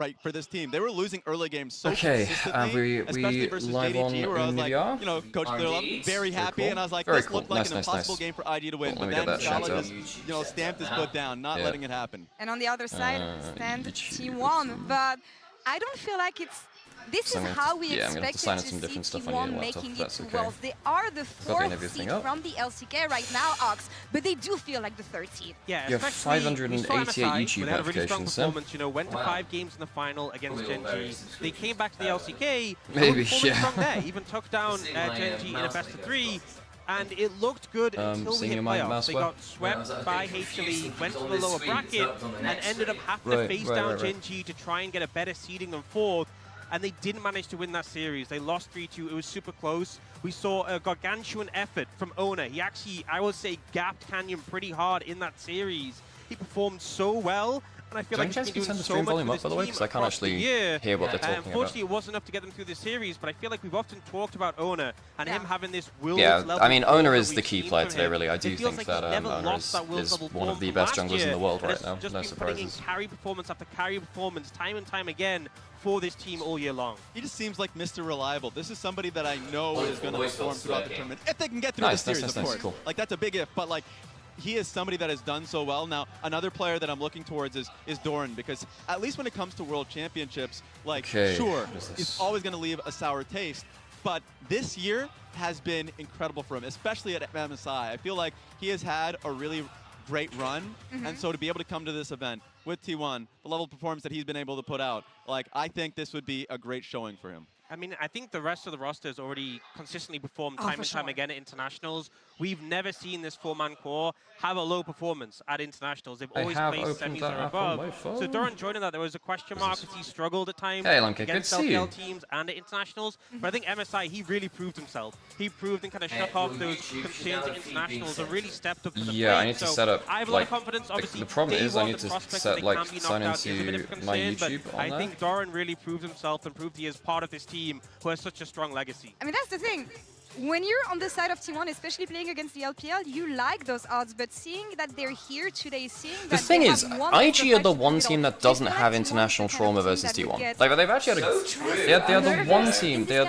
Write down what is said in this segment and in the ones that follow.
right, for this team. They were losing early games so Okay, consistently, especially versus live JDG, where I was like, Onivia. you know, Coach Clearlove, very happy, cool. and I was like, Very this cool. looked like Nice, an nice, impossible nice. game for ID to win, Let me but get then that shout Scala out. just, you know, stamped his foot down, not letting it happen. And on the other side, stand YouTube. T1, but I don't feel like it's... This is how we I'm gonna have to sign in expected some to different see stuff on T1 your laptop, making if it that's to okay. Worlds. They are the Interview fourth thing seed up. from the LCK right now, Ox, but they do feel like the third seed. Yeah, You have especially 588 we saw MSI, YouTube where they had a really strong notifications, Sam. performance, you know, went to 5 games in the final against Gen G. They came back to the LCK, Maybe, performing yeah. strong there, even took down Gen G in a best of 3. And it looked good until we hit playoffs. They got swept by HLE, went to the lower bracket, and ended up having to face down Gen G to try and get a better seeding than fourth. And they didn't manage to win that series. They lost 3-2. It was super close. We saw a gargantuan effort from Ona. He actually, I would say, gapped Canyon pretty hard in that series. He performed so well. And I feel like he's been doing so much for this team because I can't actually hear what they're talking about. Unfortunately, it wasn't enough to get them through the series, but I feel like we've often talked about Ona and him having this Wills level. I mean, Ona is that the we've key seen player from today, him. really. I do It feels think like that he's never Ona lost that Wills is level one of form the from best last junglers in year, the world and right now. just No been putting in surprises. carry performance after carry performance time and time again for this team all year long. He just seems like Mr. Reliable. This is somebody that I know is going to perform throughout the tournament. If they can get through the series, of course. Cool. Like, that's a big if, but like, he is somebody that has done so well. Now, another player that I'm looking towards is Doran, because at least when it comes to World Championships, like, sure, he's always going to leave a sour taste, but this year has been incredible for him, especially at MSI. I feel like he has had a really great run, and so to be able to come to this event with T1, the level of performance that he's been able to put out, like, I think this would be a great showing for him. I mean, I think the rest of the roster has already consistently performed time and time again at internationals. We've never seen this 4-man core have a low performance at internationals. They've always placed semis or above. So Doran joining that, there was a question mark because he struggled at times against LPL teams and at internationals. But I think MSI, he really proved himself. He proved and kind of shook off those concerns at internationals and really stepped up to the plate. I need to set up, I have a lot of confidence. Obviously, the problem is I need to set, like, sign into my YouTube on I think Doran really proved himself and proved he is part of this team who has such a strong legacy. I mean, that's the thing. When you're on the side of T1, especially playing against the LPL, you like those odds, but seeing that they're here today, seeing that the thing is, IG are the one team that doesn't have international trauma versus T1. Like, they've actually had a... They're the one team, that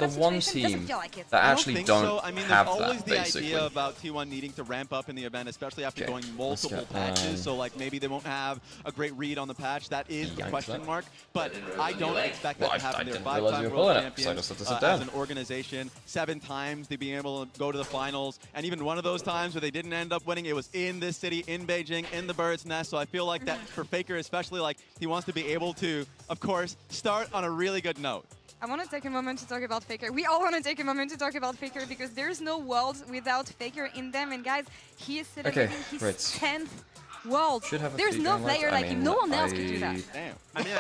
actually don't I mean, have there's always that, the basically. idea about T1 needing to ramp up in the event, especially after going multiple patches, so like maybe they won't have a great read on the patch. That is the question mark, but I don't expect that to happen. They're 5-time world champions as an organization, 7 times they being able to go to the finals, and even one of those times where they didn't end up winning, it was in this city, in Beijing, in the Bird's Nest. So I feel like that for Faker especially, like, he wants to be able to, of course, start on a really good note. I want to take a moment to talk about Faker. We all want to take a moment to talk about Faker because there's no worlds without Faker in them. And guys, he is celebrating his 10th world. There's no player like him. No one else can do that. Damn. I mean, I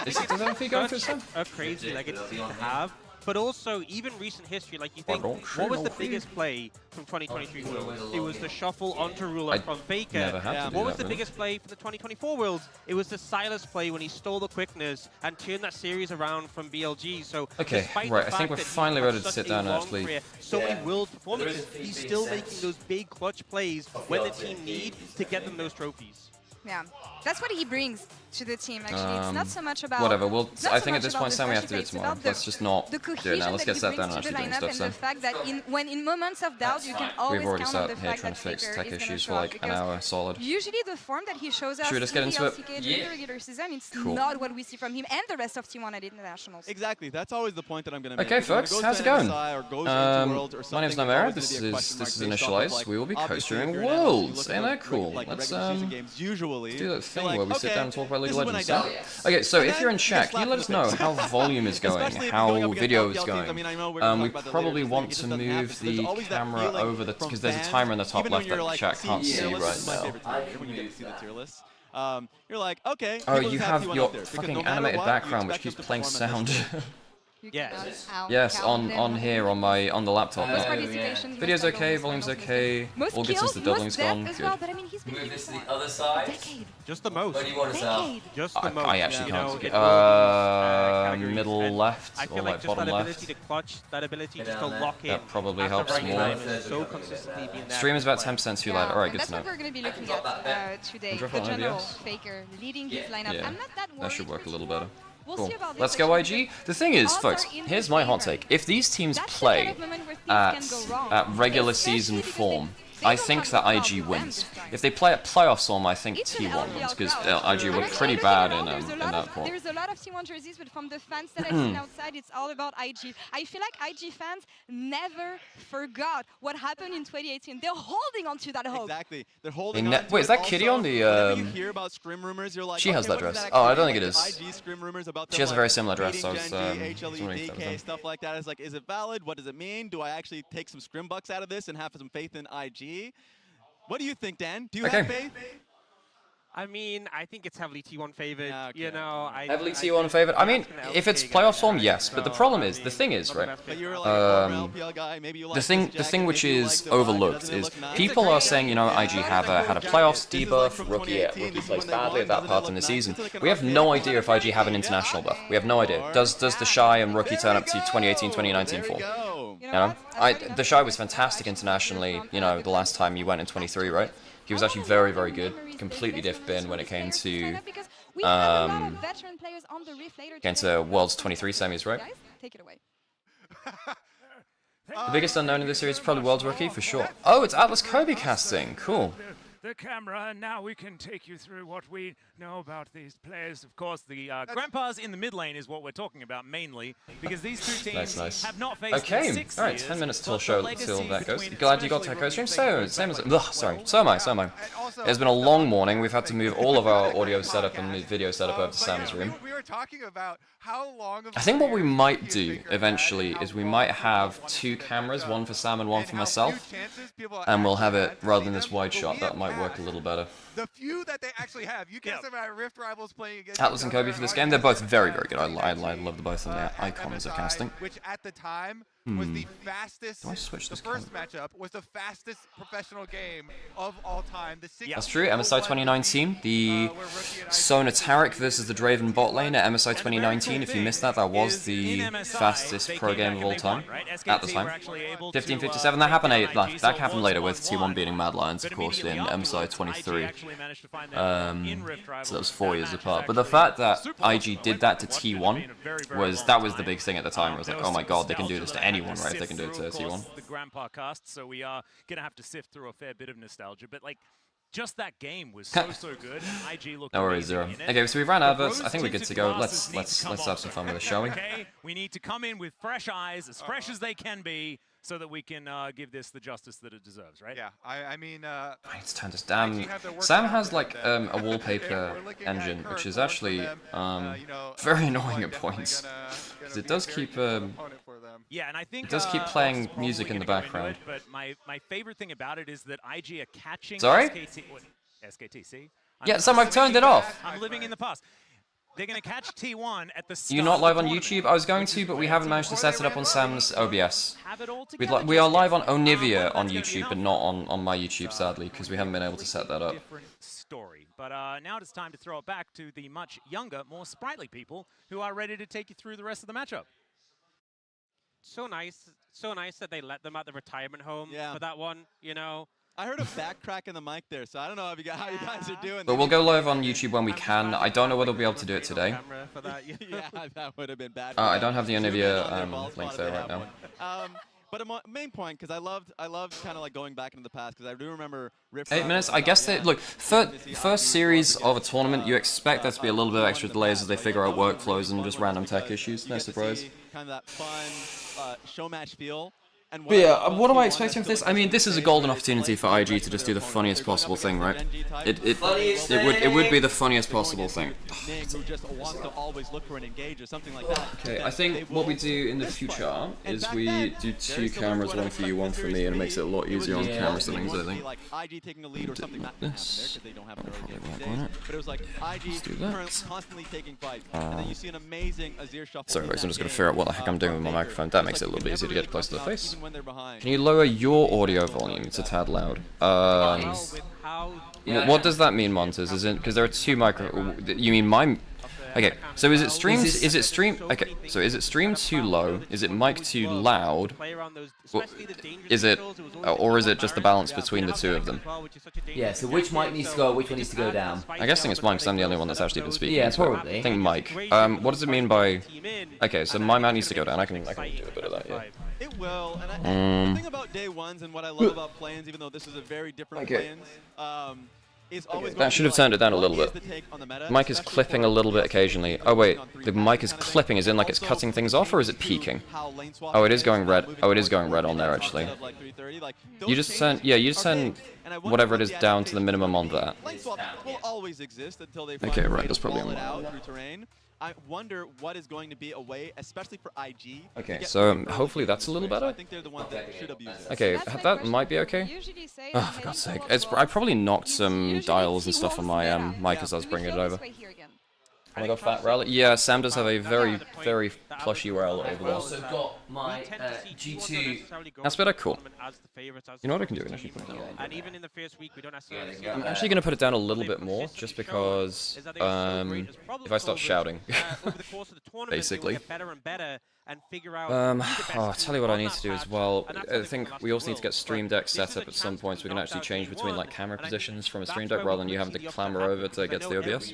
think it's such a crazy legacy to have. But also, even recent history, like you think, what was the biggest play from 2023 Worlds? It was the shuffle onto Ruler from Faker. What was the biggest play for the 2024 Worlds? It was the Silas play when he stole the quickness and turned that series around from BLG. So, despite the fact I think we're that finally ready to such sit a down long actually. career, so many Worlds performances, he's still making those big clutch plays when the team need to get them those trophies. Yeah, that's what he brings to the team, actually. It's not so much about... Whatever, I think at this point, Sam, we have to do it tomorrow. Let's just not the do it now. cohesion Let's that get he sat down brings and to the actually doing lineup, stuff, and Sam. the fact that when in moments of doubt, you can always We've already count on sat the here fact trying that to fix Faker tech is going issues to for like an hour solid. Usually the form that he shows us Should we just get in into the it? LCK during the regular season, it's not what we see from him and the rest of T1 at internationals. Exactly, that's always the point that I'm going to make. Okay, folks, how's it going? My name's Nymaera, this is Initialise. We will be co-streaming Worlds. Ain't that cool? Let's do that thing where we sit down and talk about League of Legends. Okay, so if you're in chat, can you let us know how volume is going, how video is going? We probably want to move the camera over the... because there's a timer in the top left that the chat can't see right now. You're like, okay. Oh, you have your fucking animated background which keeps playing sound. Yes. Yes, on here on the laptop. Video's okay, volume's okay. All good since the doubling's gone. Good. Well, but I mean, he's been Move this to the other side. Just the most. Where do you want us out? Just the most. I actually can't. middle left I or feel like like just bottom that left. ability to clutch, that ability just to lock in. That probably at the helps right more. time and so consistently being there. Stream is about 10% too loud. Alright, good that's to know. what we're going to be looking at today. The general Faker leading his lineup. I'm not that worried. That should work a little better. Cool. Let's go IG. The thing is, folks, here's my hot take. If these teams play at regular season form, I think that IG wins. If they play at playoff form, I think T1 wins, because IG were pretty bad in that point. There's a lot of T1 jerseys, but from the fans that I've seen outside, it's all about IG. I feel like IG fans never forgot what happened in 2018. They're holding on to that hope. Exactly. They're holding on to Wait, is that Kitty on the... you hear about scrim rumors, you're like, she has that dress. Oh, I don't think it is. She has a very similar dress, so I was HLE, stuff like that. It's like, is it valid? What does it mean? Do I actually take some scrim bucks out of this and have some faith in IG? What do you think, Dan? Do you have faith? I mean, I think it's heavily T1 favored. Yeah, okay. You know, heavily T1 favored. I mean, if it's playoff form, yes. But the problem is, the thing is, right? The thing which is overlooked is people are saying, you know, IG had a playoffs debuff, rookie plays badly at that part in the season. We have no idea if IG have an international buff. We have no idea. Does the Shy and rookie turn up to 2018, 2019 form? You know, the Shy was fantastic internationally. You know, the last time you went in 23, right? He was actually very, very good. Completely diff bin when it came to World's 23 semis, right? Take it away. The biggest unknown in this series is probably World's Rookie, for sure. Oh, it's Atlas Kobe casting. Cool. The camera, and now we can take you through what we know about these players. Of course, the grandpas in the mid lane is what we're talking about mainly, because these two teams have not faced in 6 all right, 10 minutes till that goes. Glad you got to co-stream. Same as so am I. It's been a long morning. We've had to move all of our audio setup and video setup over to Sam's room. We were talking about how long of I think what we might do eventually is we might have 2 cameras, one for Sam and one for myself, and we'll have it rather than this wide shot. That might work a little better. The few that they actually have, you cast them at Rift Rivals playing against Atlas and Kobe for this game. They're both very, very good. I love the both of them. They're icons of casting. Which at the time was the fastest. Do I switch this? The first matchup was the fastest professional game of all time. That's true. MSI 2019, the Sonataric versus the Draven bot lane at MSI 2019. If you missed that, that was the fastest pro game of all time at the time. 1557. That happened later with T1 beating Mad Lions, of course, in MSI 23. So that was 4 years apart. But the fact that IG did that to T1 was the big thing at the time. It was like, oh my god, they can do this to anyone, right? If they can do it to T1. The grandpa cast, so we are gonna have to sift through a fair bit of nostalgia, but like. Just that game was so good. IG looked no worries, Zero. Okay, so we ran adverts. I think we're good to go. Let's have some fun with the showing. Okay, we need to come in with fresh eyes, as fresh as they can be, so that we can give this the justice that it deserves, right? Yeah, I mean... it's time to damn... Sam has like a wallpaper engine, which is actually very annoying at points. Because it does keep... yeah, and I think it does keep playing music in the background. But my favorite thing about it is that IG are catching SKT, see? Yeah, Sam, I've turned it off. I'm living in the past. They're going to catch T1 at the start. You're not live on YouTube? I was going to, but we haven't managed to set it up on Sam's OBS. We are live on Onivia on YouTube, but not on my YouTube, sadly, because we haven't been able to set that up. Story. But now it's time to throw it back to the much younger, more sprightly people who are ready to take you through the rest of the matchup. So nice that they let them at the retirement home for that one, you know. I heard a back crack in the mic there, so I don't know how you guys are doing. But we'll go live on YouTube when we can. I don't know whether we'll be able to do it today. Yeah, that would have been bad. I don't have the Onivia link there right now. But a main point, because I loved kind of like going back into the past, because I do remember Rift 8 minutes. I guess they look first series of a tournament. You expect there to be a little bit of extra delays as they figure out workflows and just random tech issues. No surprise. Kind of that fun show match feel. But yeah, what am I expecting from this? I mean, this is a golden opportunity for IG to just do the funniest possible thing, right? It would be the funniest possible thing. Okay, I think what we do in the future is we do 2 cameras, one for you, one for me, and it makes it a lot easier on camera settings, I think. This. Let's do that. Sorry guys, I'm just going to figure out what the heck I'm doing with my microphone. That makes it a little bit easier to get close to the face. Can you lower your audio volume? It's a tad loud. What does that mean, Montes? Is it because there are 2 micro? You mean my? Okay, so is it streamed? Is it streamed? Okay, so is it streamed too low? Is it mic too loud? Well, is it, or is it just the balance between the two of them? Yeah. So which mic needs to go? Which one needs to go down? I'm guessing it's mine because I'm the only one that's actually been speaking. Yeah, so probably. I think mic. What does it mean by? Okay, so my mic needs to go down. I can do a bit of that. Yeah. It will, and the thing about day ones and what I love about play-ins, even though this is a very different play-ins, is always that should have turned it down a little bit. Mic is clipping a little bit occasionally. Oh wait, the mic is clipping, as in like it's cutting things off, or is it peaking? Oh, it is going red. Oh, it is going red on there actually. You just send, yeah, you just send whatever it is down to the minimum on that. Okay, right, that's probably on mine. I wonder what is going to be a way, especially for IG. Okay, so hopefully that's a little better. I think they're the ones that should abuse it. Okay, that might be okay. Oh, for God's sake. I probably knocked some dials and stuff on my mic as I was bringing it over. Oh my god, Fat Rally. Yeah, Sam does have a very, very plush URL over I've there. also got my G2. That's better, cool. You know what I can do? I can actually put it down. And even in the first week, we don't necessarily. I'm actually going to put it down a little bit more, just because if I start shouting, basically. Oh, I'll tell you what I need to do as well. I think we also need to get Stream Deck set up at some point so we can actually change between like camera positions from a Stream Deck rather than you having to clamber over to get to the OBS.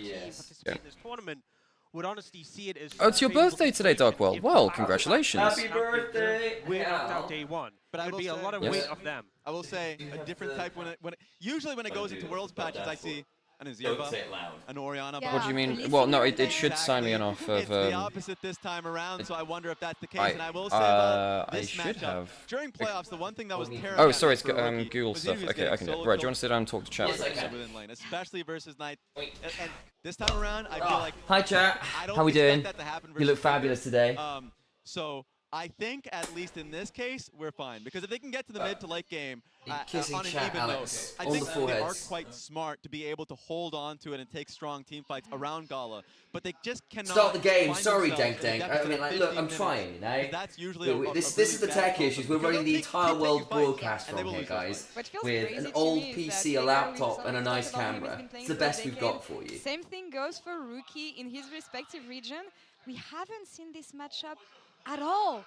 Yeah. Oh, it's your birthday today, Darkwell. Well, congratulations. Happy birthday! We're knocked out day one. But it would be a lot of weight off them. I will say a different type usually when it goes into Worlds patches, I see an Azirba, an Orianna. Yeah. What do you mean? Well, no, it should sign me off of. It's the opposite this time around, so I wonder if that's the case. And I will say about this matchup during playoffs, the one thing that was terrible. Oh, sorry, it's Google stuff. Okay, I can do it. Right, do you want to sit down and talk to chat? Yes, I can. Within lane, especially versus Knight. And this time around, I feel like. Hi, chat. How we doing? You look fabulous today. So I think at least in this case we're fine because if they can get to the mid to late game on an even note, I think they are quite smart to be able to hold on to it and take strong team fights around Gala, but they just cannot start the game. Sorry, Dank. I mean, like, look, I'm trying, you know. That's usually this is the tech issues. We're running the entire world broadcast from here, guys, with an old PC, a laptop, and a nice camera. It's the best we've got for you. Same thing goes for Rookie in his respective region. We haven't seen this matchup at all,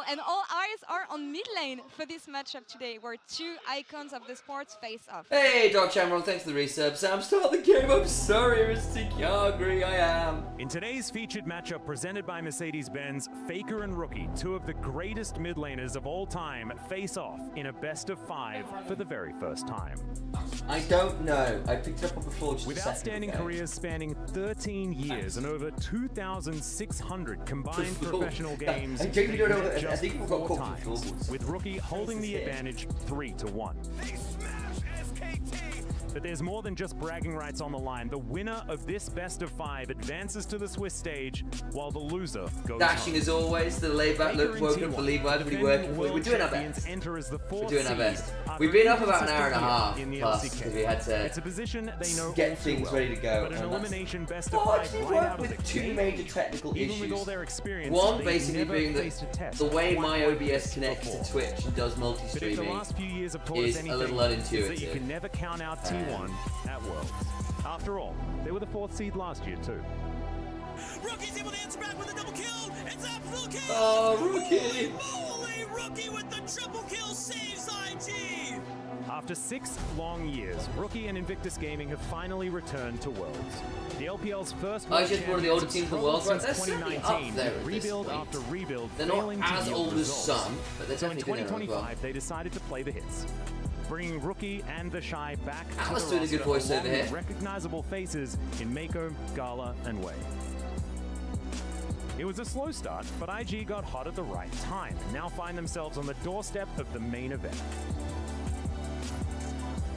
and all eyes are on mid lane for this matchup today, where two icons of the sports face off. Hey, Dark Shamrock, thanks for the resub. Sam, start the game. I'm sorry, Mr. Kyagri, I am. In today's featured matchup presented by Mercedes-Benz, Faker and Rookie, two of the greatest mid laners of all time, face off in a best of 5 for the very first time. I don't know. I picked it up on the floor just with outstanding careers spanning 13 years and over 2,600 combined professional games, I think we've got 4 times, with Rookie holding the advantage 3-1. But there's more than just bragging rights on the line. The winner of this best of 5 advances to the Swiss stage, while the loser goes dashing home. as always. The layback look woken for lead. Everybody working for you. We're doing our best. We're doing our best. We've been up about an hour and a half plus because we had to get things ready to go. But actually worked with 2 major technical issues. One basically being that the way my OBS connects to Twitch and does multi-streaming is a little unintuitive. You can never count out T1 at Worlds. After all, they were the 4th seed last year too. Rookie's able to answer back with a double kill. It's absolute kill. Oh, Rookie! Holy Rookie with the triple kill saves IG. After 6 long years, Rookie and Invictus Gaming have finally returned to Worlds. The LPL's first I just one of the older teams in the world, since right? They're 2019, there rebuild after rebuild, they're not as old as some, but they're so in definitely 2025, they decided to play the hits, bringing Rookie and the Shy back to Alice the doing a good voice over here. Recognizable faces in Mako, Gala, and Wei. It was a slow start, but IG got hot at the right time and now find themselves on the doorstep of the main event.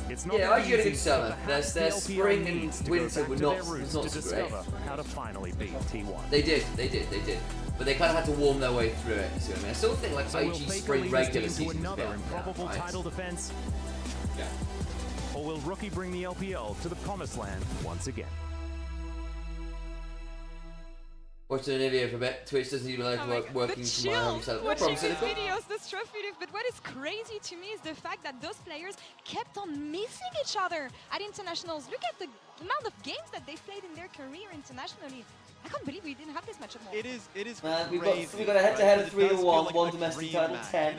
It's not I get a good easy, summer. but Their spring and winter were not so great. How to finally beat T1. They did. But they kind of had to warm their way through it. You see what I mean? I still think like IG spring regular season another is better improbable now, right? title defense. Yeah. Or will Rookie bring the LPL to the promised land once again? Watched Onivia for a bit. Twitch doesn't even like working from my home setup. No problem, Watching these videos, the trophy lift, but what is crazy to me is the fact that those players kept on missing each other at internationals. Look at the amount of games that they've played in their career internationally. I can't believe we didn't have this matchup more. It is we crazy. got a head-to-head of Right? 3-1, Like one a domestic dream title, match. 10.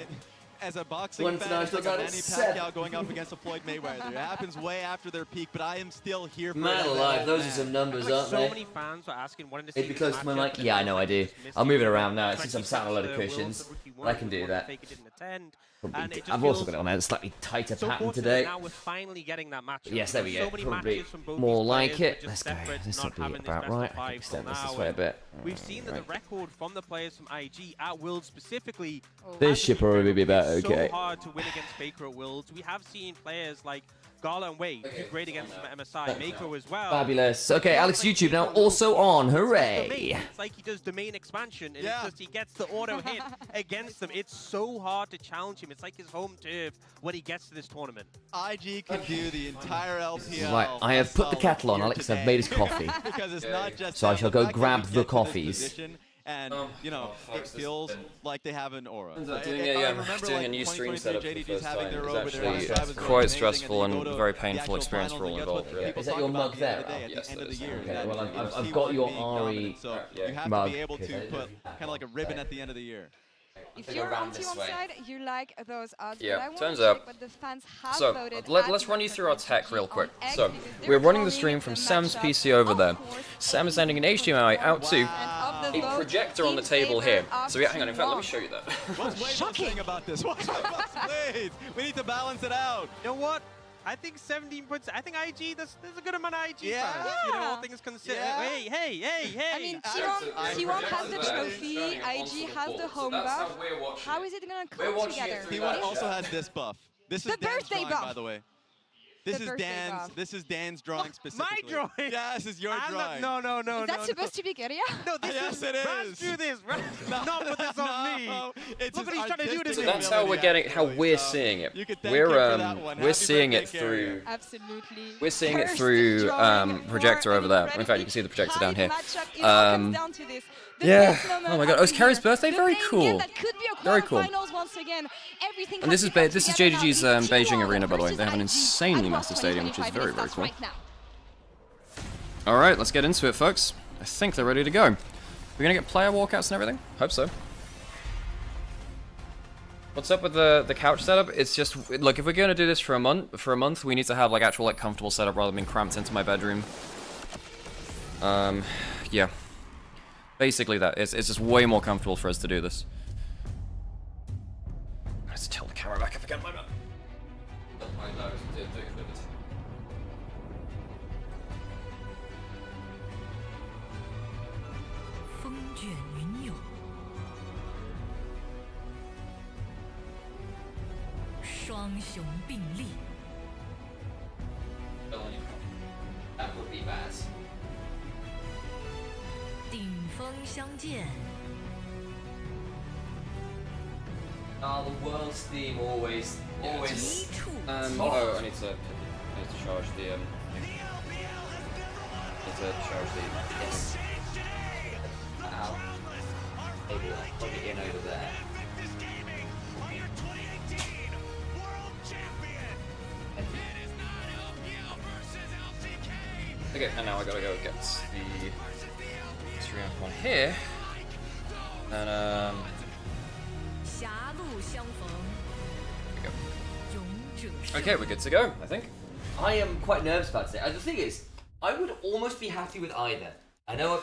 As a boxing One fan, it's international like a title, Manny 7. Pacquiao going up against a Floyd Mayweather. It happens way after their peak, but I am still here for Man it. alive, those are some numbers, aren't So they? many fans were asking, wanting to see It'd be close to my matchup, mic. Yeah, I know I do. I'll move it around now. Since I'm sat on a lot of the Worlds cushions, that Rookie I can won, do one that. Faker didn't attend. Probably And it just I've also feels got it on a slightly tighter so pattern fortunate today. Now we're finally getting that matchup. Yes, there we go. So many Probably matches from both more these like players it. were Let's just go. separate, This not will be having this about best of right. I five can extend till this now, way a bit. We've seen that the record from the players from IG at Worlds specifically. This should probably be about it's okay. so hard to win against Faker at Worlds. We have seen players like Gala and Wade do great against MSI, Mako as well. Fabulous. Okay, Alex YouTube now also on. Hooray! It's like he does domain expansion, and it's just he gets the auto hit against them. It's so hard to challenge him. It's like his home turf when he gets to this tournament. IG can do the entire LPL. Right, I have put the kettle on, Alex. I've made his coffee. Because it's not just So I shall go fact that grab we the get to this coffees. position And, you know, it feels like they have an aura. Doing a new stream setup for the first time is actually quite stressful and very painful experience for all involved. Really. Is that your mug there? Yes, that is. Okay, well, I've got your Ari so you have mug. to be able to put kind of like a ribbon at the end of the year. If you're on T1 side, you like those odds. Yeah, but I turns check out. what the fans have So, voted let's run you through our tech real quick. So, we're running the stream from Sam's PC over there. Sam is sending an HDMI out to a projector on the table here. So yeah, hang on, in fact, let me show you that. What's shocking about this? What's Wait, we need to balance it out. You know what? I think 17 points. I think IG, there's a good amount of IG fans. You know, all things considered. Hey. I mean, T1 has the trophy, IG has the home buff. How is it going to come together? T1 also has this buff. This is the Dan's birthday drawing, buff. by the way. This is Dan's drawing specifically. My drawing? Yeah, this is your drawing. No. Is that supposed to be Guerilla? No, this yes, it Raz, is. do this. Raz, not put this on me. It's Look what he's trying to do to So me. that's how we're getting, how we're seeing it. You could thank him for that one. We're Happy seeing it birthday, through. Absolutely. We're seeing it through projector over there. In fact, you can see the projector down here. Yeah. Oh my God. Oh, it's Carrie's birthday. Very cool. Very cool. And this is JDG's Beijing arena, by the way. They have an insanely massive stadium, which is very, very cool. All right, let's get into it, folks. I think they're ready to go. We're gonna get player walkouts and everything. Hope so. What's up with the couch setup? It's just, look, if we're gonna do this for a month, we need to have like actual like comfortable setup rather than being cramped into my bedroom. Yeah. Basically that. It's just way more comfortable for us to do this. Let's tilt the camera back up again, my bad. That would be bad. Oh, the world's theme always. Oh, I need to charge the Yes. Ow. Maybe I'll plug it in over there. Okay, and now I gotta go get the stream on here. And there we go. Okay, we're good to go, I think. I am quite nervous about it. The thing is, I would almost be happy with either. I know.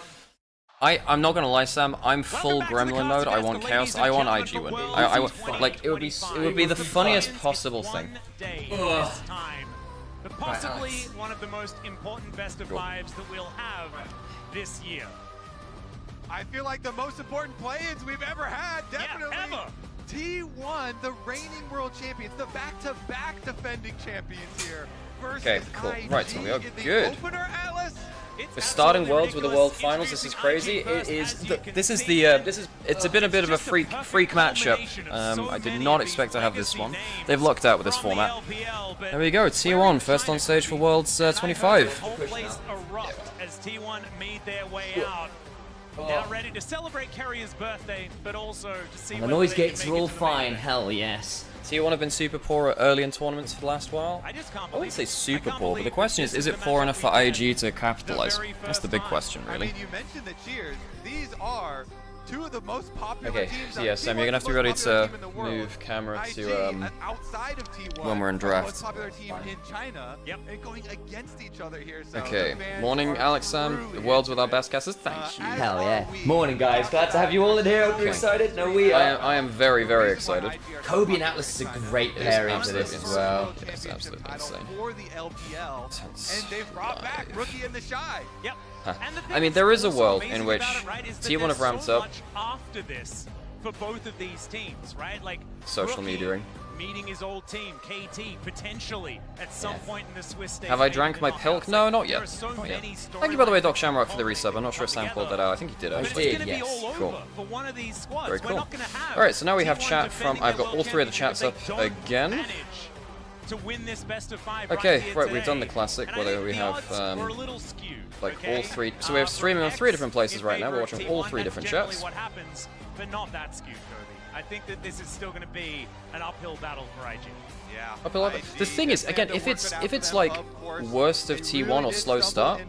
I'm not gonna lie, Sam. I'm full Gremlin mode. I want chaos. I want IG win. I like it would be the funniest possible thing. But possibly one of the most important best of fives that we'll have this year. I feel like the most important play-ins we've ever had, definitely. Yeah, ever. T1, the reigning world champions, the back-to-back defending champions here. Okay, cool. Right, so we are good. Opener, Atlas. We're starting Worlds with the World Finals. This is crazy. It's a bit of a freak matchup. I did not expect to have this one. They've lucked out with this format. There we go. T1 first on stage for Worlds 25. Whole place erupt as T1 made their way out. Now ready to celebrate Carrier's birthday, but also to see the noise gates are all fine. Hell yes. T1 have been super poor early in tournaments for the last while. I wouldn't say super poor, but the question is it poor enough for IG to capitalize? That's the big question, really. I mean, you mentioned the cheers. These are two of the most popular okay, teams. So yeah, Sam, you're gonna have to be ready to move camera to outside of T1, when we're in draft. Most popular team in China, and going against each other here. So okay, morning, Alex, Sam. The world's with our best guesses. Thank you. Hell yeah. Morning, guys. Glad to have you all in here. Hope you're excited. No, we are. I am very, very excited. Kobe and Atlas is a great pairing for this as well. It's absolutely insane. For the LPL, and they've brought back Rookie and the Shy. Yep. I mean, there is a world in which T1 have ramped up. After this, for both of these teams, right? Like social media. Meeting his old team, KT, potentially at some point in the Swiss stage. Have I drank my pilk? No, not yet. Not yet. Thank you, by the way, Doc Shamrock, for the resub. I'm not sure if Sam called that out. I think he did, actually. He did, yes. Cool. Very cool. Alright, so now we have chat from... I've got all three of the chats up again. Okay, right, we've done the classic, whether we have, like, all three... So we have streaming on 3 different places right now. We're watching all 3 different chats. But not that skewed, Kobe. I think that this is still going to be an uphill battle for IG. Yeah. Uphill. The thing is, again, if it's like worst of T1 or slow start,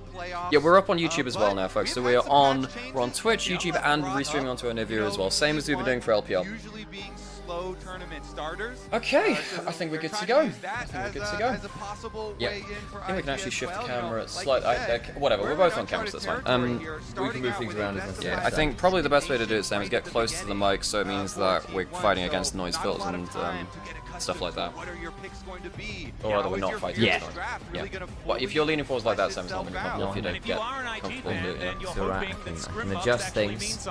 yeah, we're up on YouTube as well now, folks. So we're on Twitch, YouTube, and restreaming onto Onivia as well. Same as we've been doing for LPL. Slow tournament starters. Okay, I think we're good to go. Yeah, I think we can actually shift the camera slightly. Whatever, we're both on camera, so that's fine. We can move things around. Yeah, I think probably the best way to do it, Sam, is get close to the mic, so it means that we're fighting against noise fills and stuff like that. Or rather, we're not fighting. Yeah. Well, if you're leaning forwards like that, Sam, it's not going to be comfortable if you don't get comfortable and do it. It's alright, I can adjust things.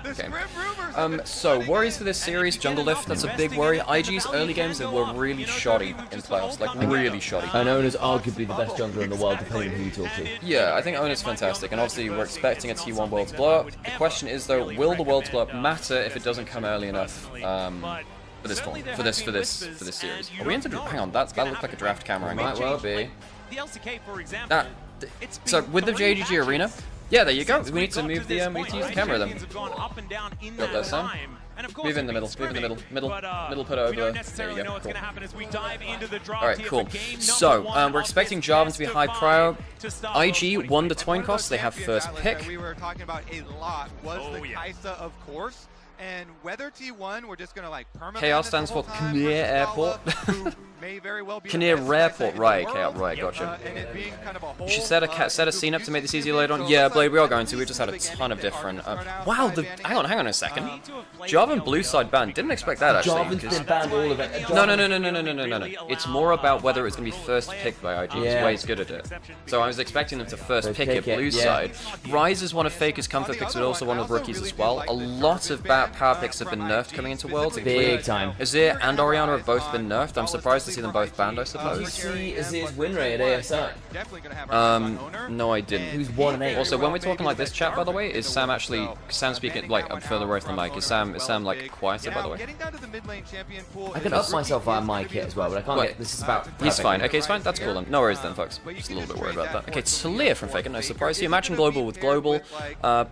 Okay. So, worries for this series, Jungle Lift, that's a big worry. IG's early games were really shoddy in playoffs, like really shoddy. And Ona's arguably the best jungler in the world, depending on who you talk to. Yeah, I think Ona's fantastic, and obviously we're expecting a T1 Worlds blow up. The question is though, will the Worlds blow up matter if it doesn't come early enough? For this tournament, for this series. Are we into? Hang on, that looked like a draft camera. Might well be. The LCK, for example. So with the JGG arena, yeah, there you go. We need to move the we need to use the camera then. Got that, Sam. Move in the middle, middle, put it over there. There you go. Cool. Alright, cool. So, we're expecting Jarvan to be high prio. IG won the coin toss, they have first pick. We were talking about a lot was the Kaisa, of course. And whether T1, we're just going to like permanently. KR stands for Kinnear Airport. Kinnear Airport, right, KR, right, gotcha. You should set a scene up to make this easier later on. Yeah, Blade, we are going to. We just had a ton of different. Wow, hang on a second. Jarvan blue side ban. Didn't expect that actually. Jarvan's been banned all of it. No. It's more about whether it's going to be first picked by IG. He's way good at it. So I was expecting them to first pick it blue side. Ryze is one of Faker's comfort picks, but also one of Rookie's as well. A lot of power picks have been nerfed coming into Worlds. Big time. Azir and Orianna have both been nerfed. I'm surprised to see them both banned, I suppose. Did you see Azir's win rate at ASI? No, I didn't. Who's 1-8? Also, when we're talking like this chat, by the way, is Sam actually speaking like further away from the mic? Is Sam like quieter, by the way? I can up myself via mic here as well, but I can't get. This is about. He's fine. Okay, he's fine. That's cool then. No worries then, folks. Just a little bit worried about that. Okay, Talia from Faker. No surprise. So you're matching global with global.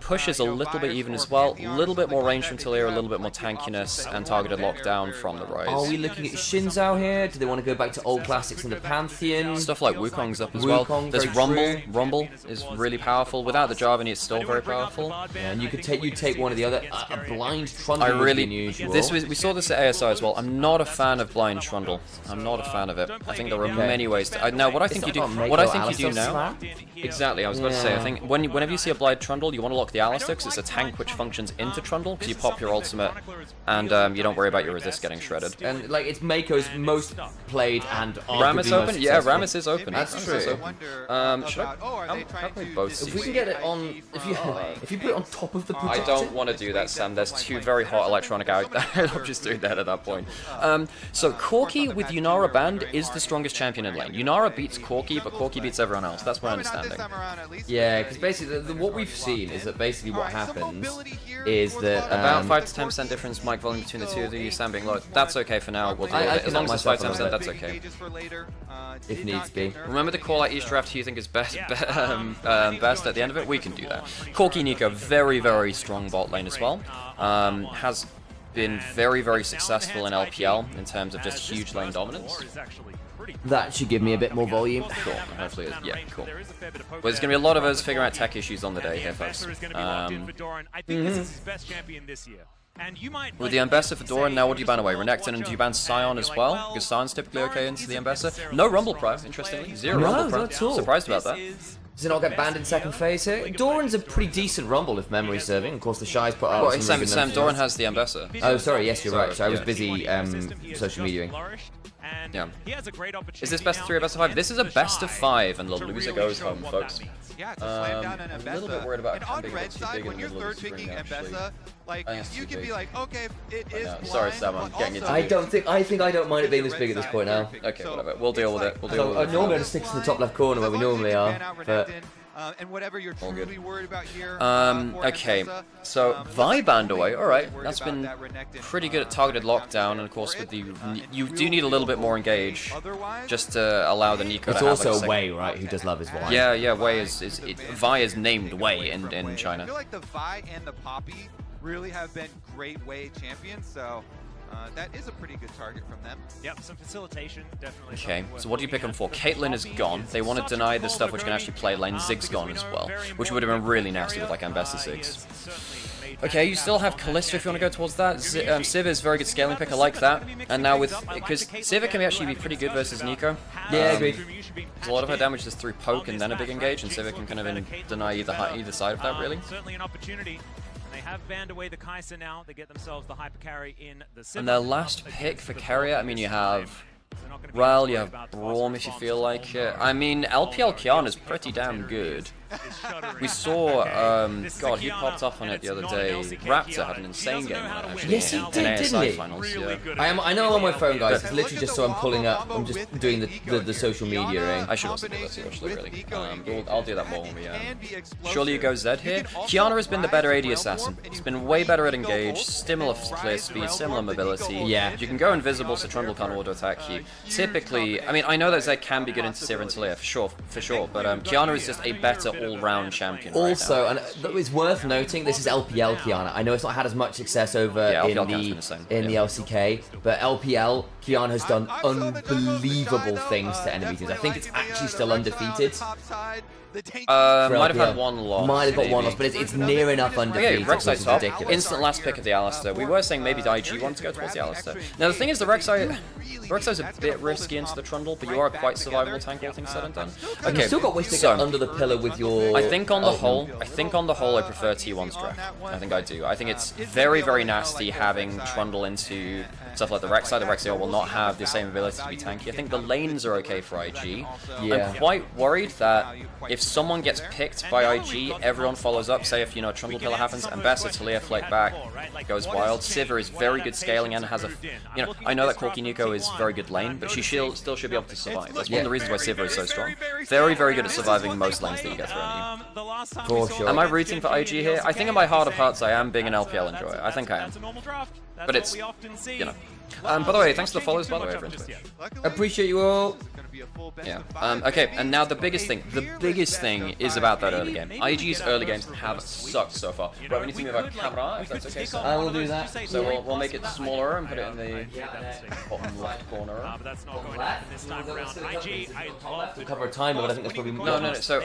Push is a little bit even as well. A little bit more range from Talia, a little bit more tankiness, and targeted lockdown from the Ryze. Are we looking at Shinzao here? Do they want to go back to old classics in the Pantheon? Stuff like Wukong's up as well. There's Rumble. Rumble is really powerful. Without the Jarvan, it's still very powerful. Yeah, and you could take one or the other. A blind Trundle would be unusual. We saw this at ASI as well. I'm not a fan of blind Trundle. I'm not a fan of it. I think there are many ways to. Now, what I think you do now. Exactly. I was about to say. I think whenever you see a blind Trundle, you want to lock the Alistar because it's a tank which functions into Trundle because you pop your ultimate and you don't worry about your resist getting shredded. And like it's Mako's most played and Rammus open? Yeah, Rammus is open. That's true. Should I? How can we both see? If we can get it on, if you put it on top of the projector. I don't want to do that, Sam. There's two very hot electronic out there. I'm just doing that at that point. So Corki with Yunara banned is the strongest champion in lane. Yunara beats Corki, but Corki beats everyone else. That's my understanding. Yeah, because basically what we've seen is that basically what happens is that about 5 to 10% difference mic volume between the two of you, Sam being low. That's okay for now. We'll do it. As long as it's 5 to 10%, that's okay. if needs be. Remember to call out each draft who you think is best best at the end of it? We can do that. Corki Nico, very, very strong bot lane as well. Has been very, very successful in LPL in terms of just huge lane dominance. That should give me a bit more volume. Cool. Hopefully, yeah, cool. Well, there's going to be a lot of us figuring out tech issues on the day here, folks. With the Ambessa for Doran, now what do you ban away? Renekton, and do you ban Sion as well? Because Sion's typically okay into the Ambessa. No Rumble Pro, interestingly. Zero Rumble Pro. Not at all. Surprised about that. Does it not get banned in second phase here? Doran's a pretty decent Rumble if memory's serving. Of course, the Shy's put out Sam, Doran has the Ambessa. Oh, sorry, yes, you're right. So I was busy social mediaing. Yeah. Is this best of 3 or best of 5? This is a best of 5, and the loser goes home, folks. Yeah, to slam down an Ambessa. I'm a little bit worried about and on red side, when you're third picking Ambessa, like you can be like, okay, it is blind. Sorry, Sam, I'm getting into it. I don't mind it being this big at this point now. Okay, whatever. We'll deal with it. We'll deal with it. Normally I'd stick to the top left corner where we normally are, but... and whatever you're truly worried about here. Okay, so Vi banned away. All right, that's been pretty good at targeted lockdown, and of course with the you do need a little bit more engage, just to allow the Nico. It's to also have, like, Wei, right? Who does love his Wei? Yeah. Wei Vi is named Wei in China. I feel like the Vi and the Poppy really have been great Wei champions, so. That is a pretty good target from them. Yep, some facilitation, definitely. Okay, so what do you pick them for? Caitlyn is gone. They want to deny the stuff which can actually play lane. Zig's gone as well, which would have been really nasty with like Ambessa Ziggs. Okay, you still have Kalista if you want to go towards that. Sivir is a very good scaling pick, I like that. And now with, because Sivir can actually be pretty good versus Nico. Yeah, agreed. Because a lot of her damage is through poke and then a big engage, and Sivir can kind of deny either side of that, really. Certainly an opportunity. They have banned away the Kai'Sa now. They get themselves the hyper carry in the Sivir. And their last pick for carrier, I mean, you have Ryle, you have Braum if you feel like it. I mean, LPL Kiana is pretty damn good. We saw, God, he popped up on it the other day. Raptor had an insane game on it, actually. Yes, he did, didn't he? Finals, yeah. I know I'm on my phone, guys. It's literally just so I'm pulling up. I'm just doing the social media. I should also do that too, actually, really. I'll do that more when we. Surely you go Zed here. Kiana has been the better AD assassin. He's been way better at engage, similar clear speed, similar mobility. Yeah. You can go invisible, so Trundle can't auto attack you. Typically, I mean, I know that Zed can be good into Sivir and Talia for sure, but Kiana is just a better all-round champion. Also, and it's worth noting, this is LPL Kiana. I know it's not had as much success over in the LCK, but LPL Kiana has done unbelievable things to enemy teams. I think it's actually still undefeated. Might have had one loss. Might have got one loss, but it's near enough undefeated. Okay, Rek'Sai top. Instant last pick of the Alistar. We were saying maybe the IG wanted to go towards the Alistar. Now the thing is, the Rek'Sai's a bit risky into the Trundle, but you are quite survivable tank, all things said and done. Okay, you've still got ways to get under the pillar with your... I think on the whole, I prefer T1's draft. I think I do. I think it's very, very nasty having Trundle into stuff like the Rek'Sai. The Rek'Sai will not have the same ability to be tanky. I think the lanes are okay for IG. I'm quite worried that if someone gets picked by IG, everyone follows up. Say if, a Trundle pillar happens, Ambessa, Talia, Flake back, goes wild. Sivir is very good scaling and has a... I know that Corki Nico is very good lane, but she still should be able to survive. That's one of the reasons why Sivir is so strong. Very, very good at surviving most lanes that you get thrown at you. For sure. Am I rooting for IG here? I think in my heart of hearts I am being an LPL enjoyer. I think I am. But it's, by the way, thanks to the follows, by the way, over on Twitch. Appreciate you all. Yeah. Okay, and now the biggest thing is about that early game. IG's early games have sucked so far. Right, we need to move our camera, if that's okay. So I will do that. So we'll make it smaller and put it in the bottom left corner. But that's not going to happen this time around. IG, I love to cover a timer, but I think that's probably more. No. So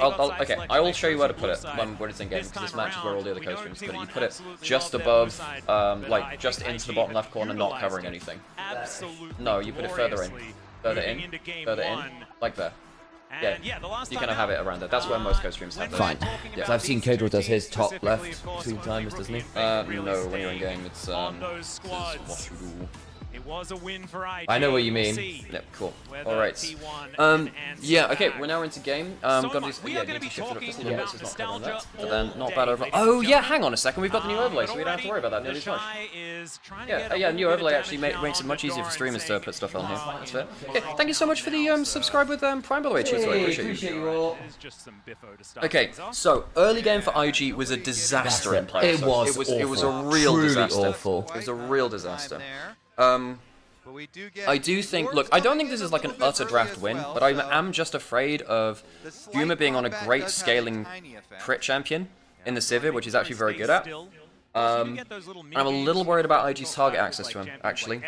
I will show you where to put it when it's in game, because this match is where all the other co-streams put it. You put it just above, like just into the bottom left corner, not covering anything. No, you put it further in. Further in, like there. Yeah, you kind of have it around there. That's where most co-streams have it. Fine. Yeah. So I've seen Kodril does his top left between timers, doesn't he? No, when you're in game, it's It was a win for IG. I know what you mean. Yep, cool. Alright. Yeah, okay, we're now into game. Got to do, we are going to be talking about nostalgia. But then, not bad overlay. Oh, yeah, hang on a second. We've got the new overlay, so we don't have to worry about that nearly as much. Yeah, new overlay actually makes it much easier for streamers to put stuff on here. That's fair. Okay, thank you so much for the subscribe with Prime, by the way, Cheeto. I appreciate you. Okay, so early game for IG was a disaster in play. It was a real disaster. Awful. It was a real disaster. I do think, look, I don't think this is like an utter draft win, but I am just afraid of Guma being on a great scaling crit champion in the Sivir, which he's actually very good at. And I'm a little worried about IG's target access to him, actually.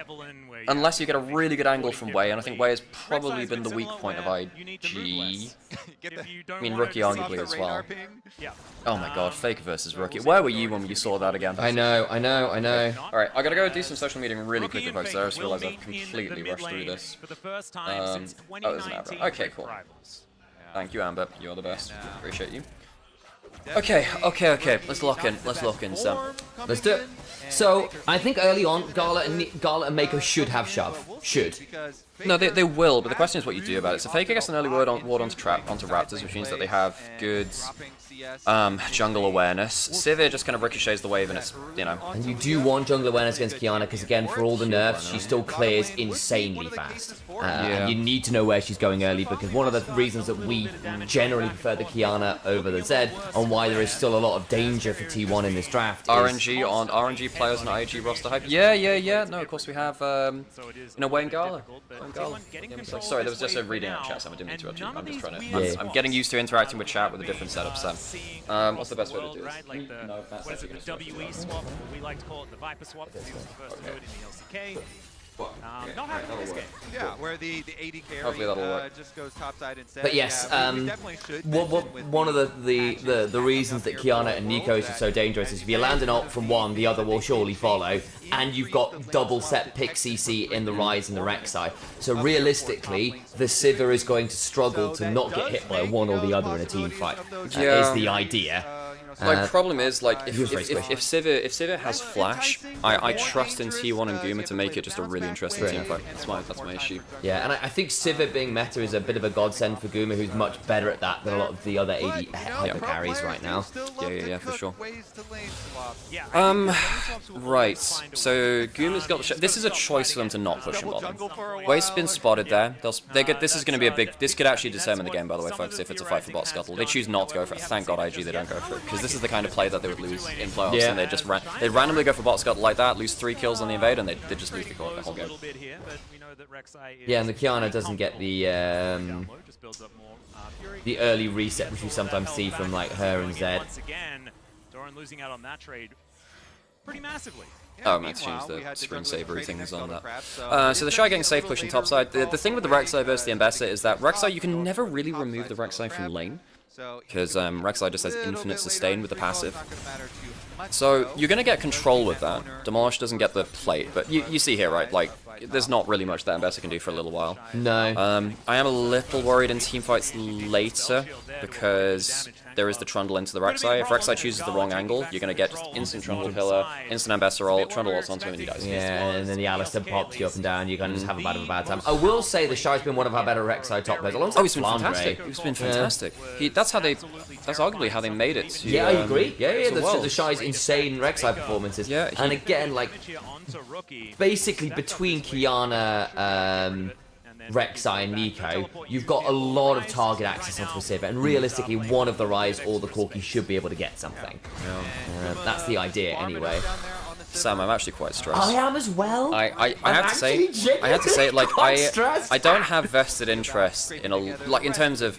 Unless you get a really good angle from Wei, and I think Wei has probably been the weak point of IG. I mean, Rookie arguably as well. Oh my god, Faker versus Rookie. Where were you when you saw that again? I know. Alright, I gotta go do some social media really quickly, folks. I just realized I've completely rushed through this. Oh, there's an Amber. Okay, cool. Thank you, Amber. You're the best. Appreciate you. Okay. Let's lock in, Sam. Let's do it. So, I think early on, Gala and Mako should have shove. Should. No, they will, but the question is what you do about it. So Faker gets an early ward onto Raptors, which means that they have good jungle awareness. Sivir just kind of ricochets the wave and it's, you know. And you do want jungle awareness against Qiyana, because again, for all the nerfs, she still clears insanely fast. And you need to know where she's going early, because one of the reasons that we generally prefer the Qiyana over the Zed, and why there is still a lot of danger for T1 in this draft, RNG players on IG roster hype. Yeah. No, of course we have, Wayne Gala. Sorry, there was just a reading out chat, Sam. I didn't mean to interrupt you. I'm just trying to. I'm getting used to interacting with chat with a different setup, Sam. What's the best way to do this? No, what is it, the WE swap? We like to call it the Viper swap. It's the first node in the LCK. Not happening in this game. Yeah, where the AD carry just goes topside instead. But yes, one of the reasons that Qiyana and Nico are so dangerous is if you land an ult from one, the other will surely follow, and you've got double set pick CC in the Rise and the Rek'Sai. So realistically, the Sivir is going to struggle to not get hit by one or the other in a team fight. That is the idea. My problem is, like, if Sivir has flash, I trust in T1 and Guma to make it just a really interesting team fight. That's my issue. Yeah, and I think Sivir being meta is a bit of a godsend for Guma, who's much better at that than a lot of the other AD hyper carries right now. Yeah, for sure. Right. So Guma's got the this is a choice for them to not push him bottom. Wei's been spotted there. This is going to be a big. This could actually determine the game, by the way, folks. If it's a fight for bot scuttle, they choose not to go for it. Thank God, IG they don't go for it, because this is the kind of play that they would lose in playoffs, and they randomly go for bot scuttle like that, lose 3 kills on the invade, and they just lose the whole game. Yeah, and the Qiyana doesn't get the early reset, which we sometimes see from like her and Zed. Doran losing out on that trade pretty massively. Oh, Max changed the screensavery things on that. So the Shy getting safe pushing topside. The thing with the Rek'Sai versus the Ambassador is that Rek'Sai, you can never really remove the Rek'Sai from lane, because Rek'Sai just has infinite sustain with the passive. So you're going to get control with that. Demolish doesn't get the plate, but you see here, right, like, there's not really much that Ambassador can do for a little while. No. I am a little worried in teamfights later, because there is the Trundle into the Rek'Sai. If Rek'Sai chooses the wrong angle, you're going to get just instant Trundle pillar, instant Ambassador ult, Trundle ults onto him and he dies. Yeah, and then the Alistair pops you up and down, you're going to just have a bit of a bad time. I will say the Shy's been one of our better Rek'Sai top players. Oh, he's been fantastic. He's been fantastic. That's arguably how they made it to, I agree. Yeah, the Shy's insane Rek'Sai performances. Yeah, and again, like, basically between Qiyana, Rek'Sai and Nico, you've got a lot of target access onto a Sivir, and realistically one of the Rise or the Corki should be able to get something. That's the idea anyway. Sam, I'm actually quite stressed. I am as well. I have to say, like, I don't have vested interest in in terms of,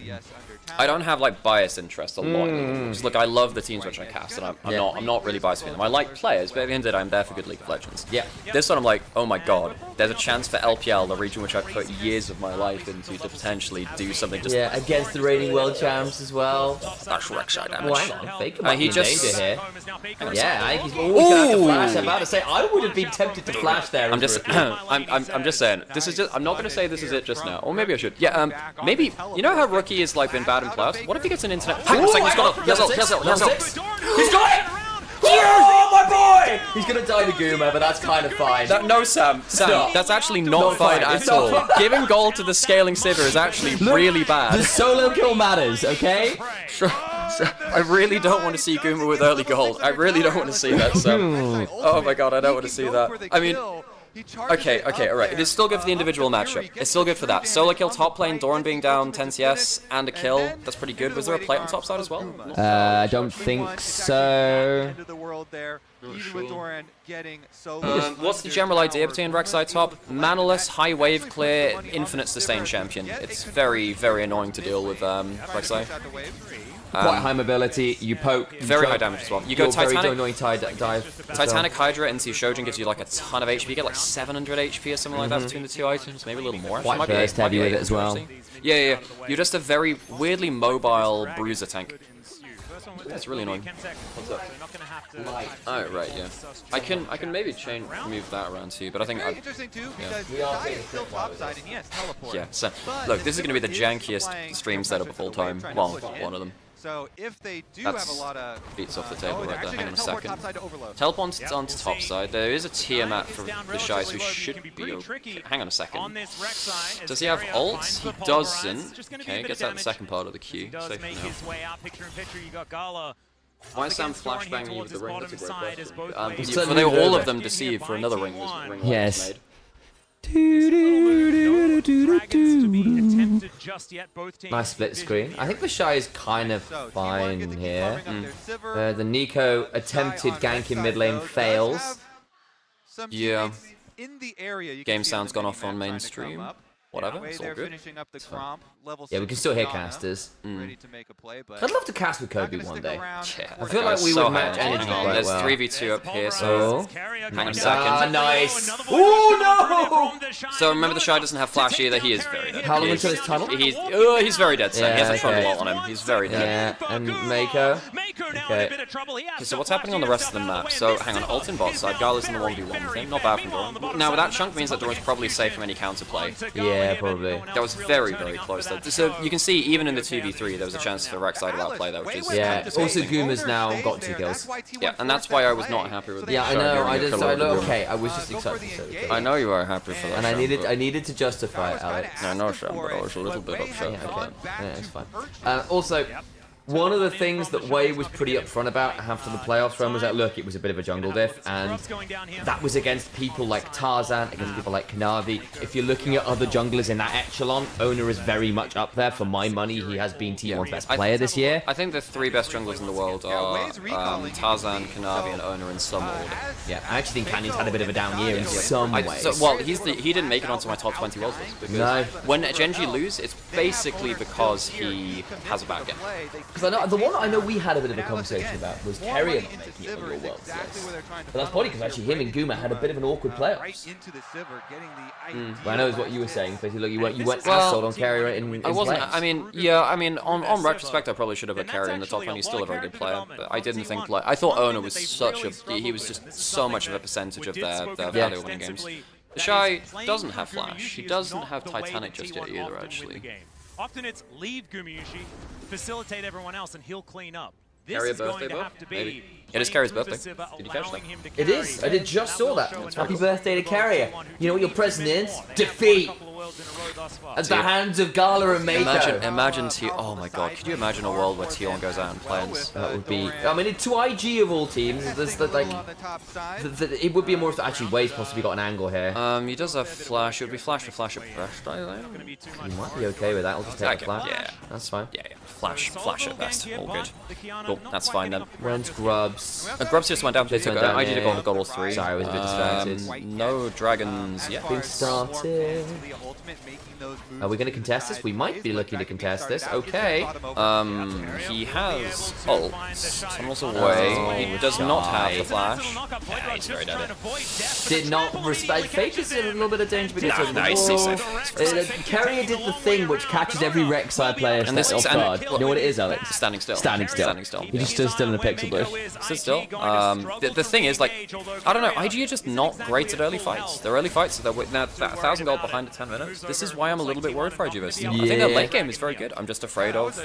I don't have like biased interest a lot. Because look, I love the teams which I cast, and I'm not really biased for them. I like players, but at the end of the day, I'm there for good League of Legends. Yeah. This one, I'm like, oh my god, there's a chance for LPL, the region which I put years of my life into, to potentially do something. Just against the reigning world champs as well. That's Rek'Sai damage. Well, hang on, Faker might be in danger here. Yeah, I think he's gonna have to flash. I'm about to say, I would have been tempted to flash there. I'm just saying, this is just. I'm not gonna say this is it just now, or maybe I should. Yeah, maybe. You know how Rookie is like been bad in playoffs? What if he gets an internet? Hang on a second, he's got it! Oh my boy! He's gonna die to Guma, but that's kind of fine. No, Sam, that's actually not fine at all. Giving gold to the scaling Sivir is actually really bad. The solo kill matters, okay? I really don't want to see Guma with early gold. I really don't want to see that, Sam. Oh my god, I don't want to see that. I mean, okay, alright. It is still good for the individual matchup. It's still good for that. Solo kill top lane, Doran being down 10 CS, and a kill. That's pretty good. Was there a plate on top side as well? I don't think so. even with Doran getting so what's the general idea between Rek'Sai top? Manaless, high wave clear, infinite sustain champion. It's very, very annoying to deal with Rek'Sai. Quite high mobility, you poke. Very high damage as well. You go Titanic. Very annoying dive. Titanic Hydra into Shojin gives you like a ton of HP. You get like 700 HP or something like that between the two items, maybe a little more. Quite burst heavy with it as well. Yeah. You're just a very weirdly mobile bruiser tank. That's really annoying. What's up? Oh right, yeah. I can maybe move that around too, but I think interesting too because Dai is still topside and yes, teleport. Yeah. So look, this is going to be the jankiest stream setup of all time. Well, one of them. So if they do have a lot of beats off the table right there. Hang on a second. Teleport onto top side. There is a Tiamat for the Shy, so he should be okay. Hang on a second. Does he have ult? He doesn't. Okay, gets out the second part of the queue. Safe now. Why is Sam flashbanging you with the ring? That's a great question. For all of them deceive for another ring was made. Yes. Nice split screen. I think the Shy is kind of fine here. The Nico attempted gank in mid lane fails. Yeah. Game sound's gone off on mainstream. Whatever, it's all good. Yeah, we can still hear casters. I'd love to cast with Kobe one day. Yeah, I feel like we would match energy quite There's well. 3v2 up here, so hang on a second. Ah, nice. Oh no! So remember the Shy doesn't have flash either. He is very dead. How long until his tunnel? He's very dead. So he has a okay. trundle on him. He's very dead. Yeah, and Mako. Okay. So what's happening on the rest of the map? So hang on, ult in bot side. Garla's in the 1v1 thing. Not bad from Doran. Now that chunk means that Doran's probably safe from any counterplay. Yeah, probably. That was very, very close though. So you can see even in the 2v3 there was a chance for Rek'Sai to outplay that, which is Also, Guma's now got 2 kills. Yeah, and that's why I was not happy with the Yeah, I know. I was just excited. I know you are happy for that. And I needed to justify it, Alex. I know, Sam, but I was a little bit upset. Yeah, okay. Yeah, it's fine. Also, one of the things that Wei was pretty upfront about after the playoffs run was that, look, it was a bit of a jungle diff, and that was against people like Tarzan, against people like Kanavi. If you're looking at other junglers in that echelon, Oner is very much up there. For my money, he has been T1's best player this year. I think the 3 best junglers in the world are Tarzan, Kanavi, and Oner in some order. Yeah, I actually think Kanye's had a bit of a down year in some ways. Well, he didn't make it onto my top 20 world list, because when Genji lose, it's basically because he has a bad game. Because I know the one I know we had a bit of a conversation about was Carrier not making it on your world list. But that's probably because actually him and Guma had a bit of an awkward playoffs. Well, I know is what you were saying. Basically, look, you went asshole on Carrier in I wasn't. playoffs. I mean, on retrospect, I probably should have had Carrier in the top 20. He's still a very good player, but I didn't think I thought Oner was he was just so much of a percentage of their value winning games. The Shy doesn't have flash. He doesn't have Titanic just yet either, actually. Often it's leave Gumayushi, facilitate everyone else, and he'll clean up. Carrier birthday buff? Maybe. It is Carrier's birthday. Did you catch that? It is. I did just saw that. Happy birthday to Carrier. You know what your present is? Defeat. At the hands of Gala and Mako. Imagine oh my god, could you imagine a world where T1 goes out and plays? That would be, I mean, to IG of all teams, it would be more, actually Wei's possibly got an angle here. He does have flash, it would be flash for flash at best, I think. You might be okay with that, I'll just take the flash. Yeah. That's fine. Yeah. Flash at best, all good. Cool, that's fine then. When's Grubs? Grubs just went down, they took I did a God All 3. Sorry, I was a bit distracted. No dragons yet. Been started. Are we going to contest this? We might be looking to contest this. Okay. He has ult. Tunnels away. He does not have the flash. Yeah, he's very dead. Did not respect. Fake is in a little bit of danger because Carrier did the thing which catches every Rek'Sai player off guard. You know what it is, Alex? Standing still. Standing still. He just stood still in a pixel bush. Stood still. The thing is, like, I don't know, IG are just not great at early fights. Their early fights, they're now 1,000 gold behind at 10 minutes. This is why I'm a little bit worried for IG versus T1. I think their late game is very good. I'm just afraid of,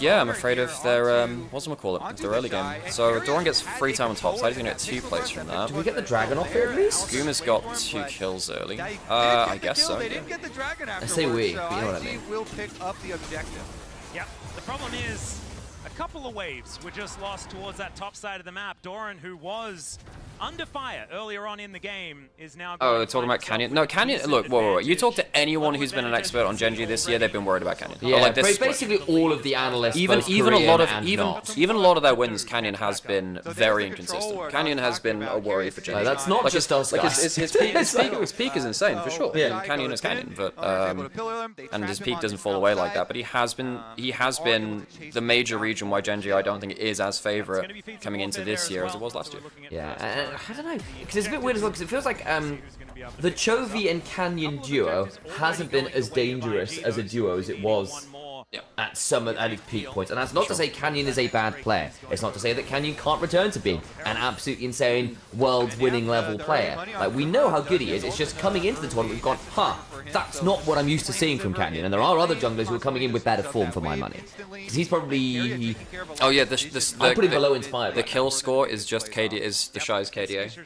yeah, I'm afraid of their, whatchamacallit, their early game. So Doran gets free time on top side, he's going to get 2 plays from that. Do we get the dragon off here at least? Guma's got 2 kills early. I guess so. They didn't get the dragon out. I say we, but you know what I mean. Will pick up the objective. Yeah, the problem is a couple of waves were just lost towards that top side of the map. Doran, who was under fire earlier on in the game is now. Oh, they're talking about Canyon. No, Canyon. Look, whoa. You talk to anyone who's been an expert on Gen G this year, they've been worried about Canyon. Yeah, like this basically all of the analysts. Even a lot of their wins, Canyon has been very inconsistent. Canyon has been a worry for Gen G. That's not just us. Like his peak is insane for sure. Yeah, Canyon is Canyon, but and his peak doesn't fall away like that. But he has been the major reason why Gen G I don't think is as favorite coming into this year as it was last year. Yeah, I don't know, because it's a bit weird as well, because it feels like the Chovy and Canyon duo hasn't been as dangerous as a duo as it was at its peak points. And that's not to say Canyon is a bad player. It's not to say that Canyon can't return to being an absolutely insane world-winning level player. Like, we know how good he is. It's just coming into the tournament, we've gone, that's not what I'm used to seeing from Canyon. And there are other junglers who are coming in with better form for my money. Because he's probably... Oh yeah, I'll put him below Inspired. The kill score is just is the Shy's KDA.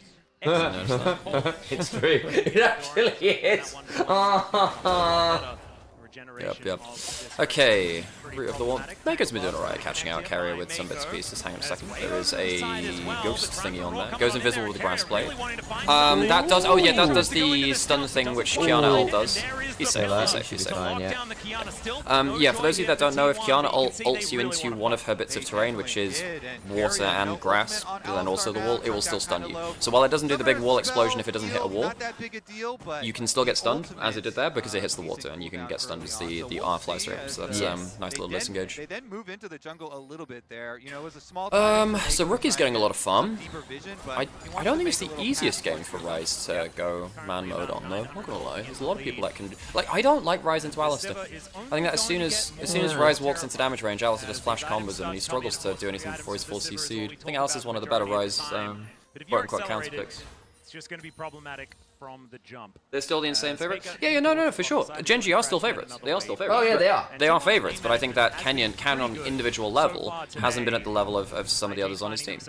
It's true. It actually is. Yep. Okay, Root of the Wall. Maker's been doing alright, catching out Carrier with some bits and pieces. Hang on a second. There is a ghost thingy on there. Goes invisible with the grass blade. That does. Oh yeah, that does the stun thing, which Kiana ult does. He's safe. He's safe. Yeah. For those of you that don't know, if Kiana ults you into one of her bits of terrain, which is water and grass, and then also the wall, it will still stun you. So while it doesn't do the big wall explosion if it doesn't hit a wall, you can still get stunned as it did there because it hits the water, and you can get stunned as the R flies through. So that's nice little disengage. They then move into the jungle a little bit there. You know, it was a small so Rookie's getting a lot of farm. I don't think it's the easiest game for Ryze to go man mode on though. I'm not gonna lie. There's a lot of people that can like I don't like Ryze into Alistar. I think that as soon as Ryze walks into damage range, Alistar just flash combos him and he struggles to do anything before he's full CC'd. I think Alistar's is one of the better Ryze quote-unquote counter picks. It's just going to be problematic from the jump. They're still the insane favorite? Yeah, no, for sure. Gen G are still favorites. They are still favorites. Oh yeah, they are. They are favorites, but I think that Canyon on individual level hasn't been at the level of some of the others on his team.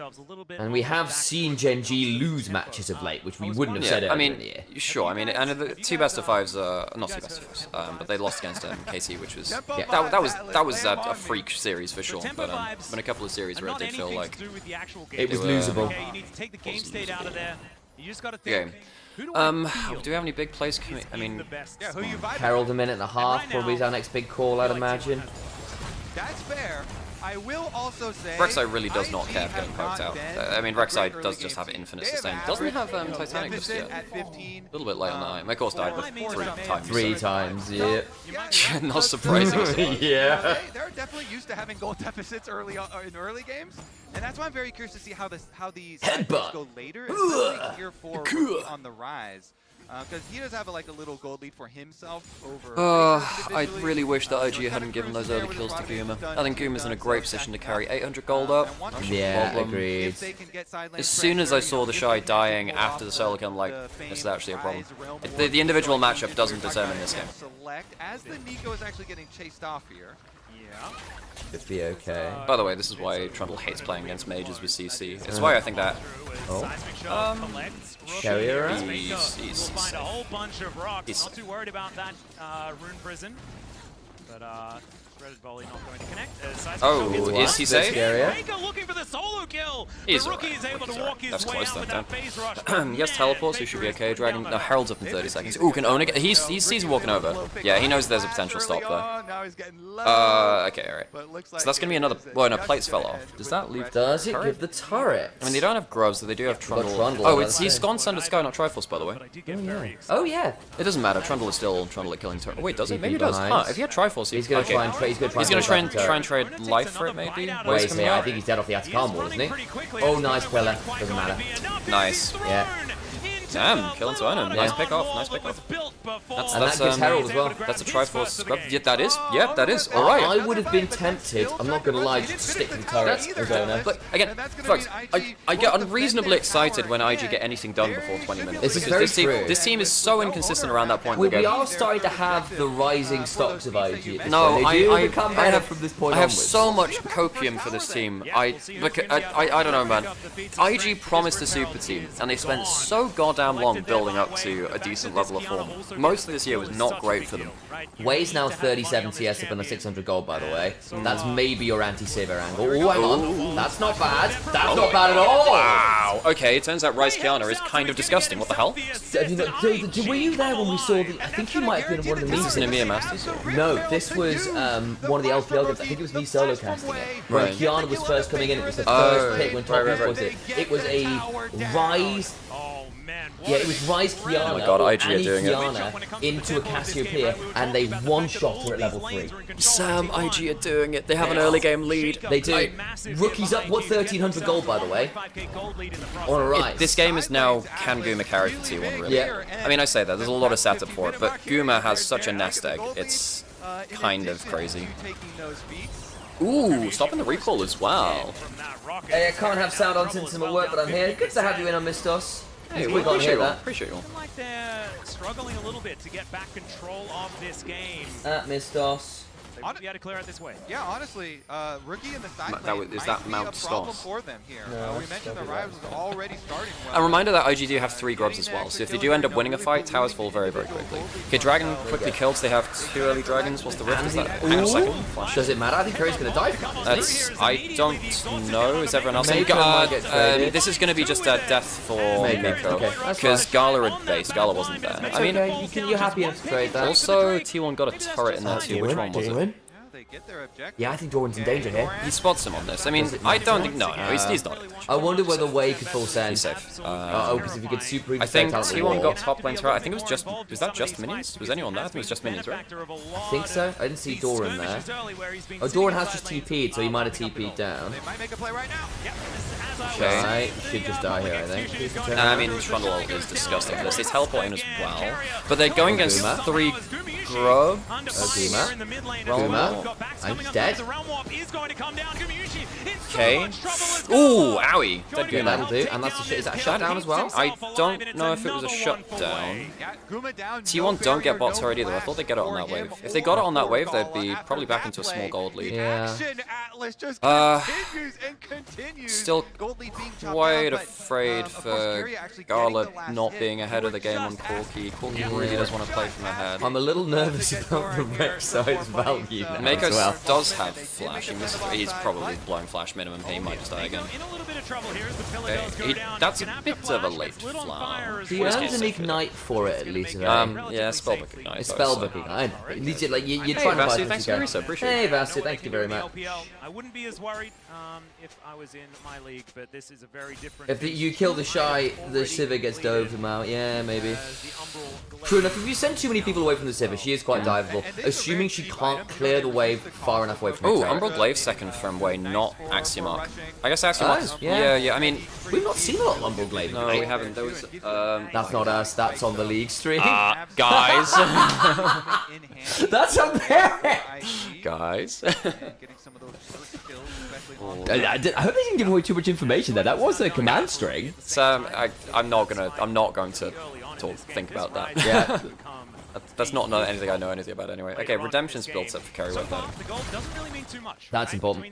And we have seen Gen G lose matches of late, which we wouldn't have said earlier in the year. Sure. I mean, and the two best of fives are not two best of fives, but they lost against KT, which was that was a freak series for sure. But been a couple of series where it did feel like it was losable. You need to take the game state out of there. You just got to think. Do we have any big plays coming? I mean, Herald a minute and a half, probably is our next big call, I'd imagine. That's fair. I will also say Rek'Sai really does not care for getting poked out. I mean, Rek'Sai does just have infinite sustain. Doesn't have Titanic just yet. A little bit late on the eye. My course died 3 times. 3 times, yeah. Not surprising. Yeah. They're definitely used to having goal deficits in early games, and that's why I'm very curious to see how these go later, especially Gear 4 on the rise. Because he does have a little gold lead for himself over. I really wish that IG hadn't given those early kills to Guma. I think Guma's in a great position to carry 800 gold up. Yeah, agreed. As soon as I saw the Shy dying after the solo kill, I'm like, this is actually a problem. The individual matchup doesn't determine this game. As the Nico is actually getting chased off here. Yeah. Could be okay. By the way, this is why Trundle hates playing against mages with CC. It's why I think that. Carrier. He's find a whole bunch of rocks. Not too worried about that rune prison, but threaded volley not going to connect. Is he safe? Faker looking for the solo kill. The rookie is able to walk his way out with that phase rush. He has teleports, so he should be okay. Dragon. No, Herald's up in 30 seconds. Ooh, can Ona get? He sees him walking over. Yeah, he knows there's a potential stop there. Okay, alright. So that's gonna be another. Well, no, plates fell off. Does that leave? Does it give the turret? I mean, they don't have Groves, so they do have Trundle. Oh, he's gone Sunder Sky, not Triforce, by the way. Oh yeah. It doesn't matter. Trundle is still Trundle at killing turret. Oh, wait, does he? Maybe he does. Huh? If he had Triforce, he's gonna try and trade. He's gonna try and trade life for it, maybe? Wait, I think he's dead off the Atacama wall, isn't he? Oh, nice pillar. Doesn't matter. Nice. Yeah. Damn, killing to him. Nice pick off. Nice pick off. That's Herald as well. That's a Triforce scrub. Yeah, that is. Yeah, that is. All right. I would have been tempted. I'm not gonna lie, just to stick to the turret. Look, again, folks, I get unreasonably excited when IG get anything done before 20 minutes. This is very true. This team is so inconsistent around that point. We are starting to have the rising stocks of IG. No, I have from this point I have so much copium for this team. I don't know, man. IG promised a super team, and they spent so goddamn long building up to a decent level of form. most of this year was not great for them. Wei's now 37 CS up on the 600 gold, by the way. That's maybe your anti-saver angle. Oh, hang on. That's not bad. That's not bad at all. Wow. Okay, it turns out Rise Kiana is kind of disgusting. What the hell? Were you there when we saw the... I think you might have been one of the Is this an Nymaera Masters? Or? No, this was one of the LPL games. I think it was me solo casting it. When Kiana was first coming in, it was the first pick when top was it. It was a Rise... Yeah, it was Rise Kiana, oh my God, IG are doing Kiana into a Cassiopeia, and they one-shot her at level 3. Sam, IG are doing it. They have an early game lead. They do. Rookie's up, what, 1,300 gold, by the way? On a rise. This game is now, can Guma carry for T1, really? Yeah. I mean, I say that. There's a lot of setup for it, but Guma has such a nest egg. It's kind of crazy. Ooh, stopping the recall as well. Hey, I can't have sound on since I'm at work, but I'm here. Good to have you in on Mistos. Hey, we appreciate you all. Appreciate you all. Like they're struggling a little bit to get back control of this game. Mistos. They might be able to clear out this way. Yeah, honestly, Rookie in the side lane is that might Mount be a problem Stoss? for them here. We mentioned the Rise was already starting well. A reminder that IG do have 3 grubs as well, so if they do end up winning a fight, towers fall very, very quickly. Okay, Dragon quickly killed, so they have 2 early dragons. What's the rift? Is that? Hang on a second. Flash. Does it matter? I think Curry's going to die from that. That's... I don't know. Is everyone else saying? This is going to be just a death for Miko, because Gala had base. Gala wasn't there. I mean, you're happy enough to trade that. Also, T1 got a turret in there too. Which one was it? Yeah, I think Doran's in danger here. He spots him on this. I mean, I don't think... No, he's not. I wonder whether Wei could full send. He's safe. Because if he could super... I think T1 got top lane turret. I think it was just... Was that just minions? Was anyone there? I think it was just minions, right? I think so. I didn't see Doran there. Oh, Doran has just TP'd, so he might have TP'd down. Okay. Right, should just die here, I think. I mean, Trundle is disgusting for this. He's teleporting as well. But they're going against 3 grub. Guma. I'm dead. Okay. Ooh, owie. Dead Guma. That'll do. And that's is that a shutdown as well? I don't know if it was a shutdown. T1 don't get bot turret either. I thought they'd get it on that wave. If they got it on that wave, they'd be probably back into a small gold lead. Yeah. Still quite afraid for Gala not being ahead of the game on Corki. Corki really does want to play from ahead. I'm a little nervous about the Rek'Sai's value now Mako as well. does have flash. He's probably blowing flash minimum. He might just die again. Okay. That's a bit of a late flash. He earns an ignite for it at least. Yeah, spellbook ignite. It's spellbook ignite. At least you're trying to buy Vasu, thanks for the reset. Appreciate it. Hey Vasu, thank you very much. I wouldn't be as worried if I was in my league, but this is a very different... If you kill the Shy, the Sivir gets dove him out. Yeah, maybe. True enough, if you send too many people away from the Sivir, she is quite diveable, assuming she can't clear the wave far enough away from her. Oh, Umbral Glaive second from Wei, not Axiomark. I guess Axiomark. Yeah. I mean, we've not seen a lot of Umbral Glaive. No, we haven't. There was. That's not us. That's on the league stream. Guys. That's unfair. Guys. I hope they didn't give away too much information there. That was a command string. So I'm not going to think about that. Yeah. That's not anything I know anything about anyway. Okay, Redemption's built up for carry with that. That's important.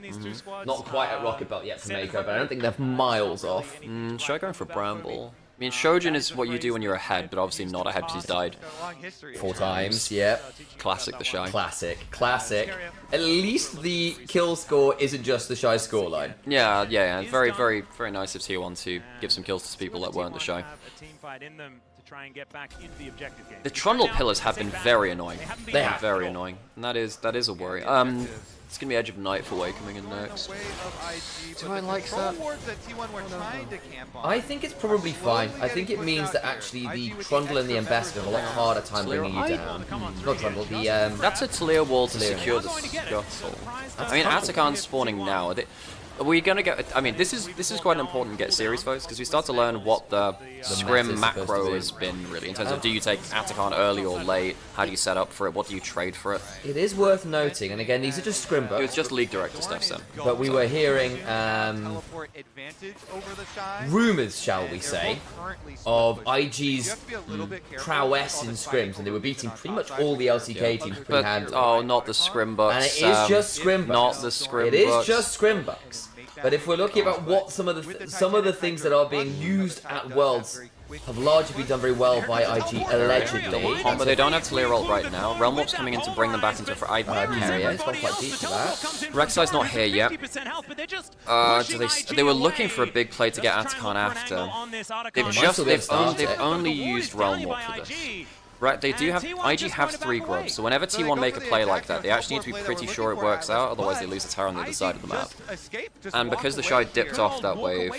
Not quite at Rocket Belt yet for Mako, but I don't think they're miles off. Should I go for Bramble? I mean, Shojin is what you do when you're ahead, but obviously not ahead because he's died 4 times. Yep. Classic the Shy. Classic. At least the kill score isn't just the Shy scoreline. Yeah. Very, very, very nice of T1 to give some kills to people that weren't the Shy. The Trundle pillars have been very annoying. They have very annoying, and that is a worry. It's gonna be Edge of Night for Wei coming in next. Do I like that? I think it's probably fine. I think it means that actually the Trundle and the Ambassador have a lot harder time bringing you down. Not Trundle, the That's a Talir wall to secure the Scuttle. I mean, Atakan's spawning now. Are we gonna get? I mean, this is quite important to get series votes because we start to learn what the scrim macro has been really in terms of do you take Atakan early or late? How do you set up for it? What do you trade for it? It is worth noting, and again, these are just scrim votes. It was just League Director stuff, Sam. But we were hearing rumors, shall we say, of IG's prowess in scrims, and they were beating pretty much all the LCK teams pre-handed. Oh, not the scrim bucks. And it is just scrim bucks. Not the scrim bucks. It is just scrim bucks. But if we're looking about what some of the things that are being used at Worlds have largely been done very well by IG, allegedly. But they don't have Talir ult right now. Realm Warp's coming in to bring them back into for IV area. It's gone quite deep for that. Rek'Sai's not here yet. They were looking for a big play to get Atakan after. They've only used Realm Warp for this. Right, they do have, IG have 3 grubs, so whenever T1 make a play like that, they actually need to be pretty sure it works out, otherwise they lose a tower on the other side of the map. And because the Shy dipped off that wave,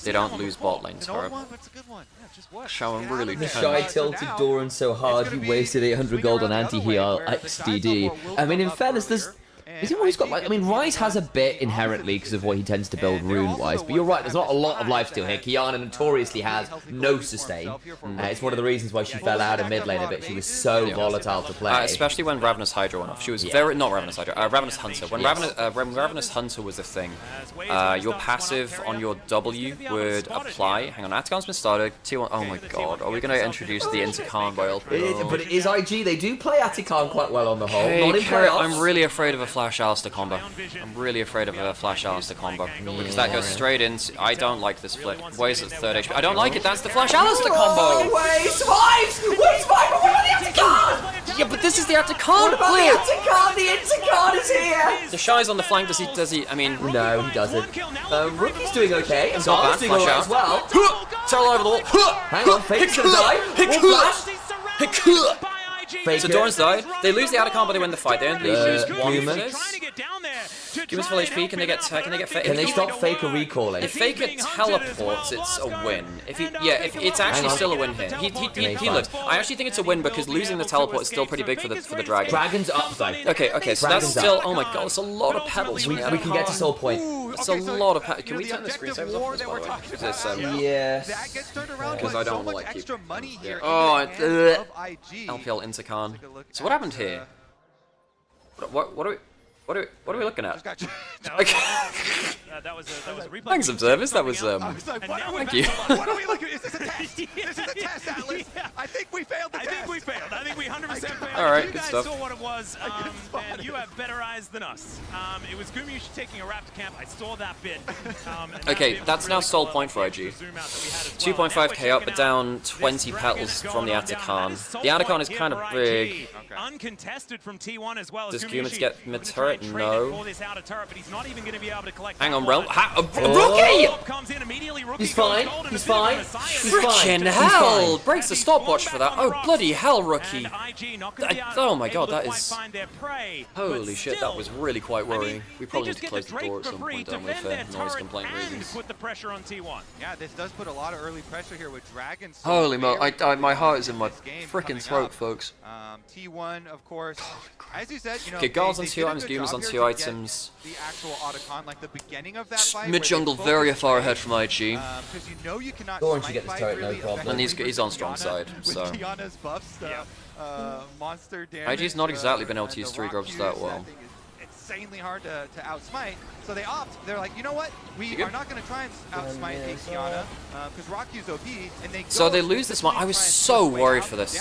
they don't lose bot lane turret. Shy really The Shy tilted Doran so hard he wasted 800 gold on anti-heal XDD. I mean, in fairness, there's... Is it what he's got? Like, I mean, Ryze has a bit inherently because of what he tends to build rune-wise, but you're right, there's not a lot of lifesteal here. Kiana notoriously has no sustain. It's one of the reasons why she fell out of mid lane a bit. She was so volatile to play. Especially when Ravenous Hydra went off. She was very... Not Ravenous Hydra, Ravenous Hunter. When Ravenous Hunter was a thing, your passive on your W would apply... Hang on, Atakan's been started. T1... Oh my god, are we going to introduce the Intercon by LPL? But it is IG. They do play Atakan quite well on the whole. Hey, not in playoffs. I'm really afraid of a Flash Alistair combo. I'm really afraid of a Flash Alistair combo. Because that goes straight into... I don't like this flip. Why is it 3rd HP? I don't like it, that's the Flash Alistair combo! Oh, wait, Survives! Wait, Survive, but what about the Atakan? Yeah, but this is the Atakan What about the Atakan? The Intercon is here! The Shy's on the flank, does he, I mean... No, he doesn't. Rookie's doing okay, and not Garland's bad, doing flash alright out. as well. Turtle over the wall. Hang on, Fake's gonna die. Flash. So Doran's died. They lose the Atakan, but they win the fight. They only lose one for Human. this. Human's full HP. Can they get Faker? Can they stop Faker recalling? If Faker teleports, it's a win. If it's actually still a win here. He lives. I actually think it's a win because losing the teleport is still pretty big for the dragon. Dragon's up though. Okay, so that's still. Oh my god, it's a lot of pedals. We can get to Soul Point. It's a lot of pedals. Can we turn the screensavers off this, by the way? Yes. Because I don't want to like keep. Yeah. Oh, LPL Intercon. So what happened here? What are we looking at? Okay. That was a replay. Thanks, Observers. That was thank you. What are we looking at? Is this a test? This is a test, Atlas. I think we failed the test. I think we failed. I think we 100% failed. All right, you good guys stuff. saw what it was, and you have better eyes than us. It was Gumiush taking a Raptor camp. I saw that bit. Okay, that's now Soul Point for IG. 2.5k up, but down 20 petals from the Atakan. The Atakan is kind of big. Uncontested from T1 as well. Does Gumiush get mid turret? No. Hang on, Realm. Rookie! He's fine. He's fine. Frickin' hell! Breaks the stopwatch for that. Oh, bloody hell, Rookie. Oh my god, that is... Holy shit, that was really quite worrying. We probably need to close the door at some point, don't we, for noise complaint reasons. Put the pressure on T1. Yeah, this does put a lot of early pressure here with Dragon. Holy mo, my heart is in my frickin' throat, folks. T1, of course, as you said, you know, okay, Guards on 2 items, Gooms on 2 items. The actual Otacon, like the beginning of that fight. Mid jungle very far ahead from IG. Because you know you cannot. Doran should get this turret, no problem. And he's on strong side, so. With Kiana's buffs, monster damage. IG's not exactly been able to use 3 grubs that well. Insanely hard to outsmite, so they opt. They're like, you know what? We are not going to try and outsmite Kiana because Rocky's OP, and they. So they lose this one. I was so worried for this.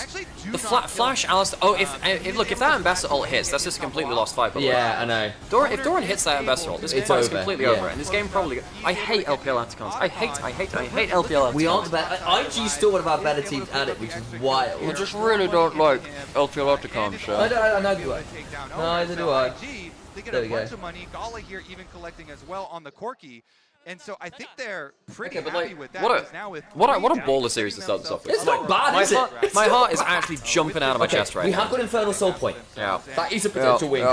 The Flash Alistair. Oh, if that Ambassador ult hits, that's just a completely lost fight. Yeah, I know. If Doran hits that Ambassador ult, this fight is completely over, and this game probably. I hate LPL Atacons. I hate LPL Atacons. We aren't bad. IG's still one of our better teams at it, which is wild. I just really don't like LPL Atacons. So. I know you are. Neither do I. They get a bunch of money. Gala here even collecting as well on the Corki. And so I think they're pretty happy with that. What a baller series to start this off with. It's not bad, is it? My heart is actually jumping out of my chest right now. We have got Infernal Soul Point. Yeah. That is a potential win.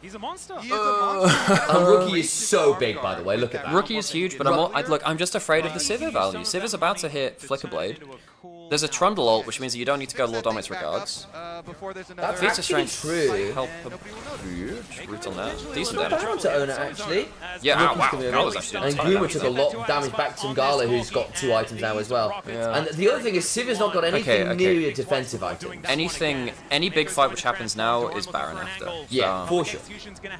He's a monster. He is a monster. And Rookie is so big, by the way. Look at that. Rookie is huge, but I'm just afraid of the Sivir value. Sivir's about to hit Flicker Blade. There's a Trundle ult, which means you don't need to go Lord Dominate's regards. That's Feats of actually Strength true. help a root on that. Decent Not damage. bad to own it, actually. Yeah, Rookie's gonna be that was actually and Guma took a lot of damage back to Ngala, who's got 2 items now as well. Yeah. And the other thing is, Sivir's not got anything near a defensive item. Any big fight which happens now is Baron after. Yeah, for sure.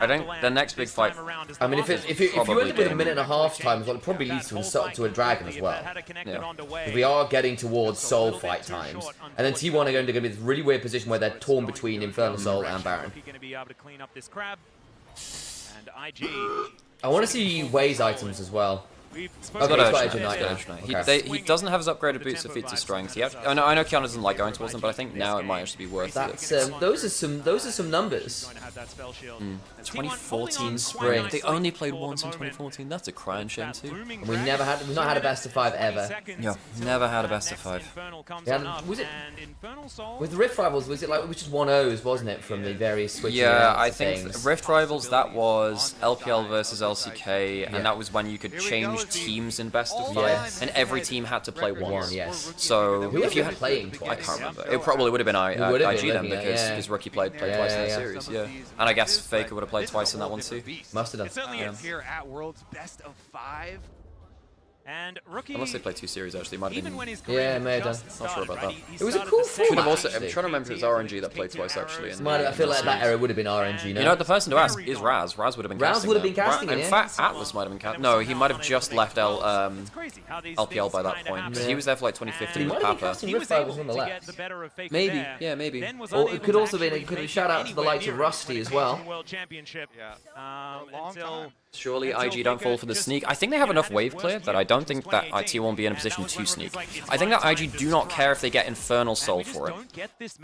I think the next big fight. I mean, if you end up with a minute and a half time, well, it probably leads to a dragon as well. Yeah. We are getting towards soul fight times. And then T1 are going to be in this really weird position where they're torn between Infernal Soul and Baron. Going to be able to clean up this crab. And IG I want to see Wei's items as well. I've got Edge Knight. He doesn't have his upgraded boots of feats of strength. He actually, I know Keanu doesn't like going towards them, but I think now it might actually be worth it. Those are some numbers. 2014 spring. They only played once in 2014. That's a crying shame too. And we've not had a best of 5 ever. Yeah, never had a best of 5. Was it with the Rift Rivals? Was it like just 1-0s, wasn't it, from the various switches? Yeah, I think Rift Rivals, that was LPL versus LCK, and that was when you could change teams in best of 5, and every team had to play once. Yes. So who if you had playing twice? I can't remember. It probably would have been IG then, because Rookie played twice in that series. Yeah, and I guess Faker would have played twice in that one too. Must have done. It certainly is here at Worlds best of 5. And Rookie, unless they played 2 series, actually, might have been. Yeah, may have done. Not sure about that. It was a cool format. Also, I'm trying to remember if it was RNG that played twice actually. I feel like that era would have been RNG. You know, the person to ask is Raz. Raz would have been casting. Raz would have been casting. In fact, Atlas might have been casting. No, he might have just left LPL by that point. Because he was there for like 2015 with Papa. He was on the left. Maybe, yeah, maybe. Or it could also be. It could be shout out to the likes of Rusty as well. Surely IG don't fall for the sneak. I think they have enough wave clear that I don't think that IT won't be in a position to sneak. I think that IG do not care if they get Infernal Soul for it.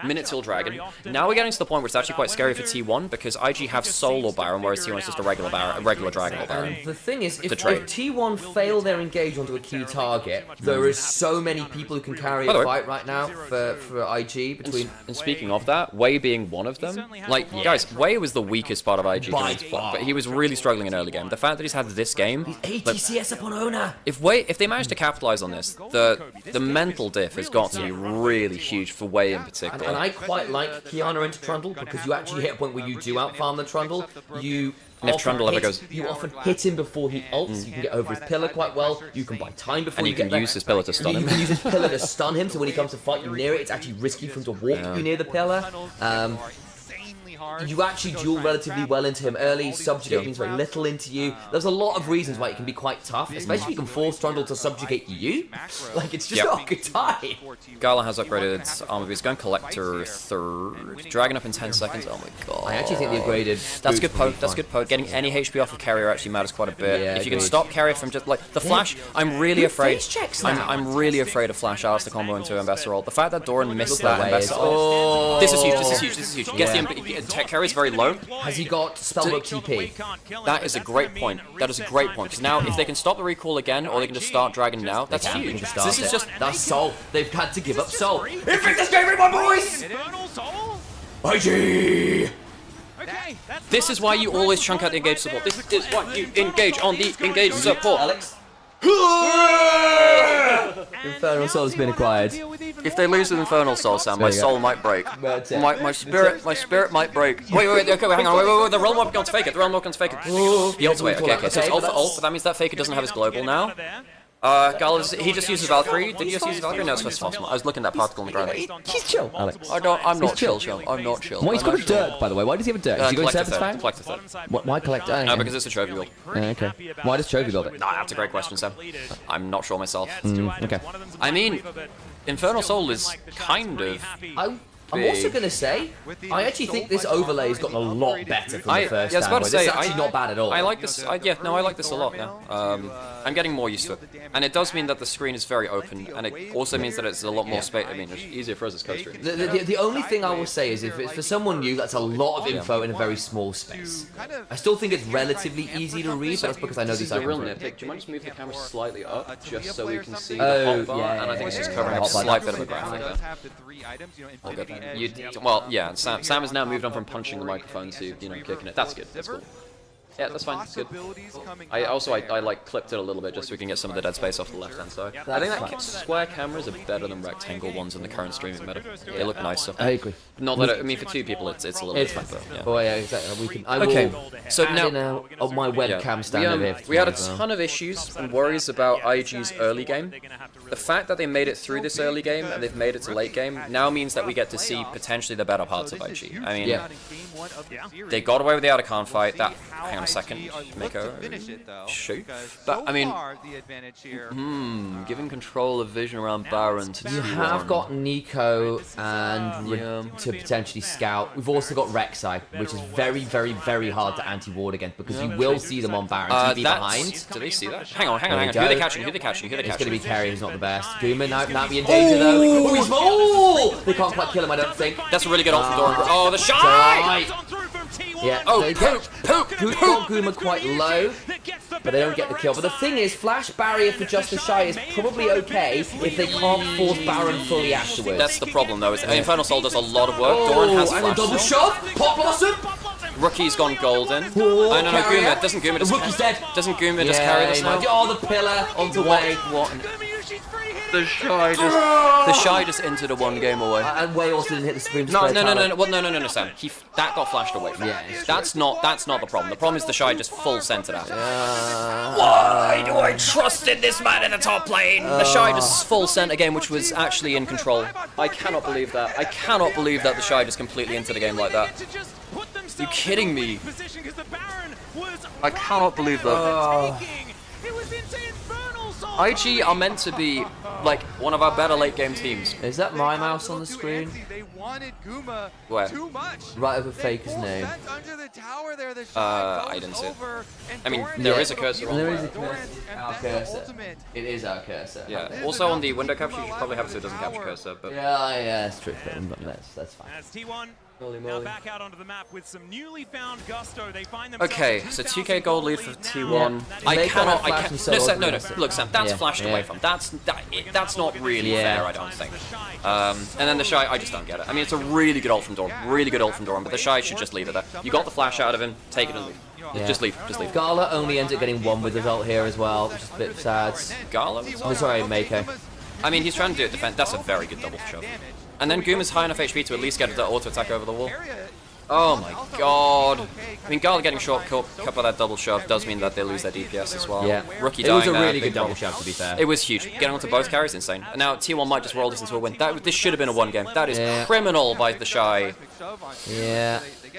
Minute till Dragon. Now we're getting to the point where it's actually quite scary for T1 because IG have Soul or Baron, whereas T1 is just a regular Dragon or Baron. The thing is, if T1 fail their engage onto a key target, there is so many people who can carry a fight right now for IG. And speaking of that, Wei being one of them, like guys, Wei was the weakest part of IG during this point, but he was really struggling in early game. The fact that he's had this game, he's 80 CS upon Ona. If they manage to capitalize on this, the mental diff has got to be really huge for Wei in particular. And I quite like Kiana into Trundle because you actually hit a point where you do outfarm the Trundle. And if Trundle ever goes... You often hit him before he ults, you can get over his pillar quite well, you can buy time before you get can use his pillar to stun him. You can use his pillar to stun him, so when he comes to fight you near it, it's actually risky for him to walk you near the pillar. You actually duel relatively well into him early, subjugate means very little into you. There's a lot of reasons why it can be quite tough, especially if you can force Trundle to subjugate you. Like, it's just not a good time. Gala has upgraded armor. He's going Collector 3rd. Dragon up in 10 seconds. Oh my god. I actually think the upgraded... That's good poke. That's good poke. Getting any HP off of Carrier actually matters quite a bit. Yeah, if you can stop Carrier from just, like, the Flash, I'm really afraid... I'm really afraid of Flash Alice to combo into Ambassador ult. The fact that Doran missed that Ambassador ult... This is huge. Gets the Carrier's very low. Has he got Spellbook TP? That is a great point. Because now, if they can stop the recall again, or they can just start Dragon now, that's huge. This is just... That's Soul. They've had to give up Soul. Invictus gave me my boys! IG! This is why you always chunk out the engage support. This is why you engage on the engage support. Alex? Infernal Soul has been acquired. If they lose with Infernal Soul, Sam, my soul might break. My spirit might break. Wait, okay, hang on, wait, the Realm Walk on Faker, He ults away, okay, so it's ult for ult, but that means that Faker doesn't have his global now. He just uses Valkyrie. Did he just use Valkyrie? No, it's just Phosphor. I was looking at that particle on the ground. He's chill, Alex. I'm not chill. I'm not chill. Well, he's got a Dirk, by the way. Why does he have a Dirk? Is he going Collector Serpent's third. Why Collector? No, because it's a trophy build. Okay. Why does trophy build it? Nah, that's a great question, Sam. I'm not sure myself. Okay. I mean, Infernal Soul is kind of... I'm also going to say, I actually think this overlay has gotten a lot better from the first time. It's actually not bad at all. I like this. I like this a lot now. I'm getting more used to it. And it does mean that the screen is very open, and it also means that it's a lot more space. I mean, it's easier for us as co-streamers. The only thing I will say is, if it's for someone new, that's a lot of info in a very small space. I still think it's relatively easy to read, but that's because I know these items. Real nitpick. Do you mind just move the camera slightly up, just so we can see the hotbar? And I think it's just covering up a slight bit of a graphic there. Well, yeah, Sam has now moved on from punching the microphone to, kicking it. That's good. That's cool. Yeah, that's fine. It's good. I like clipped it a little bit just so we can get some of the dead space off the left hand side. I think that square cameras are better than rectangle ones in the current streaming meta. They look nicer. I agree. Not that I mean for 2 people it's a little bit fun. Yeah. Oh yeah, exactly. I so now on my webcam stand we had a ton of issues and worries about IG's early game. The fact that they made it through this early game and they've made it to late game now means that we get to see potentially the better parts of IG. I mean, they got away with the Otacon fight. Hang on, a second, Mako. Shoot. But, I mean, giving control of vision around Baron to You have got Nico and to potentially scout. We've also got Rek'Sai, which is very, very, very hard to anti-ward against because you will see them on Baron. To be behind. Do they see that? Hang on. Who are they catching? It's going to be Kerry, who's not the best. Guma now be in danger though. Oh, he's they can't quite kill him, I don't think. That's a really good ult from Doran. Oh, the Shy! Yeah. Oh, poop! Got Guma quite low, but they don't get the kill. But the thing is, flash barrier for just the Shy is probably okay if they can't force Baron fully afterwards. That's the problem though. Infernal Soul does a lot of work. Doran has and a double shove. Pop Blossom. Rookie's gone golden. Oh no, Guma. Doesn't Guma just... Rookie's dead. Doesn't Guma just carry this now? Oh, the pillar onto Way. What? The Shy just entered a 1 game away. And Way also didn't hit the Supreme No, Display no, Sam. That got flashed away from him. That's not the problem. The problem is the Shy just full centered out. Why do I trust in this man in the top lane? The Shy just full center game, which was actually in control. I cannot believe that. I cannot believe that the Shy just completely entered the game like that. Are you kidding me? I cannot believe that. IG are meant to be like one of our better late game teams. Is that my mouse on the screen? Where? Right over Faker's name. I didn't see it. I mean, there is a cursor on there. There is a cursor. Our cursor. It is our cursor. Yeah. Also on the window capture, you should probably have it so it doesn't capture cursor. But yeah, that's true. That's fine. As T1 now back out onto the map with some newly found gusto. They find okay, so 2k gold lead for T1. No. Look, Sam, that's flashed away from. That's not really fair, I don't think. And then the Shy, I just don't get it. I mean, it's a really good ult from Doran, but the Shy should just leave it there. You got the flash out of him, take it and leave. Yeah. Just leave. Gala only ends up getting 1 with his ult here as well, which is a bit sad. Gala? Oh, sorry, Mako. I mean, he's trying to do it defense. That's a very good double shove. And then Guma's high enough HP to at least get the auto attack over the wall. Oh my god. I mean, Gala getting short cut by that double shove does mean that they lose their DPS as well. Yeah. Rookie dying. It was a really good double shove, to be fair. It was huge. Getting onto both carries, insane. And now T1 might just roll this into a win. This should have been a 1 game. That is criminal by the Shy.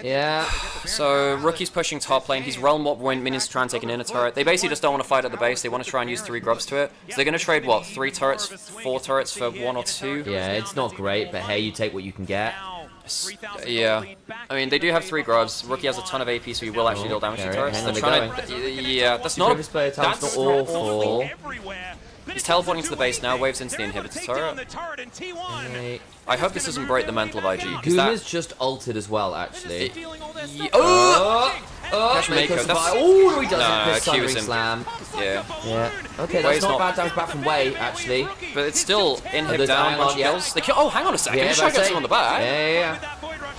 Yeah. So Rookie's pushing top lane. He's realm what minions to try and take an inner turret. They basically just don't want to fight at the base. They want to try and use 3 grubs to it. So they're going to trade what? 3 turrets, 4 turrets for 1 or 2? Yeah, it's not great, but hey, you take what you can get. Yeah. I mean, they do have 3 grubs. Rookie has a ton of AP, so he will actually deal damage to turrets. They're trying to... Yeah, that's not awful. He's teleporting to the base now, waves into the inhibitor turret. I hope this doesn't break the mental of IG. Guma's just ulted as well, actually. Catch Mako. Oh, he does it. Q is him. Slam. Yeah. Okay, that's not bad damage back from Way, actually. But it's still inhib down, bunch of kills. Oh, hang on a second. This shot gets him on the back. Yeah. You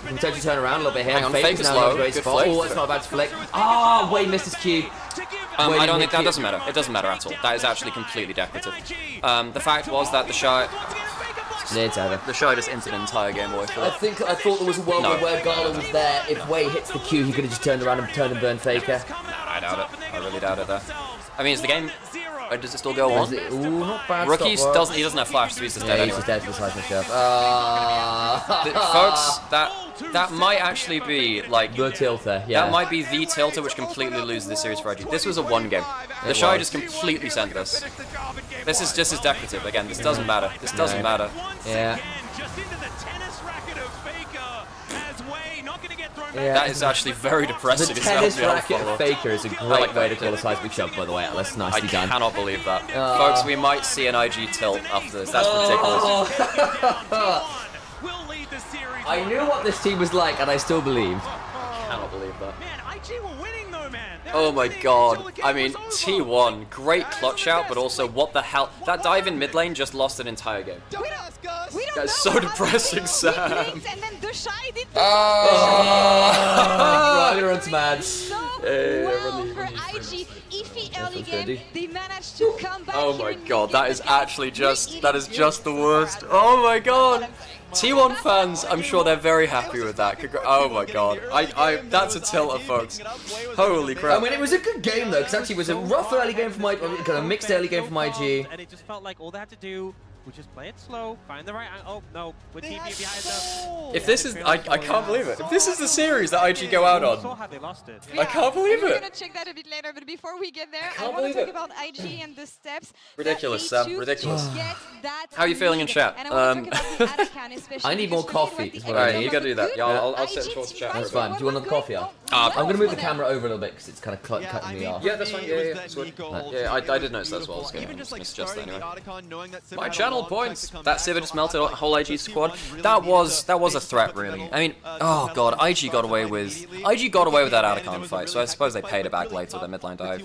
can potentially turn around a little bit here. Hang on, Fake is low. Good flick. Oh, that's not bad to flick. Ah, Way missed his Q. I don't think that doesn't matter. It doesn't matter at all. That is actually completely decorative. The fact was that the Shy... The Shy just entered an entire game away for that. I thought there was a world where Gala was there. If Way hits the Q, he could have just turned around and burn Faker. Nah, I doubt it. I really doubt it there. I mean, is the game... does it still go on? Ooh, not bad. Rookie doesn't have flash, so he's just dead anyway. He's just dead for the seismic shove. Folks, that might actually be like the tilter. Yeah, that might be the tilter which completely loses this series for IG. This was a 1 game. The Shy just completely sent this. This is just as decorative. Again, this doesn't matter. This doesn't matter. Yeah. That is actually very depressing. The tennis racket Faker is a great way to call a seismic shove, by the way, Atlas. Nicely done. I cannot believe that. Folks, we might see an IG tilt after this. That's ridiculous. I knew what this team was like, and I still believe. I cannot believe that. Man, IG were winning though, man. Oh my god. I mean, T1, great clutch out, but also what the hell? That dive in mid lane just lost an entire game. That's so depressing, Sam. And then the Shy did You're on to Mads. So well for IG. Iffy early game, they managed to come back. Oh my god, that is actually just, the worst. Oh my god. T1 fans, I'm sure they're very happy with that. Oh my god. That's a tilter, folks. Holy crap. I mean, it was a good game, though, because actually it was a rough early game from IG, kind of mixed early game from IG. And it just felt like all they had to do We just play it slow, find the right angle. Oh, no, with TP behind them. If this is, I can't believe it. If this is the series that IG go out on, saw how they lost it. I can't believe We're it. gonna check that a bit later, but before we get there, I want to talk about IG and the steps. Ridiculous, Sam. Ridiculous. How are you feeling in chat? I need more coffee. Alright, you gotta do that. Yeah, I'll sit towards the chat. That's fine. Do you want another coffee? I'm gonna move the camera over a little bit because it's kind of cutting me off. Yeah, that's fine. Yeah, I did notice that as well. I was going to suggest that anyway. My channel points. That Sivir just melted a whole IG squad. That was a threat, really. I mean, oh god, IG got away with that Adacon fight. So I suppose they paid it back later with their midline dive.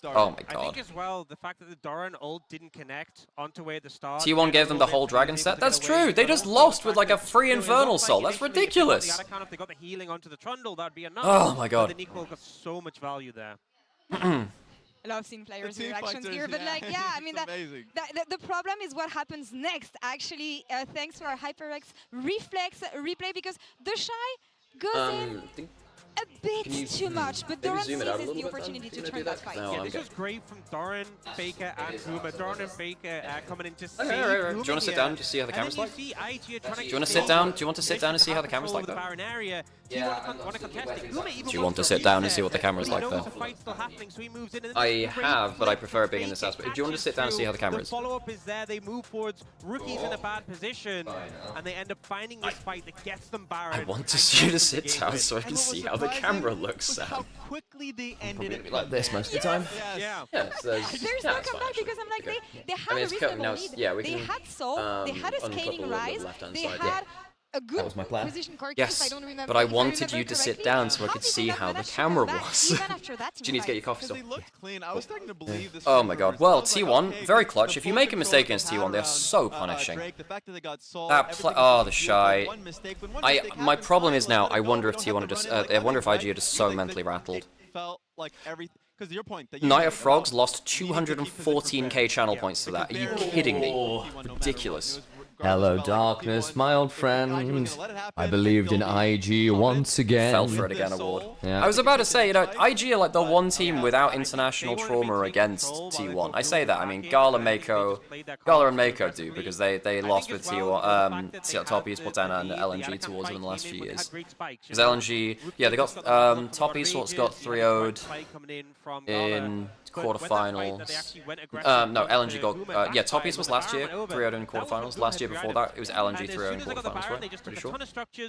Oh my god. I think as well the fact that the Doran ult didn't connect onto way at the start. T1 gave them the whole dragon set. That's true. They just lost with like a free infernal soul. That's ridiculous. If they got the healing onto the Trundle, that'd be enough. Oh my god. The Nico got so much value there. I love seeing players' reactions here, but like, yeah, I mean, the problem is what happens next, actually, thanks to our HyperX reflex replay, because the Shy goes in a bit too much, but Doran seizes the opportunity to turn that fight. Yeah, this was great from Doran, Faker, and Kuma. Doran and Faker coming in to see. Do you want to sit down to see how the camera's like? Do you want to sit down? Do you want to sit down and see how the camera's like though? Do you want to sit down and see what the camera's like though? I have, but I prefer being in this aspect. Do you want to sit down and see how the camera is? The follow-up is there. They move forwards. Rookie's in a bad position, and they end up finding this fight that gets them Baron. I want you to sit down so I can see how the camera looks, Sam. How quickly they ended it like this most of the time. Yeah. There's no comeback because I'm like, they had a reasonable lead. They had Soul, they had a scaling rise, they had a good position core. Yes, but I wanted you to sit down so I could see how the camera was. Do you need to get your coffee still? Oh my god. Well, T1, very clutch. If you make a mistake against T1, they're so punishing. Oh, the Shy. My problem is now, I wonder if T1 are just, I wonder if IG are just so mentally rattled. Night of Frogs lost 214k channel points to that. Are you kidding me? Ridiculous. Hello, darkness, my old friend. I believed in IG once again. Fell for it again award. Yeah. I was about to say, you know, IG are like the one team without international trauma against T1. I say that, I mean, Gala and Mako do, because they lost with T1, Top Esports and LNG towards them in the last few years. Because LNG, yeah, they got, Top Esports got 3-0'd in quarterfinals. No, LNG got, yeah, Top Esports was last year, 3-0'd in quarterfinals. Last year before that, it was LNG 3-0 in quarterfinals, right? Pretty sure.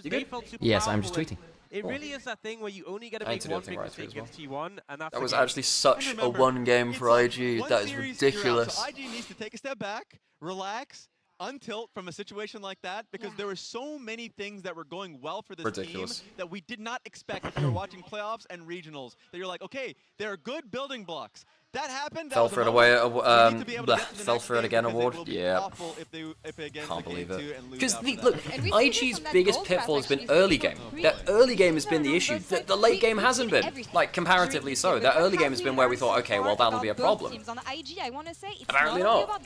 You good? Yes, I'm just tweeting. It really is that thing where you only get to make one big mistake against T1, and that's that was actually such a one game for IG. That is ridiculous. So IG needs to take a step back, relax, untilt from a situation like that, because there were so many things that were going well for this team that we did not expect if you were watching playoffs and regionals. That you're like, okay, there are good building blocks. That happened. Fell for it away. Fell for it again award. Yeah. Can't believe it. Because look, IG's biggest pitfall has been early game. That early game has been the issue. The late game hasn't been. Like comparatively so. That early game has been where we thought, okay, well that'll be a problem. Apparently not.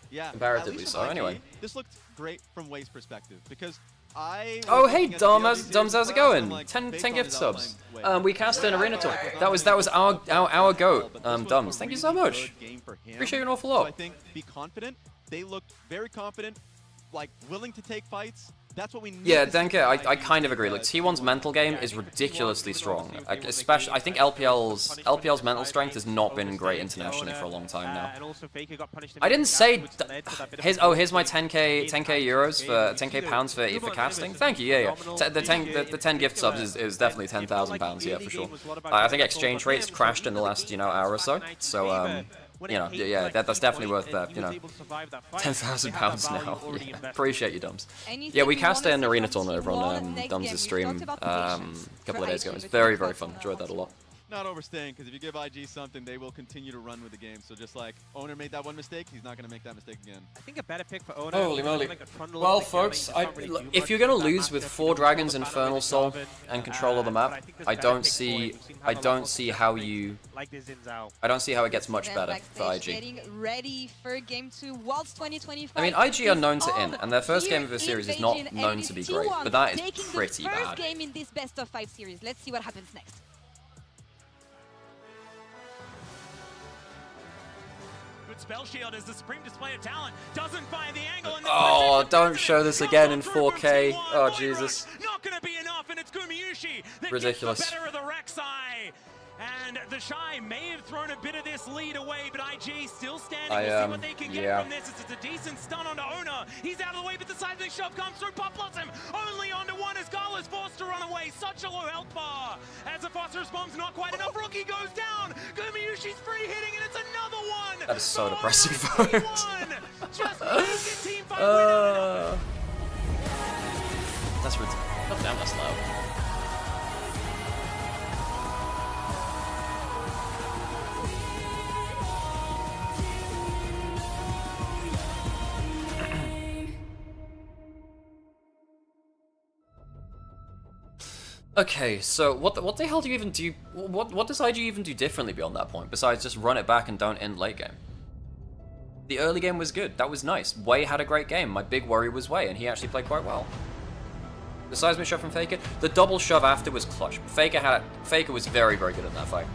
Yeah. Comparatively so. Anyway. This looked great from Way's perspective because oh hey Dom, how's it going? 10 gift subs. We cast an arena tour. That was our goat. Dums, thank you so much. Appreciate you an awful lot. I think be confident. They looked very confident, like willing to take fights. That's what we need. Yeah, Denke, I kind of agree. Like T1's mental game is ridiculously strong. Like, especially, I think LPL's mental strength has not been great internationally for a long time now. I didn't say here's my 10k euros for 10k pounds for casting. Thank you. Yeah. The 10 gift subs is definitely £10,000. Yeah, for sure. I think exchange rates crashed in the last hour or so. So yeah, that's definitely worth that, £10,000 now. Yeah, appreciate you, Dums. Yeah, we cast an arena tournament over on Dums' stream a couple of days ago. It was very, very fun. Enjoyed that a lot. Not overstaying, because if you give IG something, they will continue to run with the game. So just like Owner made that one mistake, he's not going to make that mistake again. I think a better pick for Owner. Holy moly. Well, folks, if you're going to lose with 4 dragons, Infernal Soul, and control of the map, I don't see how it gets much better for IG. Getting ready for game 2, Worlds 2025. I mean, IG are known to in, and their first game of the series is not known to be great, but that is pretty bad. First game in this best of 5 series. Let's see what happens next. good spell shield as the supreme display of talent doesn't find the angle. And oh, don't show this again in 4K. Oh, Jesus. Not going to be enough, and it's Gumayusi that ridiculous. gets the better of the Rek'Sai. And the Shy may have thrown a bit of this lead away, but IG still standing. We'll see what they can get from this. It's a decent stun onto Ona. He's out of the way, but the seismic shove comes through. Pop Blossom only onto one as Gala's forced to run away. Such a low health bar. As the phosphorus bomb's not quite enough, Rookie goes down. Gumayushi's free hitting, and it's another one. That is so depressing for it. Just team fight winner. That's ridiculous. God damn, that's low. Okay, so what the hell do you even do? What does IG even do differently beyond that point, besides just run it back and don't end late game? The early game was good. That was nice. Wei had a great game. My big worry was Wei, and he actually played quite well. The seismic shove from Faker, the double shove after was clutch. Faker was very, very good in that fight.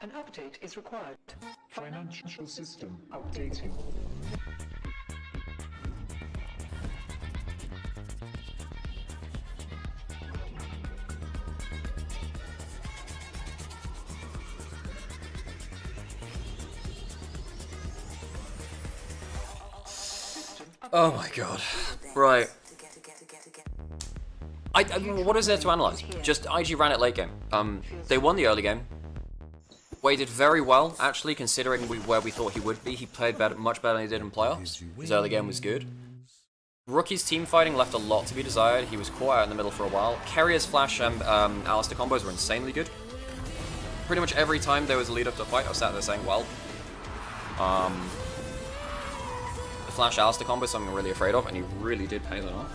An update is required. Financial system updating. Oh my god. Right. What is there to analyze? Just IG ran it late game. They won the early game. Wei did very well, actually, considering where we thought he would be. He played much better than he did in playoffs. His early game was good. Rookie's team fighting left a lot to be desired. He was caught out in the middle for a while. Carrier's flash and Alistair combos were insanely good. Pretty much every time there was a lead up to a fight, I was sat there saying, well, the flash Alistair combo is something I'm really afraid of, and he really did pay that off.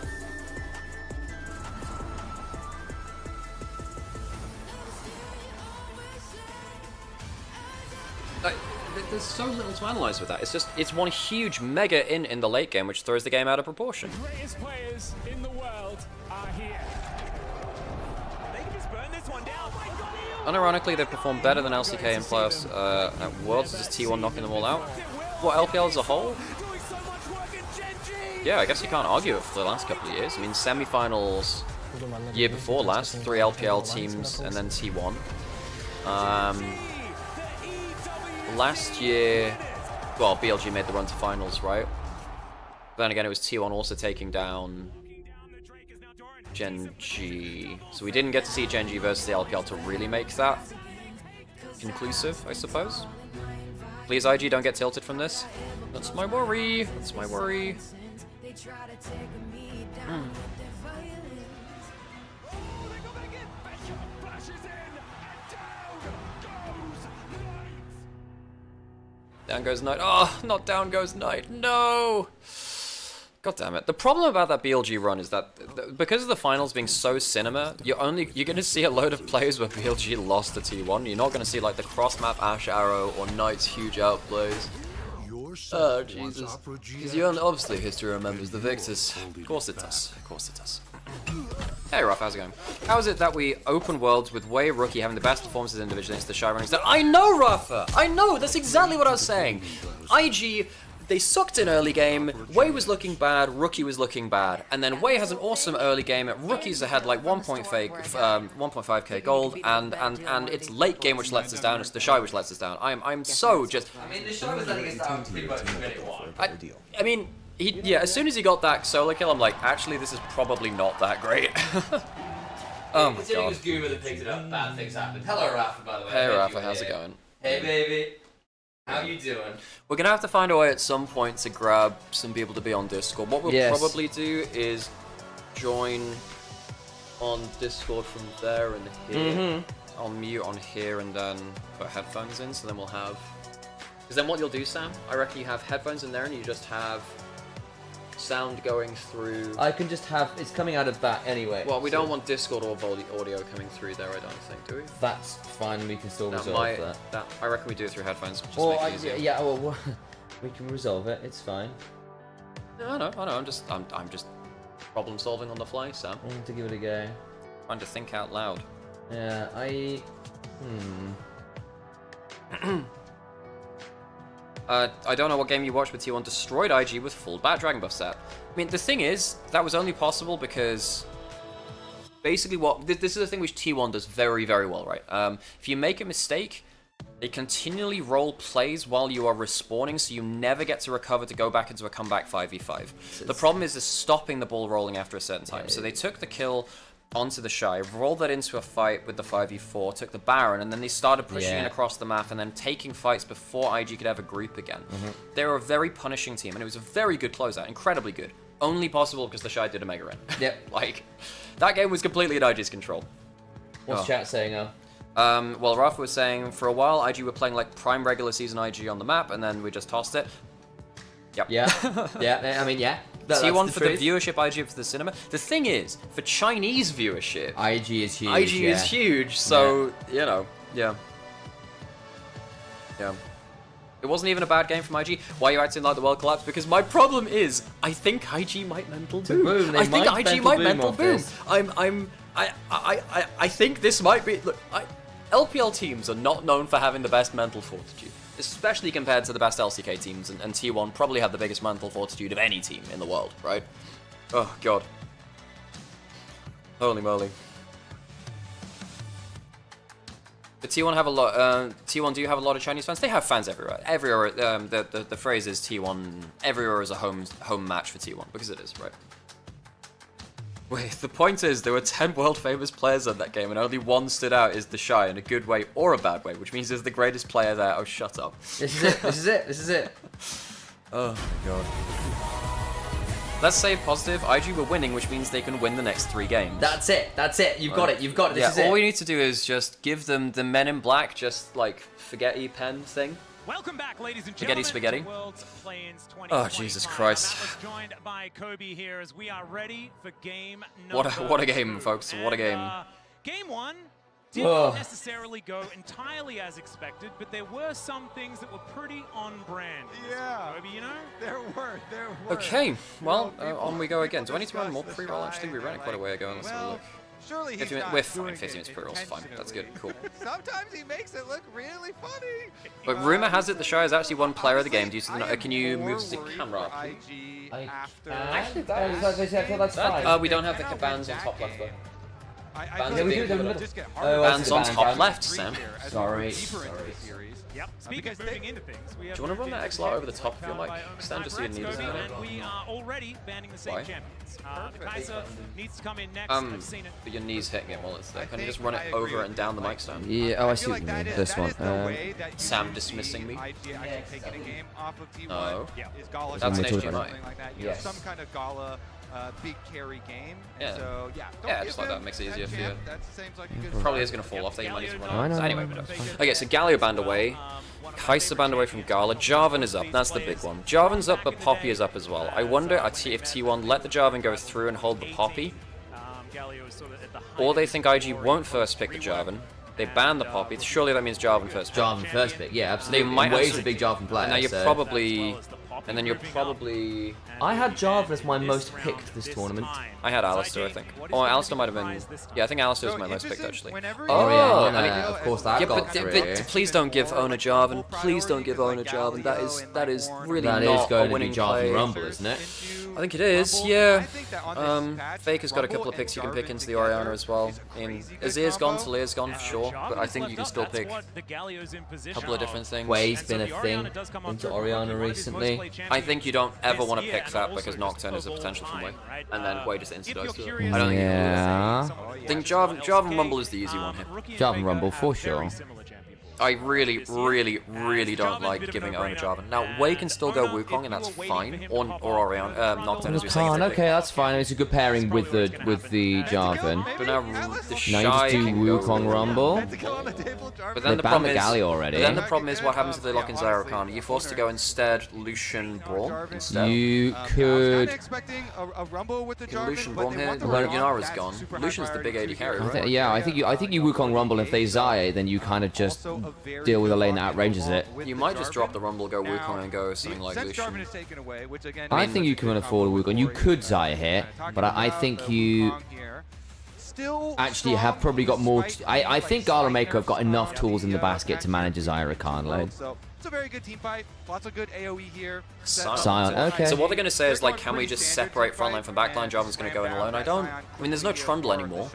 There's so little to analyze with that. It's one huge mega in the late game, which throws the game out of proportion. The greatest players in the world are here. They can just burn this one down. Unironically, they've performed better than LCK in playoffs at Worlds, just T1 knocking them all out. What, LPL as a whole? Yeah, I guess you can't argue it for the last couple of years. I mean, semi-finals year before last, 3 LPL teams and then T1. Last year, well, BLG made the run to finals, right? Then again, it was T1 also taking down Gen G. So we didn't get to see Gen G versus the LPL to really make that conclusive, I suppose. Please, IG, don't get tilted from this. That's my worry. That's my worry. Down goes Knight. Oh, not down goes Knight. No! God damn it. The problem about that BLG run is that because of the finals being so cinema, you're going to see a load of plays where BLG lost to T1. You're not going to see like the cross-map Ash Arrow or Knight's huge outplays. Oh, Jesus. Because obviously history remembers the victors. Of course it does. Of course it does. Hey Ruff, how's it going? How is it that we open worlds with Wei Rookie having the best performances individually against the Shy runnings? I know, Ruffa! I know! That's exactly what I was saying! IG, they sucked in early game, Wei was looking bad, Rookie was looking bad, and then Wei has an awesome early game, Rookie's ahead like 1.5k gold, and it's late game which lets us down, it's the Shy which lets us down. I'm so just... I mean, the Shy was letting us down pretty much minute one. I mean... yeah, as soon as he got that solo kill, I'm like, actually, this is probably not that great. Oh my god. It was Goober that picked it up, bad things happened. Hello, Rafa, by the way. Hey, Rafa, how's it going? Hey, baby. How you doing? We're gonna have to find a way at some point to grab some people to be on Discord. What we'll probably do is join on Discord from there and here. I'll mute on here and then put headphones in, so then we'll have... Because then what you'll do, Sam, I reckon you have headphones in there and you just have sound going through. I can just have it's coming out of that anyway. Well, we don't want Discord or audio coming through there. I don't think, do we? That's fine. We can still resolve that. I reckon we do it through headphones. Just well, make it easier. yeah. Well, we can resolve it. It's fine. No, I know. I'm just problem solving on the fly, Sam. I want to give it a go. Trying to think out loud. Yeah, I don't know what game you watched, but T1 destroyed IG with full bat Dragon Buff set. I mean, the thing is, that was only possible because basically this is the thing which T1 does very, very well, right? If you make a mistake, they continually roll plays while you are respawning, so you never get to recover to go back into a comeback 5v5. The problem is stopping the ball rolling after a certain time. So they took the kill onto the Shy, rolled that into a fight with the 5v4, took the Baron, and then they started pushing in across the map and then taking fights before IG could ever group again. They were a very punishing team, and it was a very good closeout, incredibly good. Only possible because the Shy did a Mega Ren. Yep. Like, that game was completely in IG's control. What's chat saying now? Well, Rafa was saying for a while IG were playing like prime regular season IG on the map, and then we just tossed it. Yep. Yeah. Yeah. I mean, yeah. T1 for the viewership, IG for the cinema. The thing is, for Chinese viewership, IG is huge. IG is huge. So you know, yeah. It wasn't even a bad game from IG. Why are you acting like the world collapsed? Because my problem is, I think IG might mental boom. I think IG might mental boom. I think this might be. Look, LPL teams are not known for having the best mental fortitude, especially compared to the best LCK teams, and T1 probably have the biggest mental fortitude of any team in the world, right? Oh god. Holy moly. But T1 have a lot. T1 do have a lot of Chinese fans. They have fans everywhere. Everywhere. The phrase is T1. Everywhere is a home match for T1 because it is, right? Wait, the point is there were 10 world famous players in that game, and only one stood out is the Shy in a good way or a bad way, which means he's the greatest player there. Oh, shut up. This is it. This is it. This is it. Oh my god. Let's say positive. IG were winning, which means they can win the next 3 games. That's it. That's it. You've got it. You've got it. This is all it. we need to do is just give them the Men in Black, just like spaghetti pen thing. Welcome back, ladies and gentlemen. Spaghetti. Oh, Jesus Christ. I was joined by Kobe here as we are ready for game number What a game, folks. What a game. Game 1 didn't necessarily go entirely as expected, but there were some things that were pretty on brand. Yeah. Kobe, you know? There were. Okay, well, on we go again. Do I need to run more pre-roll? Actually, we ran it quite a way ago. Let's have a look. Surely he's we're fine. 15 minutes pre-rolls fine. That's good. Cool. Sometimes he makes it look really funny. But rumor has it the Shy is actually one player of the game due to the. Can you move the camera up? Actually, I feel that's fine. We don't have the bands on top left though. Yeah, we do. Bands on top left, Sam. Sorry. Yep. Speaking of moving into things, we have do you want to run that XLR over the top of your mic stand just so you need it? And we are already banning the same champions. The Kaiser needs to come in next. I've seen it. But your knee's hitting it while it's there. Can you just run it over and down the mic stand? Yeah. Oh, I see what you mean. This one. Sam dismissing me. No. That's an HDMI. Yes. Some kind of Gala. Big carry game. Yeah. So, just like that makes it easier for you. That seems like a good Probably is going to fall off there. You might need to run I out. know. Anyway, okay, so Galio banned away. Kaiser banned away from Gala. Jarvan is up. That's the big one. Jarvan's up, but Poppy is up as well. I wonder if T1 let the Jarvan go through and hold the Poppy, or they think IG won't first pick the Jarvan. They ban the Poppy. Surely that means Jarvan first pick. Jarvan first pick. Yeah, absolutely. They might Wade's a big Jarvan player. And now you're probably. And then you're probably... I had Jarvan as my most picked this tournament. I had Alistair, I think. Oh, Alistair might have been... Yeah, I think Alistair was my most picked, actually. Oh, yeah, of course that got through. But please don't give Ona Jarvan. Please don't give Ona Jarvan. That is really not a winning play. That is going to be Jarvan Rumble, isn't it? I think it is, yeah. Faker's got a couple of picks you can pick into the Orianna as well. I mean, Azir's gone, Taliyah's gone for sure, but I think you can still pick a couple of different things. Wade's been a thing into Orianna recently. I think you don't ever want to pick that because Nocturne is a potential from Wade, and then Wade just insta-dies to it. I don't think yeah. I think Jarvan Rumble is the easy one here. Jarvan Rumble for sure. I really don't like giving Owen a Jarvan. Now, Wei can still go Wukong, and that's fine. Or Orion, Nocturne, as we say. Okay, that's fine. It's a good pairing with the Jarvan. But now the Shy now you just do Wukong Rumble. But then the problem is, already. But then the problem is, what happens if they lock in Zyra Khan? You're forced to go instead Lucian Braum instead. You could. Lucian Braum here. Yunara's gone. Lucian's the big AD carry, right? Yeah, I think you Wukong Rumble. If they Zyra, then you kind of just deal with a lane that outranges it. You might just drop the Rumble, go Wukong, and go something like Lucian. I think you can afford a Wukong. You could Zyra here, but I think you actually have probably got more. I think Garlandmaker have got enough tools in the basket to manage a Zyra Khan lane. It's a very good team fight. Lots of good AoE here. Sion, okay. So what they're going to say is, like, can we just separate frontline from backline? Jarvan's going to go in alone. I mean, there's no Trundle anymore.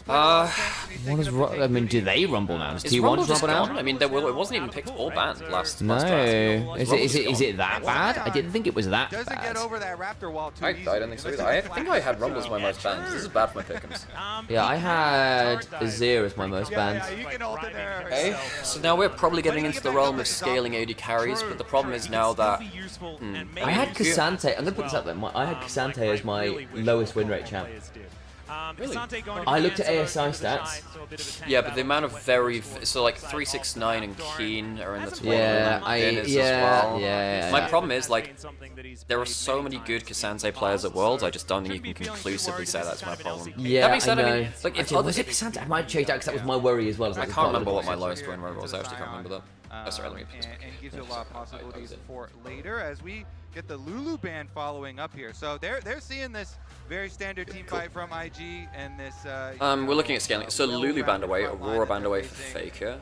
I mean, do they Rumble now? Does T1 Rumble now? I mean, it wasn't even picked or banned last No. time. Is it that bad? I didn't think it was that bad. I don't think so either. I think I had Rumble as my most banned. This is bad for my pick'ems. Yeah, I had Azir as my most banned. Okay, so now we're probably getting into the realm of scaling AD carries, but the problem is now that... I had Cassante, I'm going to put this up there, I had Cassante as my lowest win rate champ. Really? I looked at ASI stats. Yeah, but the amount of so like 369 and Keen are in the top. Yeah, My problem is, like, there are so many good Cassante players at Worlds. I just don't think you can conclusively say that's my problem. Yeah, that being said, I mean, like, if was it Cassante? I might change that because that was my worry as well. I can't remember what my lowest win rate was. I actually can't remember that. Sorry, let me and gives you a lot of possibilities for later as we get the Lulu ban following up here. So they're seeing this very standard team fight from IG and this. We're looking at scaling. So Lulu banned away, Aurora banned away for Faker.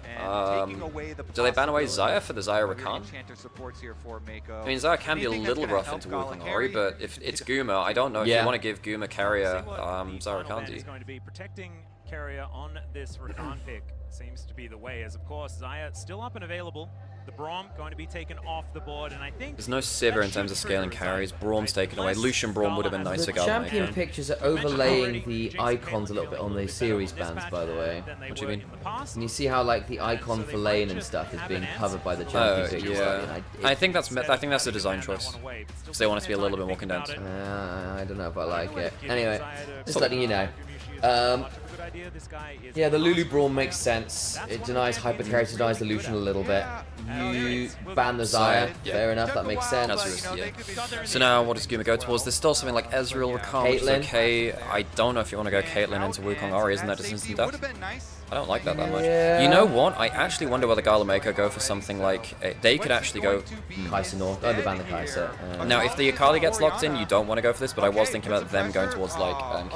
Do they ban away Xayah for the Zyra Khan? I mean, Xayah can be a little rough into Wukong Ori, but if it's Guma, I don't know if you want to give Guma carrier Zyra Khan. Is going to be protecting carrier on this Rakan pick. Seems to be the way, as of course Xayah still up and available. The Braum going to be taken off the board, and I think there's no Sivir in terms of scaling carries. Braum's taken away. Lucian Braum would have been nice for The champion pictures are overlaying the icons a little bit on the series bands, by the way. What do you mean? And you see how, like, the icon for lane and stuff is being covered by the champion pictures. Yeah. I think that's a design choice because they want it to be a little bit more condensed. I don't know if I like it. Anyway, just letting you know. Yeah, the Lulu Braum makes sense. It denies Hypercarry, denies the Lucian a little bit. You ban the Xayah, fair enough, that makes sense. So now what does Guma go towards? There's still something like Ezreal, Rakan, which is okay. I don't know if you want to go Caitlyn into Wukong Ori, isn't that just instant death? I don't like that much. Yeah. You know what? I actually wonder whether Garlandmaker go for something like... they could actually go... Kai'Sa North. Oh, they ban the Kai'Sa. Now, if the Akali gets locked in, you don't want to go for this, but I was thinking about them going towards, like,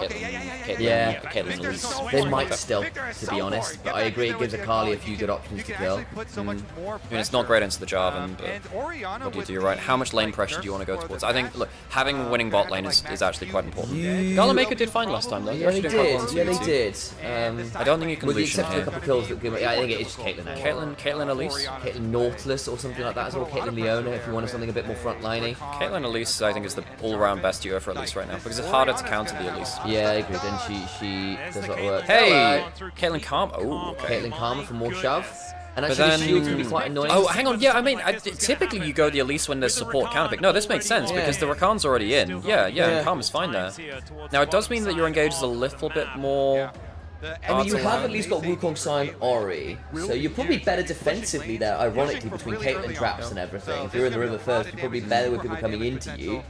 Caitlyn Elise. They might still, to be honest, but I agree it gives Akali a few good options to kill. I mean, it's not great into the Jarvan, but what do you do? You're right. How much lane pressure do you want to go towards? I think, look, having winning bot lane is actually quite important. Garlandmaker did fine last time, though. Yeah, they did. I don't think you can Except for a couple of kills that give I think it's just Caitlyn. Caitlyn Elise? Caitlyn Nautilus or something like that as well. Caitlyn Leona if you wanted something a bit more frontliney. Caitlyn Elise I think is the all-round best duo for Elise right now because it's harder to counter the Elise. Yeah, I agree. Then she does a lot of work. Hey! Caitlyn Karma. Oh, okay. Caitlyn Karma for more shove. And But actually then, the shield's going to be quite annoying. Oh, hang on. Yeah, I mean, typically you go the Elise when there's support counterpick. No, this makes sense because the Rakan's already in. Yeah, and Karma's fine there. Now, it does mean that your engage is a little bit more... I mean, you have at least got Wukong Sign Ori, so you're probably better defensively there, ironically, between Caitlyn traps and everything. If you're in the river first, you're probably better with people coming into you.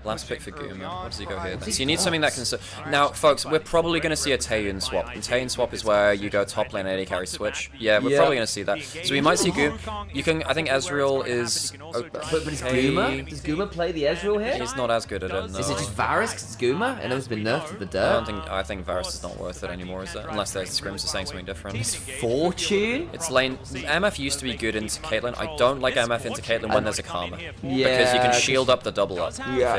Last pick for Guma. What does he go here then? So you need something that can... Now, folks, we're probably going to see a Taeyun swap. And Taeyun swap is where you go top lane AD carry switch. Yeah, we're probably going to see that. So we might see Guma. You can... I think Ezreal is... But is Guma? Does Guma play the Ezreal here? He's not as good at it, no. Is it just Varus because it's Guma? And it's been nerfed to the dirt? I think Varus is not worth it anymore, is it? Unless their scrims are saying something different. It's Fortune? It's lane... MF used to be good into Caitlyn. I don't like MF into Caitlyn when there's a Karma. Because you can shield up the double up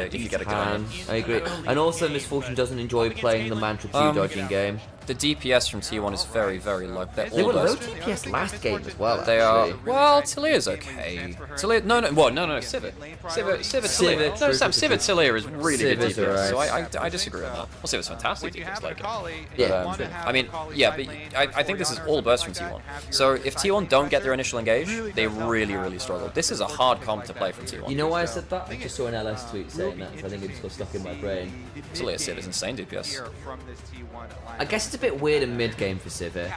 if you get a good one. I agree. And also Misfortune doesn't enjoy playing the Mantra Q dodging game. the DPS from T1 is very, very low. They were low DPS last game as well. They are. Well, Talia's okay. Talia, no, Sivir. Sivir, no, Sam, Sivir Talia is really good DPS, so I disagree on that. Well, Sivir's fantastic DPS, like it. Yeah. I mean, yeah, but I think this is all burst from T1. So if T1 don't get their initial engage, they really, really struggle. This is a hard comp to play from T1. You know why I said that? I just saw an LS tweet saying that, so I think it just got stuck in my brain. Talia Sivir is insane DPS. I guess it's a bit weird in mid game for Sivir.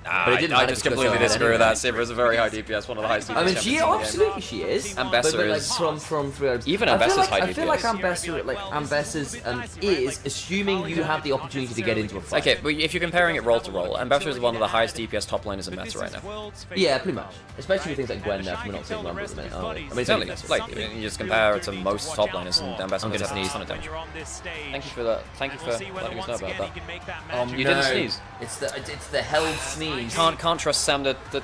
But I just completely disagree with that. Sivir is a very high DPS, one of the highest DPS. I mean, absolutely she is. Ambessa is from 3 even Ambessa's high DPS. I feel like Ambessa's is assuming you have the opportunity to get into a fight. Okay, but if you're comparing it role to role, Ambessa is one of the highest DPS top laners in meta right now. Yeah, pretty much. Especially with things like Gwen now, from not seeing Rumble at the minute. I mean, exactly. Like you just compare it to most top laners, and Ambessa gets a ton of damage. Thank you for that. Thank you for letting us know about that. You didn't sneeze. It's the held sneeze. Can't trust Sam to But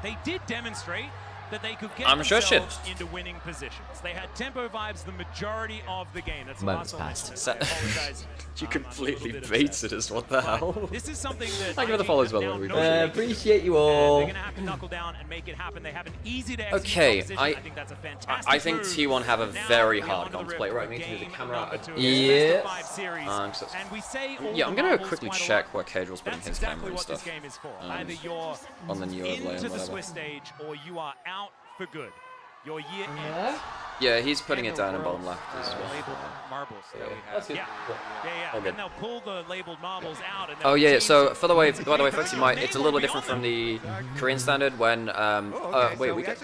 they did demonstrate that they could get themselves into winning positions. They had tempo vibes the majority of the game. That's the Moments last one. passed. You completely baited us. What the hell? This is something that Thank you for the follows, by the way. Appreciate you all. They're gonna have to knuckle down and make it happen. They have an easy to Okay, I think that's a fantastic I think T1 have a very hard comp to play. Right, we need to do the camera. Yeah. Yeah, I'm gonna quickly check where Caedrel's putting his camera and stuff. Either you're on the new overlay into or the whatever. Swiss stage, or you are out for good. Your year ends. Yeah, he's putting it down in bottom left as well. Labeled marbles that we have. That's good. Yeah. And they'll pull the labeled marbles out. And Oh yeah. So by the way, folks, it's a little different from the Korean standard when wait, we get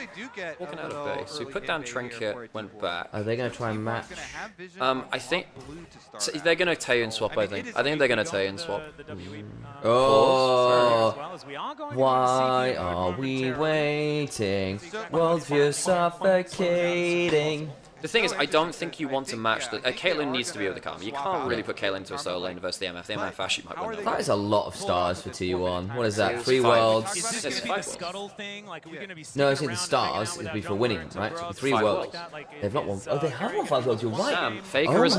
walking out of base. So we put down Trinket, went back. Are they gonna try and match? I think they're gonna Taeyeon swap. I think they're gonna Taeyeon swap. Oh, why are we waiting? Worldview suffocating. The thing is, I don't think you want to match the... Caitlyn needs to be with the Karma. You can't really put Caitlyn into a solo lane versus the MF. The MF actually might win. That is a lot of stars for T1. What is that? 3 worlds? Is this gonna be the scuttle thing? Like, are we gonna be No, I think the stars would be for winning, right? So 3 worlds. They've not won. Oh, they have won 5 worlds. You're right. Sam, Faker is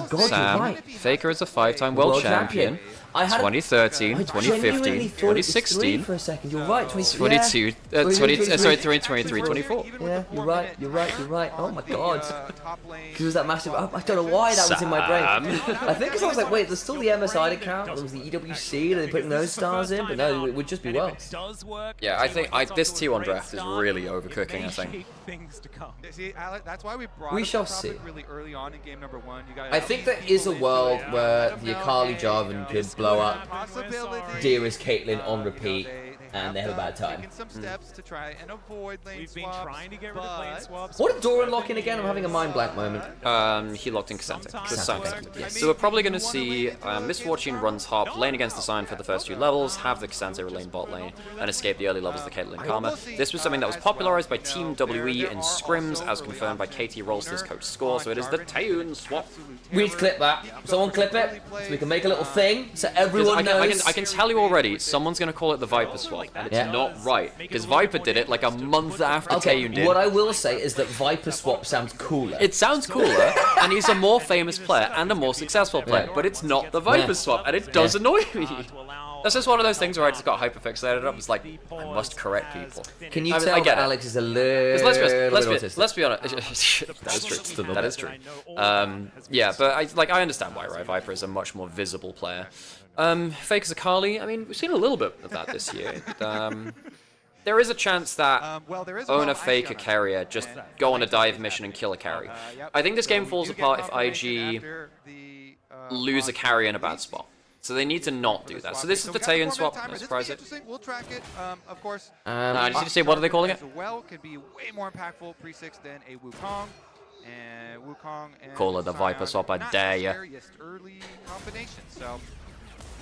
Faker is a 5-time world champion. 2013, 2015, 2016. For a second, you're right. 22, 2023, 24. Yeah, you're right. Oh my god. Because it was that massive. I don't know why that was in my brain. I think because I was like, wait, there's still the MSI account. There was the EWC, and they're putting those stars in, but no, it would just be well. Yeah, I think this T1 draft is really overcooking. I think. See, Alex, that's why we brought We shall see. really early on in game number 1. You I think there is a world where the Akali Jarvan could blow up Dearest Caitlyn on repeat, and they have a bad time. Some steps to try and avoid lane We've been trying to get rid of lane swaps. What did Doran lock in again? I'm having a mind blank moment. He locked in Cassandra. So we're probably going to see Miss Fortune run top, lane against the Sign for the first 2 levels, have the Cassandra lane bot lane, and escape the early levels of the Caitlyn Karma. This was something that was popularized by Team WE in scrims, as confirmed by KT Rolster's coach score, so it is the Taeyeon swap. We need to clip that. Someone clip it, so we can make a little thing, so everyone knows. I can tell you already, someone's going to call it the Viper swap, and it's not right, because Viper did it like a month after Taeyeon did. What I will say is that Viper swap sounds cooler. It sounds cooler, and he's a more famous player and a more successful player, but it's not the Viper swap, and it does annoy me. That's just one of those things where I just got hyperfixated up. It's like, I must correct people. Can you tell that Alex is a little let's be honest. That is true. That is true. Yeah, but I understand why, right? Viper is a much more visible player. Faker's Akali, I mean, we've seen a little bit of that this year. There is a chance that own a Faker carrier, just go on a dive mission and kill a carry. I think this game falls apart if IG lose a carry in a bad spot. So they need to not do that. So this is the Taeyeon swap. No surprise it. We'll track it, of course. I just need to say, what are they calling it? Well, could be way more impactful pre-6 than a Wukong. And Wukong and call it the Viper swap, I dare ya. Early combination, so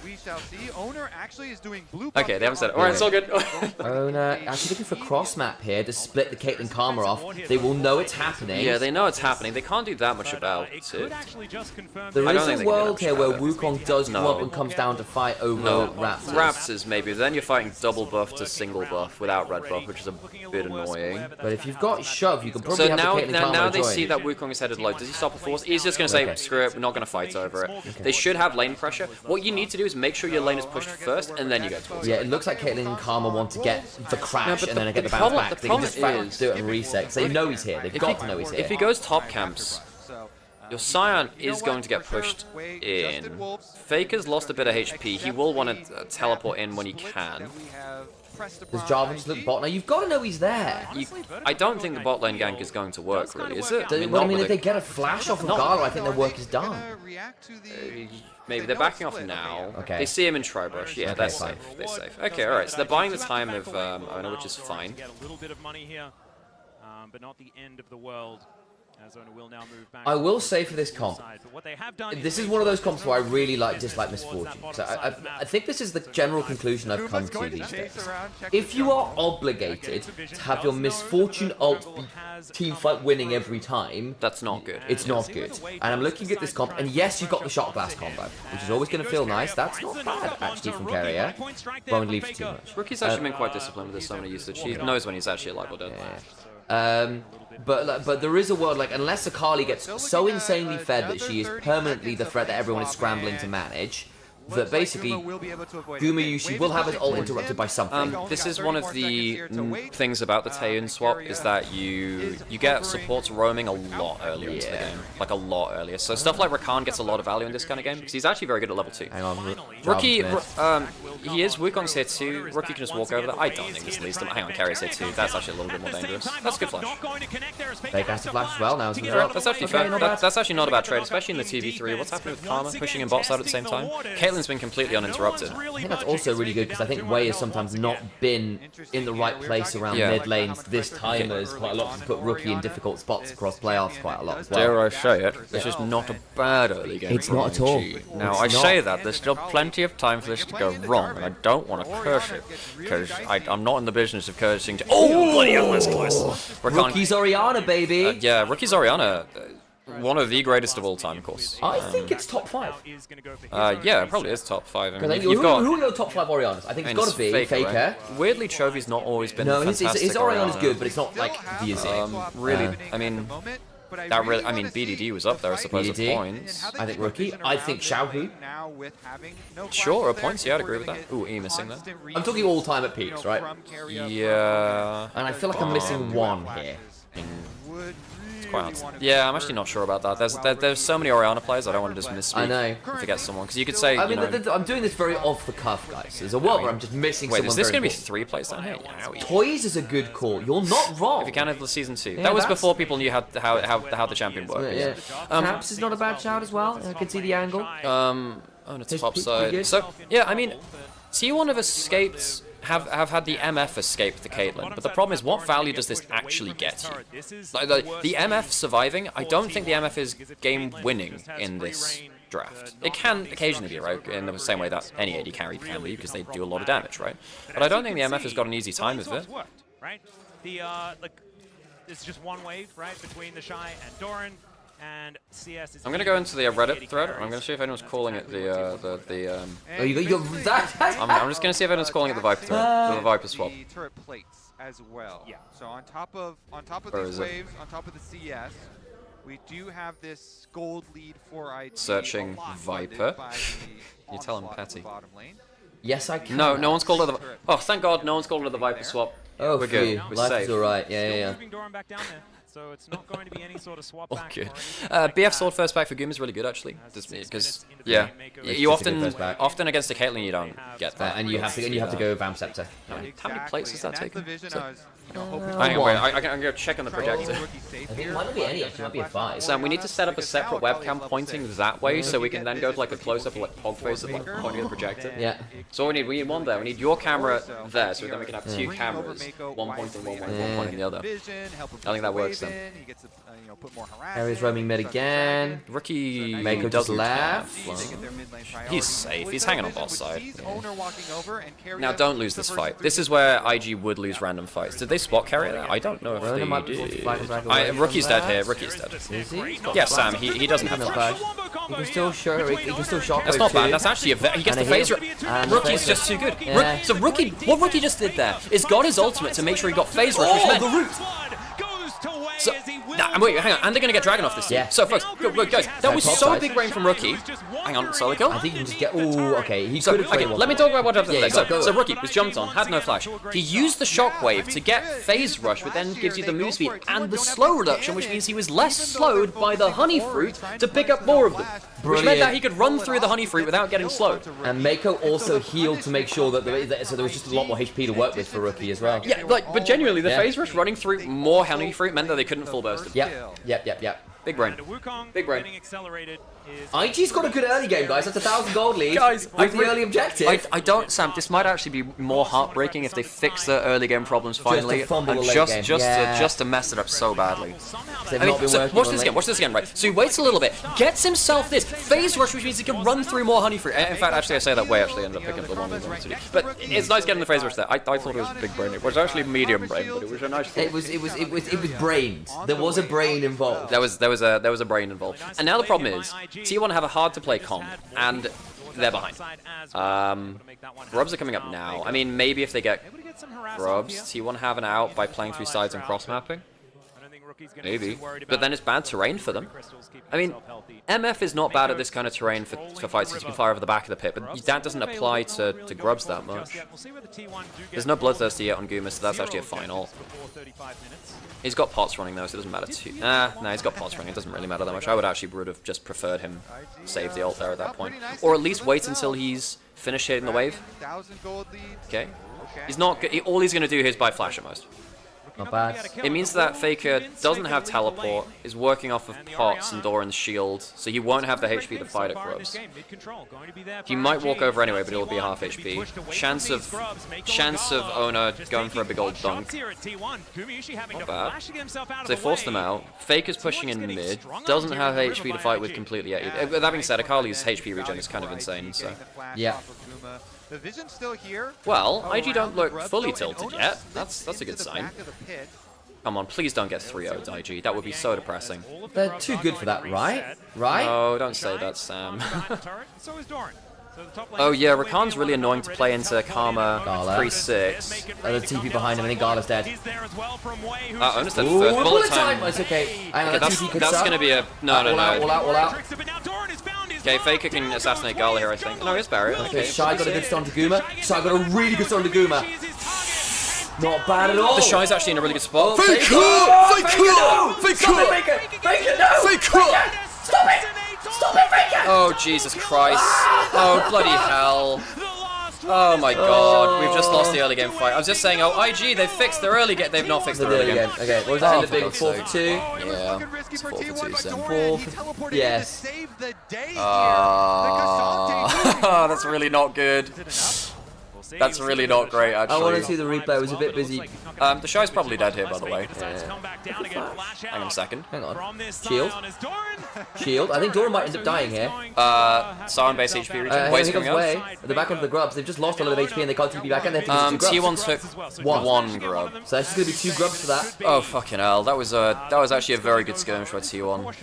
We shall see. Owner actually is doing blue. Okay, they haven't said it. Alright, it's all good. Owner actually looking for cross map here to split the Caitlyn Karma off. They will know it's happening. Yeah, they know it's happening. They can't do that much about it. There is a world here where Wukong does go up and comes down to fight over Raptors. Raptors maybe. Then you're fighting double buff to single buff without red buff, which is a bit annoying. But if you've got shove, you can probably have the Caitlyn Karma now they join. see that Wukong is headed low. Does he stop a force? He's just going to say, screw it, we're not going to fight over it. They should have lane pressure. What you need to do is make sure your lane is pushed first, and then you go towards it. Yeah, it looks like Caitlyn and Karma want to get the crash and then get the bounce back. They can just do it and reset. They know he's here. They've got to know he's here. If he goes top camps, your Scion is going to get pushed in. Faker's lost a bit of HP. He will want to teleport in when he can. Does Jarvan just look bot? Now you've got to know he's there. I don't think the bot lane gank is going to work, really, is it? I mean, if they get a flash off of Gala, I think their work is done. Maybe they're backing off now. Okay. They see him in Tribrush. Yeah, they're safe. They're safe. Okay, alright. So they're buying the time of Owner, which is fine. Get a little bit of money here, but not the end of the world. As Owner will now move back. I will say for this comp, this is one of those comps where I really dislike Misfortune. So I think this is the general conclusion I've come to these days. If you are obligated to have your Misfortune ult be teamfight winning every time, that's not good. It's not good. And I'm looking at this comp, and yes, you've got the shot blast combo, which is always going to feel nice. That's not bad, actually, from Carrier. Won't leave too much. Rookie's actually been quite disciplined with his summoner usage. He knows when he's actually alive or dead. But there is a world, like, unless Akali gets so insanely fed that she is permanently the threat that everyone is scrambling to manage, that basically Gumayushi will have his ult interrupted by something. This is one of the things about the Taeyeon swap, is that you get supports roaming a lot earlier into the game. Like, a lot earlier. So stuff like Rakan gets a lot of value in this kind of game, because he's actually very good at level 2. Hang on, Rookie, he is. Wukong's here too. Rookie can just walk over there. I don't think this leads to... Hang on, Carrier's here too. That's actually a little bit more dangerous. That's a good flash. Fake has to flash as well now. That's actually fair. That's actually not a bad trade, especially in the 2v3. What's happening with Karma? Pushing in bot side at the same time? Caitlyn's been completely uninterrupted. I think that's also really good, because I think Wei has sometimes not been in the right place around mid lanes. This time has quite a lot to put Rookie in difficult spots across playoffs quite a lot as well. Dare I say it, this is not a bad early game. It's not at all. Now, I say that, there's still plenty of time for this to go wrong, and I don't want to curse it, because I'm not in the business of cursing to... Oh, bloody hell, that's close. Rookie's Orianna, baby! Yeah, Rookie's Orianna. One of the greatest of all time, of course. I think it's top 5. Yeah, it probably is top 5. I mean, who are your top 5 Oriannas? I think it's got to be Faker. Right? Weirdly, Chovy's not always been fantastic. No, his Orianna's good, but it's not like the really, I mean... BDD was up there, I suppose, at points. I think Rookie. I think Xiaohu. Sure, at points, yeah, I'd agree with that. Ooh, E missing there. I'm talking all time at peaks, right? Yeah. And I feel like I'm missing one here. Yeah, I'm actually not sure about that. There's so many Orianna players, I don't want to just misspeak. I know. Forget someone, because you could say, I'm doing this very off the cuff, guys. There's a world where I'm just missing someone. Wait, is this going to be 3 players down here? Toys is a good call. You're not wrong. If you can have the season 2. Yeah, that was before people knew how the champion worked. Yeah. Caps is not a bad shout as well. I can see the angle. On the top side. So, yeah, I mean, T1 have escaped... have had the MF escape the Caitlyn, but the problem is, what value does this actually get you? Like, the MF surviving, I don't think the MF is game-winning in this draft. It can occasionally be, right, in the same way that any AD carry can be, because they do a lot of damage, right? But I don't think the MF has got an easy time of it. Right? It's just one wave, right, between the Shy and Doran. And CS is I'm gonna go into the Reddit thread, and I'm gonna see if anyone's calling it I'm just gonna see if anyone's calling it the Viper thread, the Viper swap. Turret plates as well. Yeah. So on top of these waves, on top of the CS, we do have this gold lead for ID. Searching Viper. You tell him, Patty. Yes, I can. No one's called it the. Oh, thank God, no one's called it the Viper swap. Oh, we're good. We're Life safe. is alright. Yeah. So it's not going to be any sort of swap back. Good. BF sword first back for Goom is really good actually, because you often against a Caitlyn you don't get that, and you have to go Vamp Scepter. How many plates is that taking? Hang on, I'm gonna check on the projector. I think it might not be any. It might be a 5. Sam, we need to set up a separate webcam pointing that way, so we can then go to like a close-up of like hog face of like pointing at the projector. Yeah. So we need one there. We need your camera there, so then we can have 2 cameras, one pointing one way, one pointing the other. I think that works. 100%. Area's roaming mid again. Rookie Mako does left. He's safe. He's hanging on boss side. Now don't lose this fight. This is where IG would lose random fights. Did they spot carry that? I don't know if they did. Rookie's dead here. Rookie's dead. Is he? Yeah, Sam. He doesn't have flash. He can still show. He can still shockwave. That's not bad. That's actually he gets the phase. Rookie's just too good. Yeah. So what Rookie just did there is got his ultimate to make sure he got phase rush. Oh, the root! So, wait, hang on, and they're going to get Dragon off this team. Yeah. So, folks, guys, that was so big brain from Rookie. Hang on, solo kill? I think you can just get... Ooh, okay. He so, okay, let me talk about what happened there. So, Rookie was jumped on, had no flash. He used the shockwave to get phase rush, which then gives you the move speed and the slow reduction, which means he was less slowed by the honey fruit to pick up more of them. Which meant that he could run through the honey fruit without getting slowed. And Mako also healed to make sure that so there was just a lot more HP to work with for Rookie as well. Yeah, but genuinely, the phase rush running through more honey fruit meant that they couldn't full burst him. Yep. Big brain. Big brain. IG's got a good early game, guys. That's 1,000 gold lead. Guys, with the early objective. I don't, Sam. This might actually be more heartbreaking if they fix their early game problems finally, just to mess it up so badly. I mean, so watch this again, right? So he waits a little bit, gets himself this phase rush, which means he can run through more honey fruit. In fact, actually, I say that way. Actually, ended up picking up the one with the but it's nice getting the phase rush there. I thought it was big brain. It was actually medium brain, but it was a nice thing. It was brained. There was a brain involved. There was a brain involved. And now the problem is, T1 have a hard to play comp, and they're behind. Grubs are coming up now. I mean, maybe if they get Grubs, T1 have an out by playing through sides and cross mapping. Maybe. But then it's bad terrain for them. I mean, MF is not bad at this kind of terrain for fights, because you can fly over the back of the pit, but that doesn't apply to Grubs that much. There's no Bloodthirsty yet on Guma, so that's actually a final. He's got pots running though, so it doesn't matter too. No, he's got pots running, it doesn't really matter that much. I would have just preferred him save the ult there at that point. Or at least wait until he's finished hitting the wave. Okay. He's not, all he's going to do here is buy flash at most. Not bad. It means that Faker doesn't have teleport, is working off of pots and Doran's shield, so he won't have the HP to fight at Grubs. He might walk over anyway, but it'll be half HP. Chance of Ona going for a big old dunk. Not bad. So they forced them out. Faker's pushing in mid, doesn't have HP to fight with completely yet. That being said, Akali's HP regen is kind of insane, so... Yeah. The vision's still here. Well, IG don't look fully tilted yet. That's a good sign. Come on, please don't get 3-0'd, IG. That would be so depressing. They're too good for that, right? Right? No, don't say that, Sam. Oh yeah, Rakan's really annoying to play into Karma 3-6. The TP behind him, I think Gala's dead. Ona's dead first. Bullet time! It's okay. That's gonna be a... No. All out. Okay, Faker can assassinate Gala here, I think. No, it's Barrier. Okay. Shy got a good stun to Guma. Shy got a really good stun to Guma. Not bad at all. The Shy's actually in a really good spot. Faker! No! Faker! Stop it, Faker! Faker, no! Faker! Stop it! Stop it, Faker! Oh, Jesus Christ. Oh, bloody hell. Oh my god, we've just lost the early game fight. I was just saying, oh, IG, they've fixed their early game. They've not fixed their early game. Okay, what was that in the big 4-for-2? Yeah, it's 4-for-2, so. Yes. That's really not good. That's really not great, actually. I want to see the replay. I was a bit busy. The Shy's probably dead here, by the way. Hang on a second. Hang on. Shield? Shield? I think Doran might end up dying here. Siren base HP regen. Wave's coming out. At the back of the Grubs, they've just lost a lot of HP and they can't TP back and they have to T1 took one Grub. So that's just going to be 2 Grubs for that. Oh, fucking hell. That was actually a very good skirmish by T1.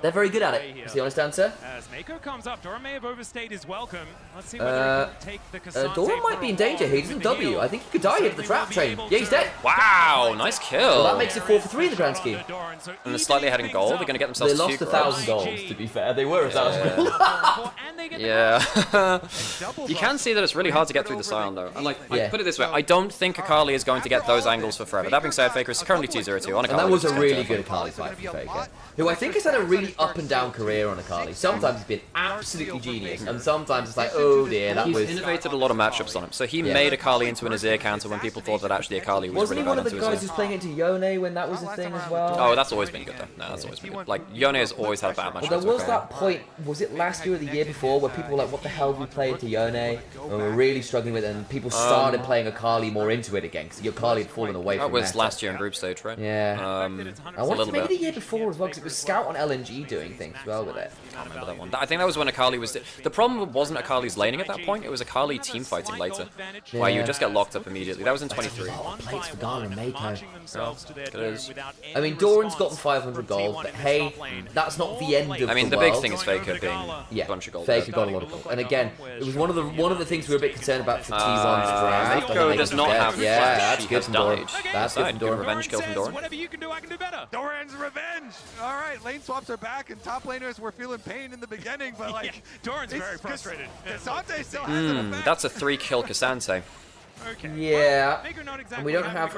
They're very good at it, is the honest answer. As Mako comes up, Doran may have overstayed his welcome. Let's see whether he can take the Doran might be in danger here. He doesn't W. I think he could die here for the trap train. Yeah, he's dead. Wow, nice kill. Well, that makes it 4-for-3 in the grand scheme. And they're slightly ahead in gold. They're going to get themselves They lost 1,000 gold, to be fair. They were 1,000 gold. Yeah. You can see that it's really hard to get through the Scion, though. And put it this way, I don't think Akali is going to get those angles for forever. That being said, Faker is currently 2-0-2 on Akali. And that was a really good Akali fight for Faker, who I think has had a really really up and down career on Akali. Sometimes he's been absolutely genius, and sometimes it's like, oh dear, that was... He's innovated a lot of matchups on him. So he made Akali into an Azir counter when people thought that actually Akali was really bad into Azir. Wasn't he one of the guys who's playing into Yone when that was a thing as well? Oh, that's always been good though. No, that's always been good. Like, Yone has always had a bad matchup. Well, there was that point, was it last year or the year before, where people were like, what the hell do we play into Yone? And we were really struggling with it, and people started playing Akali more into it again, because Akali had fallen away from that. That was last year in group stage, right? Yeah. I want to maybe the year before as well, because it was Scout on LNG doing things as well with it. I remember that one. I think that was when Akali was... The problem wasn't Akali's laning at that point, it was Akali team fighting later. Yeah. Where you would just get locked up immediately. That was in 23. Plates for Gala and Mako. It is. I mean, Doran's got the 500 gold, but hey, that's not the end of the world. I mean, the big thing is Faker being a bunch of gold. Faker got a lot of gold. And again, it was one of the things we were a bit concerned about for T1's draft. Mako does not have yeah, that's good from Doran. That's good from Doran. Revenge kill from Doran. Whatever you can do, I can do better. Doran's revenge. All right, lane swaps are back, and top laners were feeling pain in the beginning, but like Doran's very frustrated. Cassante still has an effect. That's a 3-kill Cassante. Okay. Yeah, and we don't have...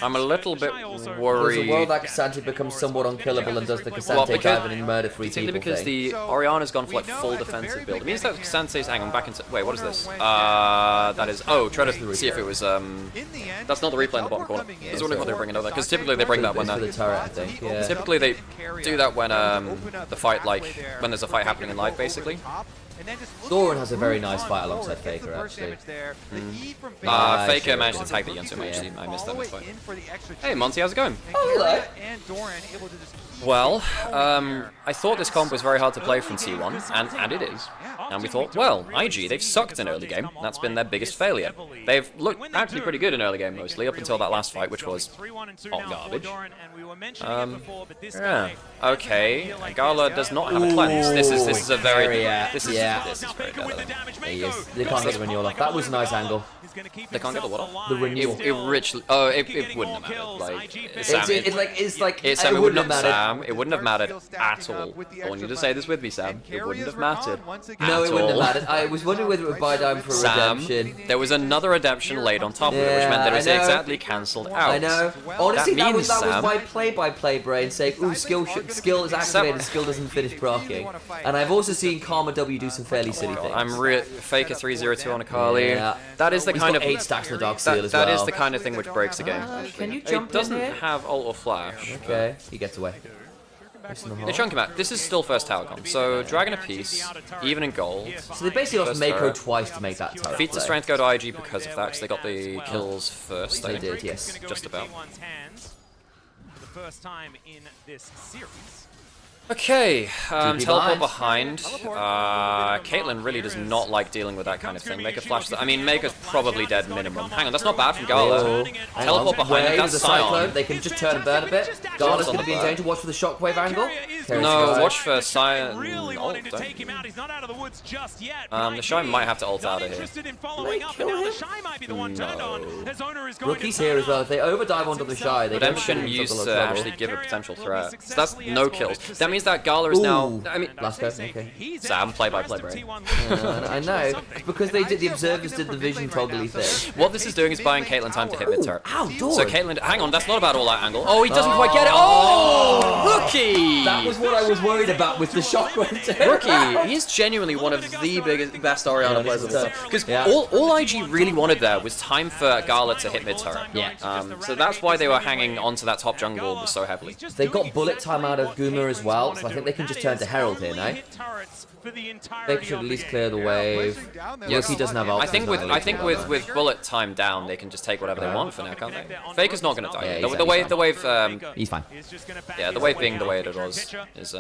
I'm a little bit worried. There's a world that Cassante becomes somewhat unkillable and does the Cassante dive and murder 3 people because the Orianna's gone for like full defensive build. It means that Cassante's... Hang on, back into... Wait, what is this? That is... Oh, try to see if it was... That's not the replay in the bottom corner. I was wondering what they're bringing over there. Because typically they bring that when... the turret, I think. Yeah. Typically they do that when the fight, like... When there's a fight happening in live, basically. Doran has a very nice fight alongside Faker, actually. Faker managed to tag the Yunsu, actually. I missed that fight. Hey, Monty, how's it going? Oh, hello. Well, I thought this comp was very hard to play from T1, and it is. And we thought, well, IG, they've sucked in early game. That's been their biggest failure. They've looked actually pretty good in early game, mostly, up until that last fight, which was hot garbage. Yeah. Okay, Gala does not have a cleanse. This is a very... This is very better. They can't get the renewal off. That was a nice angle. They can't get the what off? The renewal. It wouldn't have mattered. Like, Sam, it wouldn't have mattered at all. I want you to say this with me, Sam. It wouldn't have mattered. No, it wouldn't have mattered. I was wondering whether it would buy down for a redemption. There was another redemption laid on top of it, which meant that it was exactly cancelled out. I know. Honestly, that was my play-by-play brain saying, ooh, skill is activated, skill doesn't finish proccing. And I've also seen Karma W do some fairly silly things. I'm Faker 302 on Akali. Yeah. That is the kind of 8 stacks in the Dark Seal as well. That is the kind of thing which breaks a game. Can you jump It doesn't have ult or flash. Okay, he gets away. They chunk him out. This is still first tower comp. So Dragon apiece, even in gold. So they basically lost Mako twice to make that tower. Feats of strength go to IG because of that, because they got the kills first. They did, yes. Just about. For the first time in this series. Okay, teleport behind. Caitlyn really does not like dealing with that kind of thing. Make a flash. I mean, Maker's probably dead minimum. Hang on, that's not bad from Gala. Teleport behind. That's Scion. They can just turn and burn a bit. Gala's going to be in danger. Watch for the shockwave angle. No, watch for Scion. Ult, the Shy might have to ult out of here. No. Rookie's here as well. If they overdive onto the Shy, they Redemption used to actually give a potential threat. So that's no kills. That means that Gala is now... I mean... Last go, okay. Sam, play-by-play, brain. I know. Because they did, the observers did the vision toggly thing. What this is doing is buying Caitlyn time to hit mid-turret. Ow, Dawn! So Caitlyn... Hang on, that's not about all that angle. Oh, he doesn't quite get it. Oh! Rookie! That was what I was worried about with the shockwave. Rookie, he's genuinely one of the best Orianna players of the time. Because all IG really wanted there was time for Gala to hit mid-turret. Yeah. So that's why they were hanging onto that top jungle so heavily. They got bullet time out of Guma as well, so I think they can just turn to Herald here now. They should at least clear the wave. Yes, he doesn't have ult. I think with bullet time down, they can just take whatever they want for now, can't they? Faker's not going to die. Yeah, the wave. He's fine. Yeah, the wave being the way it was is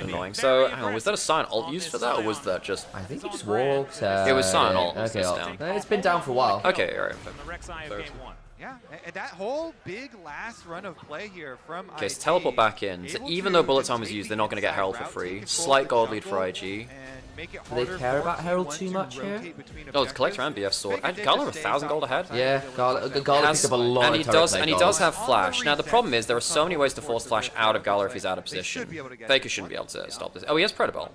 annoying. So, hang on, was that a Scion ult used for that, or was that just? I think he just walked. It was Scion ult. Okay, down. It's been down for a while. Okay, alright. Yeah, and that whole big last run of play here from IG. Okay, so teleport back in. So even though bullet time was used, they're not going to get Herald for free. Slight gold lead for IG. Do they care about Herald too much here? Oh, it's Collector and BF Sword. And Gala 1,000 gold ahead. Yeah, Gala picks up a lot and he does have Flash. Now the problem is there are so many ways to force Flash out of Gala if he's out of position. Faker shouldn't be able to stop this. Oh, he has Predabell.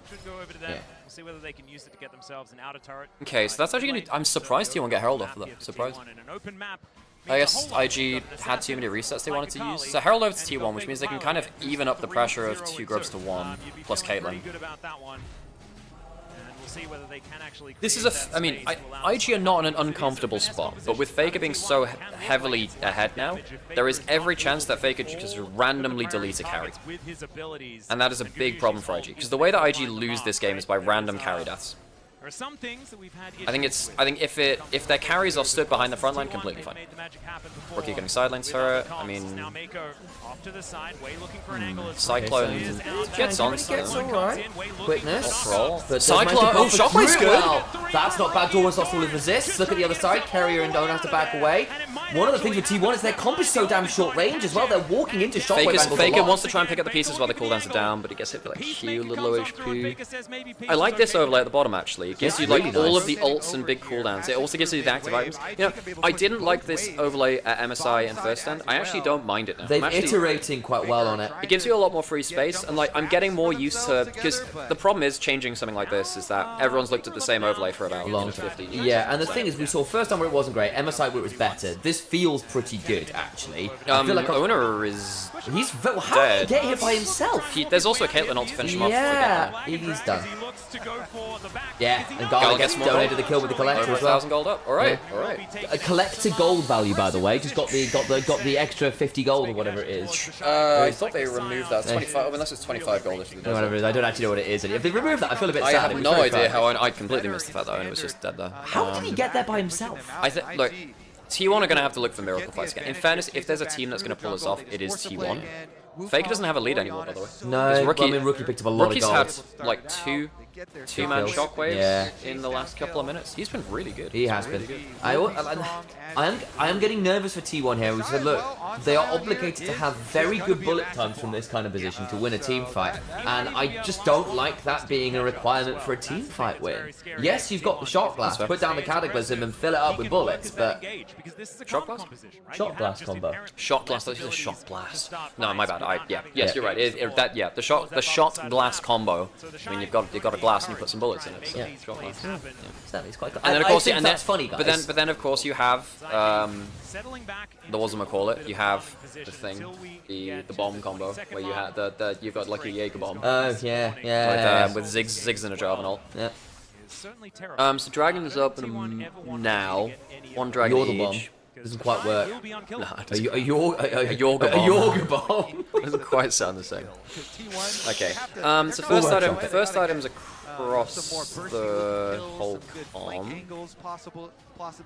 Yeah. See whether they can use it to get themselves an outer turret. Okay, so that's actually going to... I'm surprised he won't get Herald off of that. Surprised. I guess IG had too many resets they wanted to use. So Herald over to T1, which means they can kind of even up the pressure of 2 grubs to 1, plus Caitlyn. This is I mean, IG are not in an uncomfortable spot, but with Faker being so heavily ahead now, there is every chance that Faker just randomly delete a carry. And that is a big problem for IG, because the way that IG lose this game is by random carry deaths. I think if their carries are stood behind the front line, completely fine. Rookie getting sideline turret. I mean, Cyclone gets on. Quickness. But Cyclone. Oh, Shockwave's good. Well. That's not bad. Doris lost all his resists. Look at the other side. Carrier and don't have to back away. One of the things with T1 is their comp is so damn short range as well. They're walking into Shockwave. Faker wants to try and pick up the pieces while the cooldowns are down, but he gets hit for like Q, little low HP. I like this overlay at the bottom actually. It gives you like all of the ults and big cooldowns. It also gives you the active items. You know, I didn't like this overlay at MSI and First Stand. I actually don't mind it now. They're iterating quite well on it. It gives you a lot more free space, and like I'm getting more used to, because the problem is changing something like this is that everyone's looked at the same overlay for about long 15 years. Yeah, and the thing is, we saw First Time where it wasn't great, MSI where it was better. This feels pretty good actually. I feel like Owner is how did he get hit by himself? There's also a Caitlyn ult to finish him off. Yeah, he's done. Yeah, and Gala gets donated the kill with the collector as well. 1,000 gold up. All right, all right. A collector gold value, by the way. Just got the extra 50 gold or whatever it is. I thought they removed that. 25, unless it's 25 gold. Whatever it is, I don't actually know what it is. If they removed that, I feel a bit sad. I have no idea how. I completely missed the fact that Owen was just dead there. How did he get there by himself? I think. Look, T1 are going to have to look for miracle fights again. In fairness, if there's a team that's going to pull us off, it is T1. Faker doesn't have a lead anymore, by the way. No, Rookie, well, I mean, Rookie picked up a lot of gold. Rookie's had like two-man shockwaves in the last couple of minutes. He's been really good. He has been. I am getting nervous for T1 here. We said, look, they are obligated to have very good bullet times from this kind of position to win a team fight, and I just don't like that being a requirement for a team fight win. Yes, you've got the shot blast, put down the cataclysm and fill it up with bullets, but shot blast? Shot blast combo. Shot blast. That's just a shot blast. No, my bad. Yes, you're right. The shot glass combo. I mean, you've got a glass and you put some bullets in it. So shot glass. It's quite cool. And then of course, that's funny, guys. But then of course you have the whatchamacallit. You have the thing, the bomb combo where you have you've got like a Jaeger bomb. Oh yeah. With Ziggs and a Jarvan ult. Yeah. So Dragon is up now. One Dragon each. Doesn't quite work. A Yorga bomb. Doesn't quite sound the same. Okay. So first items across the whole comp.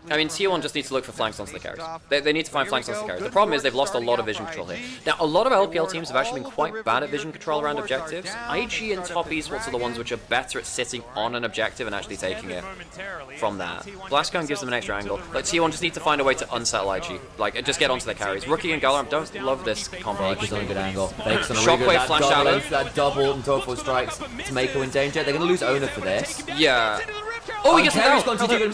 I mean, T1 just needs to look for flanks onto the carries. They need to find flanks onto the carries. The problem is they've lost a lot of vision control here. Now, a lot of LPL teams have actually been quite bad at vision control around objectives. IG and top esports are the ones which are better at sitting on an objective and actually taking it from that. Blastcone gives them an extra angle. Like, T1 just need to find a way to unsettle IG. Like, just get onto the carries. Rookie and Galarm don't love this combo. Faker's on a good angle. Shockwave flash out of that double and Torful strikes to Mako in danger. They're going to lose Owner for this. Yeah. Oh, he gets it down.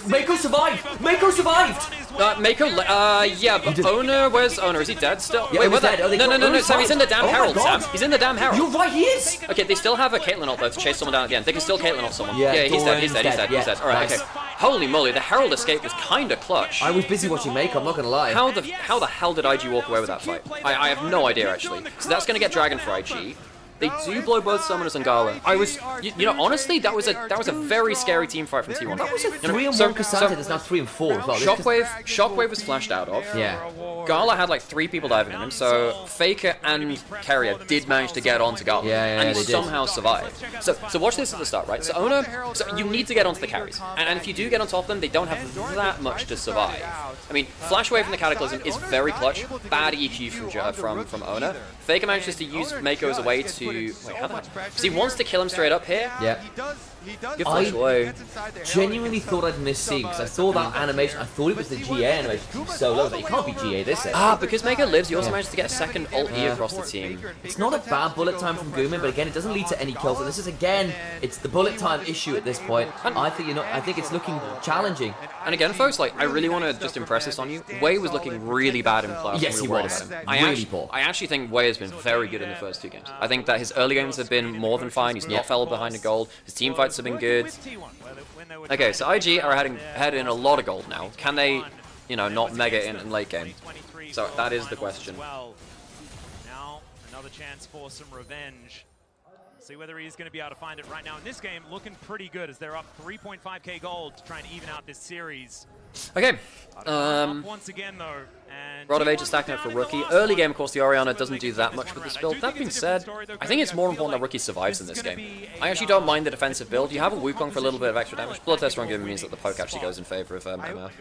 Mako survived! Mako survived! Mako, yeah, but Owner, where's Owner? Is he dead still? Yeah, wait, what's that? No, Sam, he's in the damn Herald, Sam. He's in the damn Herald. You're right, he is! Okay, they still have a Caitlyn ult though to chase someone down at the end. They can still Caitlyn ult someone. Yeah, he's dead. Alright, okay. Holy moly, the Herald escape was kinda clutch. I was busy watching Mako, I'm not gonna lie. How the hell did IG walk away with that fight? I have no idea, actually. So that's gonna get Dragon for IG. They do blow both Summoners and Gala. You know, honestly, that was a very scary team fight from T1. That was a 3-on-1 Cassandra that's now 3-4 as well. Shockwave was flashed out of. Yeah. Gala had like 3 people diving on him, so Faker and Carrier did manage to get onto Gala, and he somehow survived. So watch this at the start, right? So Owner, you need to get onto the carries, and if you do get on top of them, they don't have that much to survive. I mean, Flash Wave from the Cataclysm is very clutch. Bad EQ from Owner. Faker manages to use Mako as a way to. Wait, how the heck? Because he wants to kill him straight up here. Yeah. I genuinely thought I'd miss seeing, because I saw that animation. I thought it was the GA animation. It was so low, but it can't be GA this end. Because Mako lives, you also managed to get a second ult E across the team. It's not a bad bullet time from Gooman, but again, it doesn't lead to any kills. And this is again, it's the bullet time issue at this point. I think it's looking challenging. And again, folks, like I really want to just impress this on you. Wei was looking really bad in class. Yes, he was. Really poor. I actually think Wei has been very good in the first 2 games. I think that his early games have been more than fine. He's not fell behind a gold. His team fights have been good. Okay, so IG are ahead in a lot of gold now. Can they you know, not mega in late game? So that is the question. Now, another chance for some revenge. See whether he's going to be able to find it right now. In this game, looking pretty good as they're up 3.5k gold to try and even out this series. Okay. Once again, though. Rod of Age is stacking up for Rookie. Early game, of course, the Orianna doesn't do that much with this build. That being said, I think it's more important that Rookie survives in this game. I actually don't mind the defensive build. You have a Wukong for a little bit of extra damage. Bloodthirst Run means that the poke actually goes in favor of MF.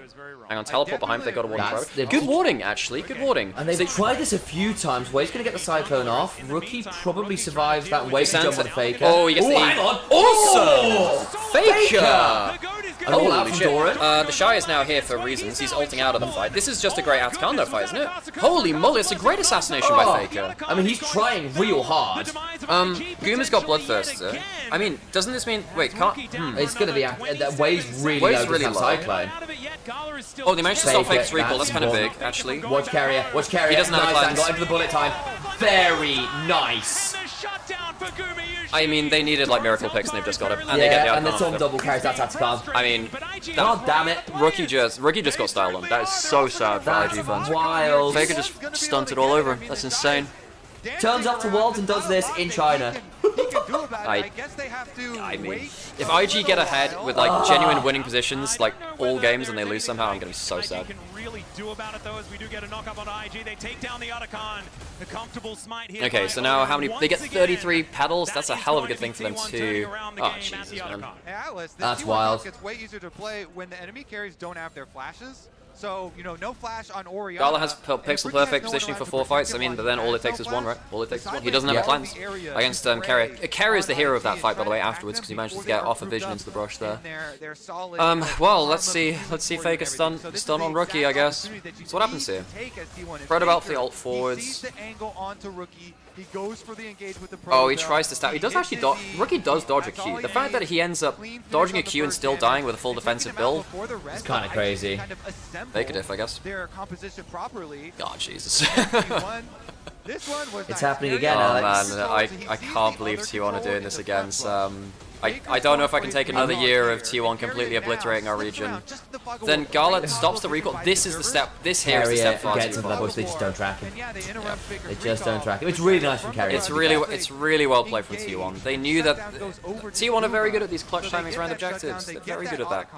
Hang on, teleport behind, they got a warding pro. Good warding, actually. Good warding. And they've tried this a few times. Wave's going to get the Cyclone off. Rookie probably survives that. Wave can jump with a Faker. Oh, he gets the... hang on. Awesome! Faker! Holy shit. The Shy is now here for reasons. He's ulting out of the fight. This is just a great Atacando fight, isn't it? Holy moly, it's a great assassination by Faker. I mean, he's trying real hard. Guma's got Bloodthirster. I mean, doesn't this mean... Wait, can't... It's going to be... Wave's really low. Cyclone. Oh, they managed to stop Faker's recall. That's kind of big, actually. Watch carrier. Watch carrier. He doesn't have nice plans. Got into the bullet time. Very nice. I mean, they needed like miracle picks and they've just got it. And they get the and it's on double carries. That's Atacon. I mean, God damn it. Rookie just got styled on. That is so sad for IG fans. Wild. Faker just stunted all over him. That's insane. Turns up to Worlds and does this in China. I mean, if IG get ahead with like genuine winning positions, like all games, and they lose somehow, I'm gonna be so sad. Okay, so now how many? They get 33 pedals. That's a hell of a good thing for them too. Oh Jesus, man. That's wild. It's way easier to play when the enemy carries don't have their flashes. So, you know, no flash on Orianna. Gala has pixel perfect positioning for 4 fights. I mean, but then all it takes is one, right? All it takes is one. He doesn't have plans against Carrier. Carrier is the hero of that fight, by the way, afterwards, because he manages to get off a vision into the brush there. Well, let's see Faker stun on Rookie, I guess. So what happens here? Spread about for the ult forwards. He goes for the engage with the oh, he tries to stab. He does actually dodge. Rookie does dodge a Q. The fact that he ends up dodging a Q and still dying with a full defensive build is kind of crazy. Fake a diff, I guess. Their composition properly. God, Jesus. It's happening again, Alex. Man, I can't believe T1 are doing this against. I don't know if I can take another year of T1 completely obliterating our region. Then Gala stops the recall. This is the step. This here is the step far too far. They just don't track him. They just don't track him. It's really nice from Carrier. It's really well played from T1. They knew that T1 are very good at these clutch timings around objectives. They're very good at that.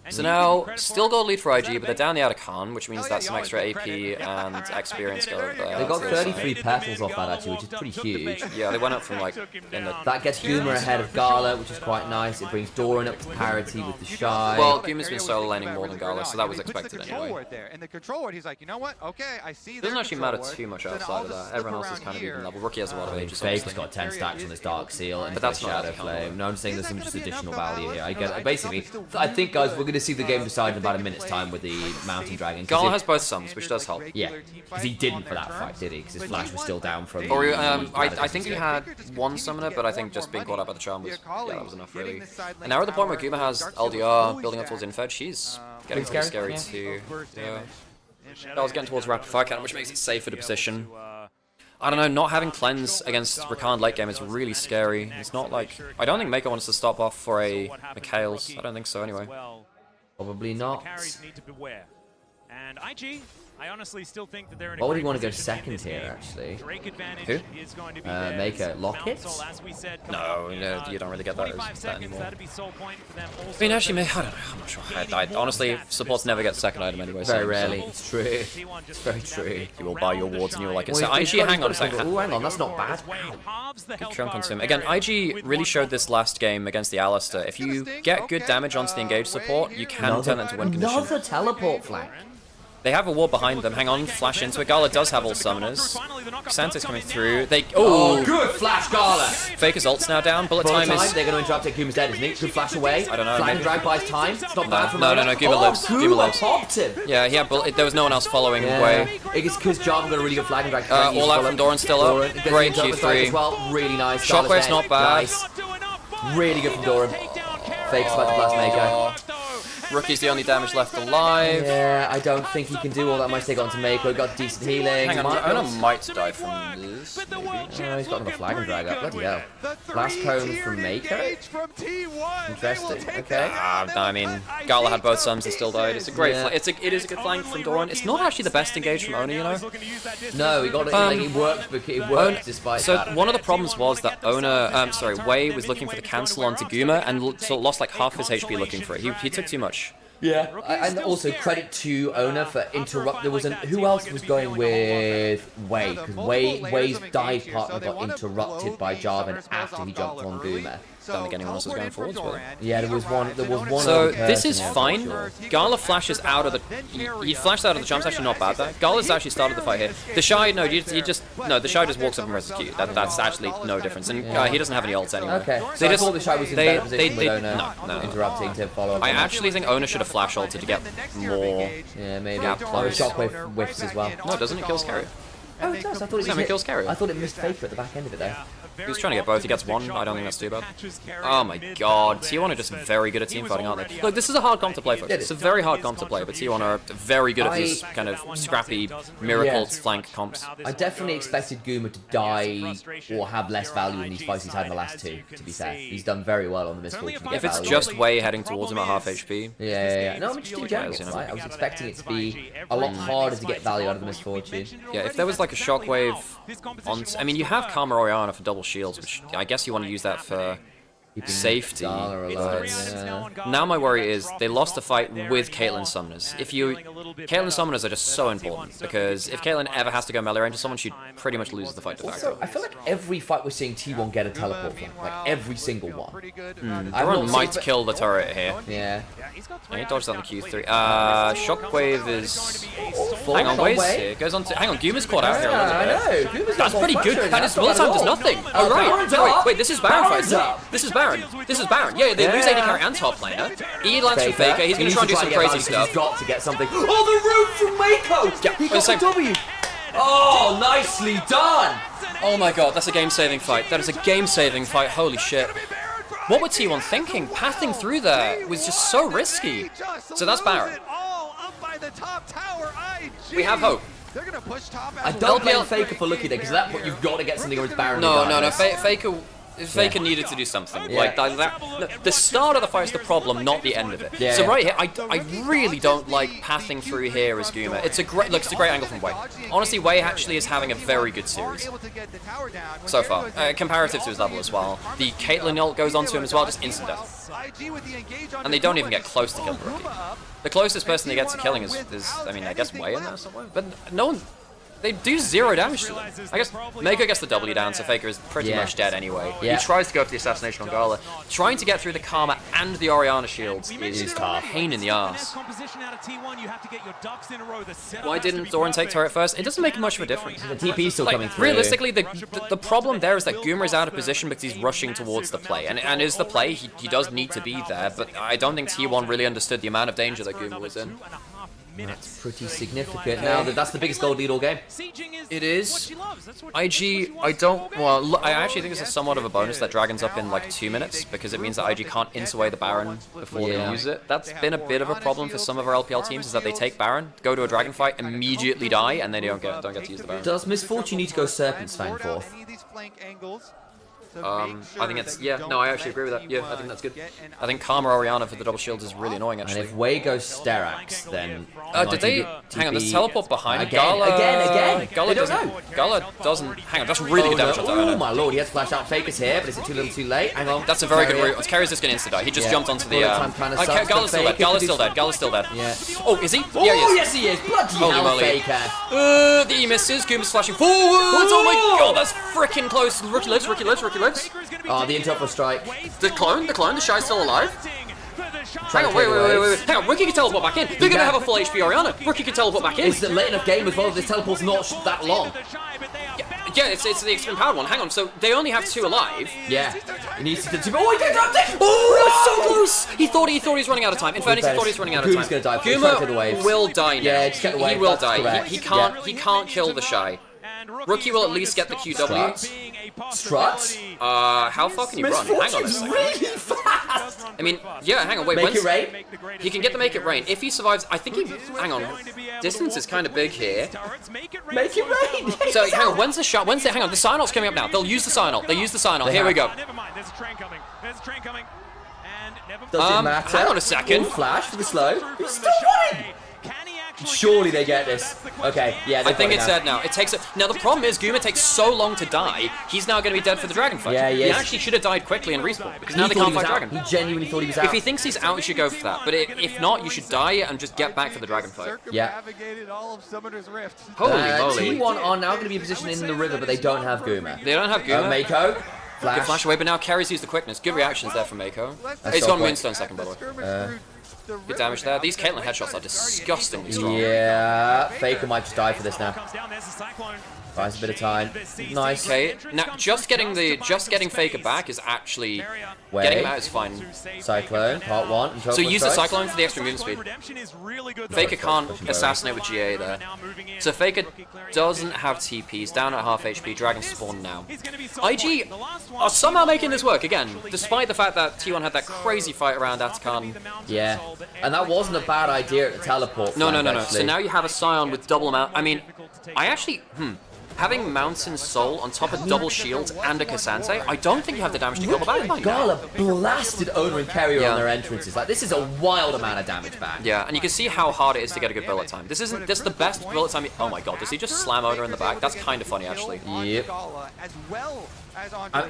So now, still gold lead for IG, but they're down the Atacon, which means that some extra AP and experience go over there. They got 33 petals off that actually, which is pretty huge. Yeah, they went up from like... That gets Guma ahead of Gala, which is quite nice. It brings Doran up to parity with the Shy. Well, Guma's been solo laning more than Gala, so that was expected anyway. And the control ward, he's like, you know what? Okay, I see. It doesn't actually matter too much outside of that. Everyone else is kind of even level. Rookie has a lot of ages. Fake's got 10 stacks on this Dark Seal and that's Shadow Flame. No, I'm just saying there's some just additional value here. I get basically, I think, guys, we're going to see the game decided in about a minute's time with the Mountain Dragon. Gala has both summons, which does help. Yeah, because he didn't for that fight, did he? Because his flash was still down from... Or, I think he had one summoner, but I think just being caught up by the charm was... Yeah, that was enough, really. And now at the point where Guma has LDR building up towards Infed, she's getting pretty scary too. Yeah. I was getting towards Rapid Fire Cannon, which makes it safer to position. I don't know, not having cleanse against Rakan late game is really scary. It's not like... I don't think Mako wants to stop off for a Mikhail's. I don't think so anyway. Probably not. And IG, I honestly still think that they're in what would he want to go second here, actually? Who? Maker. Lockett? No, you don't really get that anymore. I mean, actually, I don't know. I'm not sure. I honestly, supports never get second item anyway. Very rarely. It's true. It's very true. You will buy your wards and you'll like it. So IG, hang on a second. Oh, hang on, that's not bad. Wow. Good chunk onto him. Again, IG really showed this last game against the Alistair. If you get good damage onto the engaged support, you can turn that into win condition. Another teleport flank. They have a ward behind them. Hang on, flash into it. Gala does have all summoners. Santa's coming through. Oh, good flash, Gala. Faker's ult's now down. Bullet time is... They're going to interrupt it. Guma's dead, isn't he? Good flash away. I don't know. Flying drag buys time. It's not bad for No, Guma lives. Guma lives. Popped him. Yeah, he had bullet. There was no one else following way. It's because Jarvan got a really good flagging drag. All out from Doran still up. Great Q3. Well, really nice. Shockwave's not bad. Nice. Really good from Doran. Fake's about to blast Mako. Rookie's the only damage left alive. Yeah, I don't think he can do all that much. They got onto Mako, got decent healing. Hang on, Ona might die from this, maybe. Oh, he's got another flag and drag up. Bloody hell. Last cone from Mako? Interesting, okay. I mean, Gala had both sums and still died. It's a great it is a good flank from Doran. It's not actually the best engage from Ona, you know? No, he got it, like, it worked, but it worked despite that. So one of the problems was that Wei was looking for the cancel onto Guma and sort of lost like half his HP looking for it. He took too much. Yeah, and also credit to Ona for interrupt. There was who else was going with Wei? Because Wei's dive partner got interrupted by Jarvan after he jumped on Guma. I don't think anyone else was going forwards with it. Yeah, there was one. So this is fine. Sure. Gala flashes out of the. He flashed out of the jump's actually not bad there. Gala's actually started the fight here. The Shy, no, the Shy just walks up and presses Q. That's actually no difference, and he doesn't have any ults anyway. Okay. So I thought the Shy was in better position with Ona interrupting to follow up. I actually think Ona should have flash ulted to get more. Yeah, maybe. Or shockwave whiffs as well. No, it doesn't. It kills carry. Oh, it does. I thought it kills carry. I thought it missed Faker at the back end of it though. He was trying to get both. He gets one. I don't think that's too bad. Oh my god. T1 are just very good at teamfighting, aren't they? Look, this is a hard comp to play, folks. It's a very hard comp to play, but T1 are very good at these kind of scrappy, miracles flank comps. I definitely expected Guma to die or have less value in these fights he's had in the last two, to be fair. He's done very well on the Misfortune to get If it's value. just Wei heading towards him at half HP. Yeah. No, I'm just in general, right? I was expecting it to be a lot harder to get value out of the Misfortune. Yeah, if there was like a shockwave on... I mean, you have Karma Orianna for double shields, which I guess you want to use that for safety. Now my worry is they lost a fight with Caitlyn Summoners. Caitlyn Summoners are just so important, because if Caitlyn ever has to go melee range to someone, she pretty much loses the fight de facto. Also, I feel like every fight we're seeing T1 get a teleport from, like every single one. Doran might kill the turret here. Yeah. He dodged on the Q3. Shockwave is... Hang on, Wei's here. Goes on to... Hang on, Guma's caught out here a little bit. That's pretty good. That is... Will time does nothing. Oh, right. Wait, this is Baron fight. This is Baron. Yeah, they lose AD carry and top laner. E lands from Faker. He's going to try and do some crazy stuff. He's got to get something. Oh, the root from Mako! Yeah, he got a W. Oh, nicely done! Oh my god, that's a game-saving fight. That is a game-saving fight. Holy shit. What were T1 thinking? Pathing through there was just so risky. So that's Baron. We have hope. I don't blame Faker for looking there, because at that point you've got to get something or it's Baron. No. Faker needed to do something. Like that. The start of the fight is the problem, not the end of it. Yeah. So right here, I really don't like pathing through here as Guma. It's a great angle from Wei. Honestly, Wei actually is having a very good series so far, comparative to his level as well. The Caitlyn ult goes onto him as well, just instant death. And they don't even get close to killing the Rookie. The closest person they get to killing is I mean, I guess Wei in there somewhere, but no one. They do 0 damage to them. I guess Mako gets the W down, so Faker is pretty much dead anyway. He tries to go for the assassination on Gala. Trying to get through the Karma and the Orianna shields is a pain in the ass. Why didn't Doran take turret first? It doesn't make much of a difference. The TP's still coming through. Realistically, the problem there is that Guma is out of position because he's rushing towards the play. And is the play, he does need to be there, but I don't think T1 really understood the amount of danger that Guma was in. That's pretty significant now. That's the biggest gold lead all game. It is. IG, I actually think this is somewhat of a bonus that Dragon's up in like 2 minutes, because it means that IG can't int away the Baron before they use it. That's been a bit of a problem for some of our LPL teams, is that they take Baron, go to a Dragon fight, immediately die, and they don't get to use the Baron. Does Misfortune need to go Serpent's Fang fourth? I think it's, I actually agree with that. Yeah, I think that's good. I think Karma Orianna for the double shields is really annoying, actually. And if Wei goes Sterax, then... did they... Hang on, there's teleport behind again. Again. Gala doesn't... Hang on, that's really good damage on Diana. Oh my lord, he has to flash out Fakers here, but is it too little too late? Hang on. That's a very good route. Carrier's just going to insta-die. He just jumped onto the... Gala's still dead. Gala's still dead. Yeah. Oh, is he? Oh, yes he is. Bloody hell, Faker. The E misses. Guma's flashing forwards. Oh my god, that's freaking close. Rookie lives. Oh, the interrupt strike. The clone, the Shy's still alive. Hang on, wait. Hang on, Rookie can teleport back in. They're going to have a full HP Orianna. Rookie can teleport back in. It's a late enough game as well. This teleport's not that long. Yeah, it's the empowered one. Hang on, so they only have 2 alive. Yeah. He needs to... Oh, he did it! Oh, that's so close! He thought he was running out of time. In fairness, he thought he was running out of time. Guma's going to die. Guma will die now. Yeah, just get away. He will die. He can't kill the Shy. Rookie will at least get the QW. Strut? How far can you run? Hang on a second. Really fast! I mean, yeah, hang on, wait. Make it rain? He can get the make it rain. If he survives, I think he... Hang on. Distance is kind of big here. Make it rain! So, hang on, when's the shot? Hang on, the sign-off's coming up now. They'll use the sign-off. They'll use the sign-off. Here we go. Never mind, there's a train coming. There's a train coming. And never Does it matter? Hang on a second. Flash for the slow. He's still running! Surely they get this. Okay, yeah, I think it's dead now. It takes now the problem is Guma takes so long to die. He's now going to be dead for the dragon fight. Yeah, he actually should have died quickly and respawned because now they can't fight dragon. He genuinely thought he was out. If he thinks he's out, you should go for that. But if not, you should die and just get back for the dragon fight. Yeah. Holy moly! T1 are now going to be positioned in the river, but they don't have Guma. They don't have Guma. Mako. Flash. Good flash away, but now carries used the quickness. Good reactions there from Mako. He's got Moonstone second, by the way. Good damage there. These Caitlyn headshots are disgustingly strong. Yeah, Faker might just die for this now. Buys a bit of time. Nice. Okay, now just getting Faker back is actually getting him out is fine. Cyclone, part 1. So use the Cyclone for the extra movement speed. Faker can't assassinate with GA there. So Faker doesn't have TPs, down at half HP, Dragon spawn now. IG are somehow making this work again, despite the fact that T1 had that crazy fight around Atakan. Yeah, and that wasn't a bad idea at the teleport. No. So now you have a Scion with double amount. I mean, I actually, having Mountain Soul on top of double shields and a Cassante, I don't think you have the damage to kill the backline. Gala blasted Owner and Carrier on their entrances. Like, this is a wild amount of damage back. Yeah, and you can see how hard it is to get a good bullet time. This isn't the best bullet time. Oh my god, does he just slam Owner in the back? That's kind of funny, actually. Yep.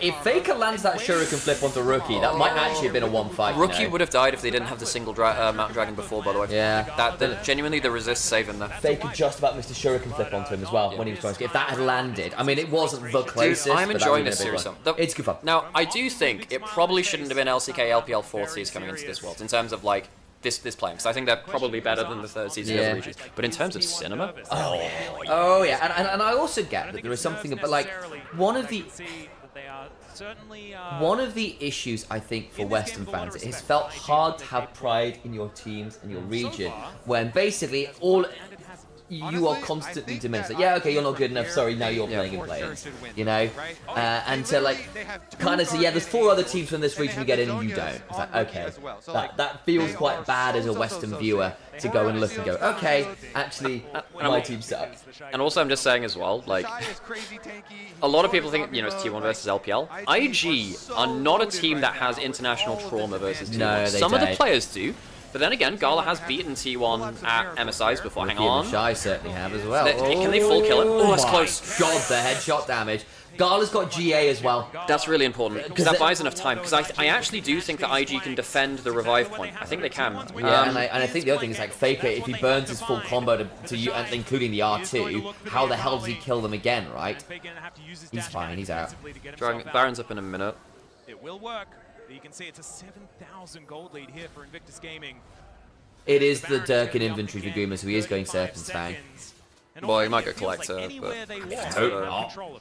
If Faker lands that Shuriken flip onto Rookie, that might actually have been a one fight. Rookie would have died if they didn't have the single Mountain Dragon before, by the way. Yeah. Genuinely, the resist saved him there. Faker just about missed a Shuriken flip onto him as well when he was trying to get. If that had landed, I mean, it wasn't the closest. Dude, I'm enjoying this series. It's good fun. Now, I do think it probably shouldn't have been LCK LPL 4th seeds coming into this world in terms of like this playing, because I think they're probably better than the 3rd seeds of the other regions. But in terms of cinema, oh yeah, and I also get that there is something about like one of the issues I think for Western fans, it has felt hard to have pride in your teams and your region when basically you are constantly diminished. Like, yeah, okay, you're not good enough. Sorry, now you're playing and playing. You know, and to like kind of say, yeah, there's 4 other teams from this region to get in and you don't. It's like, okay, that feels quite bad as a Western viewer to go and look and go, okay, actually, my team sucks. And also, I'm just saying as well, like, a lot of people think, you know, it's T1 versus LPL. IG are not a team that has international trauma versus T1. No, they Some don't. of the players do. But then again, Gala has beaten T1 at MSIs before. Hang on. Shy certainly have as well. Can they full kill him? Oh, that's close. God, the headshot damage. Gala's got GA as well. That's really important, because that buys enough time. Because I actually do think that IG can defend the revive point. I think they can. Yeah, and I think the other thing is, like, Faker, if he burns his full combo to you, and including the R2, how the hell does he kill them again, right? He's fine, he's out. Baron's up in a minute. It will work. You can see it's a 7,000 gold lead here for Invictus Gaming. It is the Durkin inventory for Guma, so he is going Serpent's Fang. Well, he might go Collector, but we'll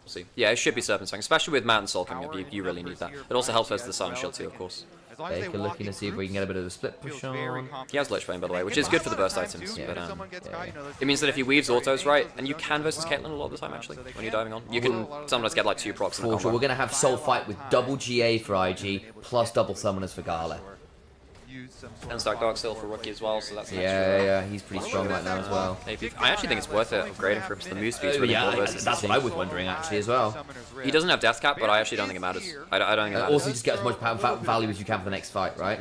see. Yeah, it should be Serpent's Fang, especially with Mountain Soul coming up. You really need that. It also helps versus the Silent Shield too, of course. Baker looking to see if we can get a bit of a split push on. He has Lich Bane, by the way, which is good for the burst items. Yeah. But, it means that if he weaves autos right, and you can versus Caitlyn a lot of the time, actually, when you're diving on, you can sometimes get like 2 procs in a combo. We're going to have Soul Fight with double GA for IG, plus double Summoners for Gala. And Stark Dark still for Rookie as well, so that's yeah, he's pretty strong right now as well. I actually think it's worth it upgrading for him, so the move speed's really good versus that's what I was wondering actually as well. He doesn't have Death Cap, but I actually don't think it matters. I don't think it matters. Also, just get as much value as you can for the next fight, right?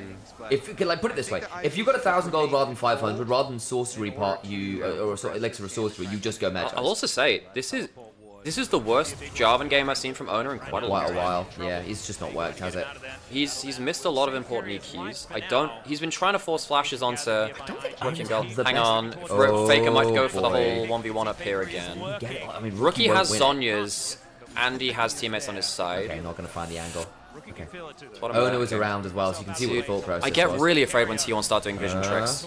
If you can, like, put it this way, if you've got 1,000 gold rather than 500, rather than sorcery part, or elixir of sorcery, you just go Magi. I'll also say this is the worst Jarvan game I've seen from Owner in quite a while. Yeah, it's just not worked, has it? He's missed a lot of important EQs. He's been trying to force flashes onto Rookie and Gold. Hang on, Faker might go for the whole 1v1 up here again. I mean, Rookie has Zhonya's, and he has teammates on his side. Okay, not going to find the angle. Ono is around as well, so you can see what the thought process I get was. really afraid when T1 start doing vision tricks.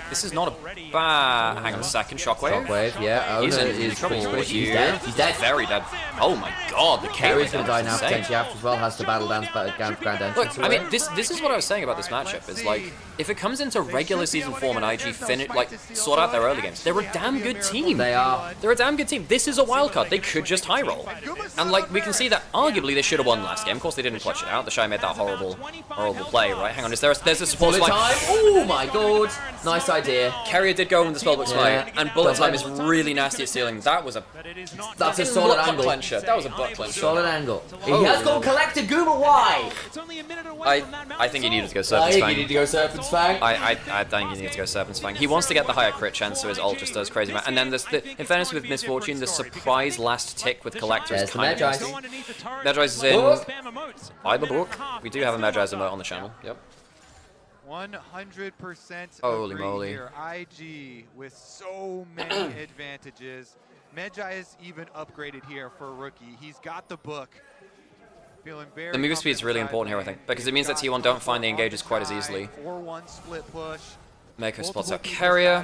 This is not a bad... Hang on a second, Shockwave. Shockwave, yeah. Ono is trouble. He's dead. He's dead. Very dead. Oh my god, the Carry's going to die now potentially after as well. Has to battle down grand entrance. Look, I mean, this is what I was saying about this matchup. Is like, if it comes into regular season form and IG sort out their early games, they're a damn good team. They are. They're a damn good team. This is a wildcard. They could just high roll. And like, we can see that arguably they should have won last game. Of course, they didn't clutch it out. The Shy made that horrible play, right? Hang on, there's a support bullet time. Oh my god. Nice idea. Carrier did go in the spellbook smite, and bullet time is really nasty at stealing. That was a... That's a solid angle. Clencher. That was a butt clencher. Solid angle. He has gone collected Guma. Why? I think he needed to go Serpent's Fang. He needed to go Serpent's Fang. I think he needed to go Serpent's Fang. He wants to get the higher crit chance, so his ult just does crazy. And then there's in fairness with Misfortune, the surprise last tick with Collector is kind of nasty. Medrise is in by the book. We do have a Medrise emote on the channel. Yep. 100% Holy agree moly. here. IG with so many advantages. Medjai is even upgraded here for a rookie. He's got the book. Feeling very the move speed is really important here, I think, because it means that T1 don't find the engages quite as easily. 4-1 split push. Mako spots out Carrier.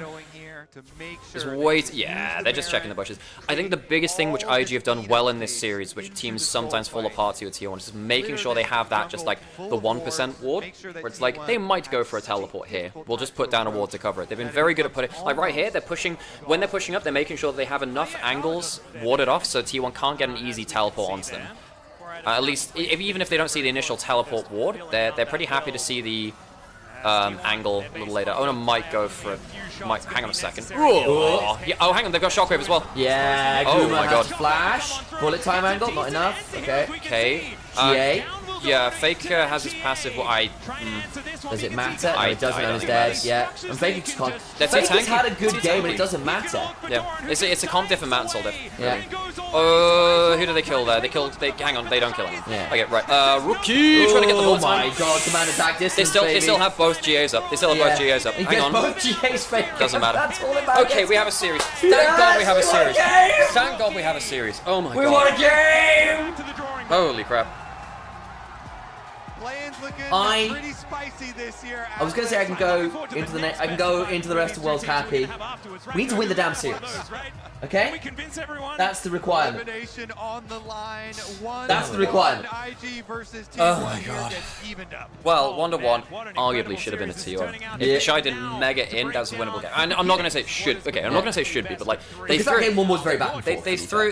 Yeah, they're just checking the bushes. I think the biggest thing which IG have done well in this series, which teams sometimes fall apart to at T1, is making sure they have that just like the 1% ward, where it's like, they might go for a teleport here. We'll just put down a ward to cover it. They've been very good at putting, like right here, they're pushing, when they're pushing up, they're making sure that they have enough angles warded off so T1 can't get an easy teleport onto them. At least, even if they don't see the initial teleport ward, they're pretty happy to see the angle a little later. Ono might go for it. Hang on a second. Oh, yeah, oh, hang on, they've got Shockwave as well. Yeah, oh my god. Flash. Bullet time angle, not enough. Okay. Okay. GA. Yeah, Faker has his passive. Does it matter? No, it doesn't. And he's dead. Yeah. And Faker just can't. Faker's had a good game, but it doesn't matter. Yeah. It's a comp diff and Mansell diff. Yeah. Who do they kill there? Hang on, they don't kill him. Yeah. Okay, right. Rookie trying to get the bullet time. Oh my god, command attack distance. They still have both GAs up. They still have both GAs up. Hang on. Both GAs Faker. Doesn't matter. That's all it matters. Okay, we have a series. Thank God we have a series. Thank God we have a series. Oh my god. We won a game! Holy crap. Pretty spicy this year. I was gonna say I can go into the rest of the world's happy. We need to win the damn series. Okay? That's the requirement. That's the requirement. Oh my god. Well, 1-1 arguably should have been a TO. If the Shy didn't mega in, that's a winnable game. And I'm not gonna say it should. Okay, I'm not gonna say it should be, but like that game one was very back and forth.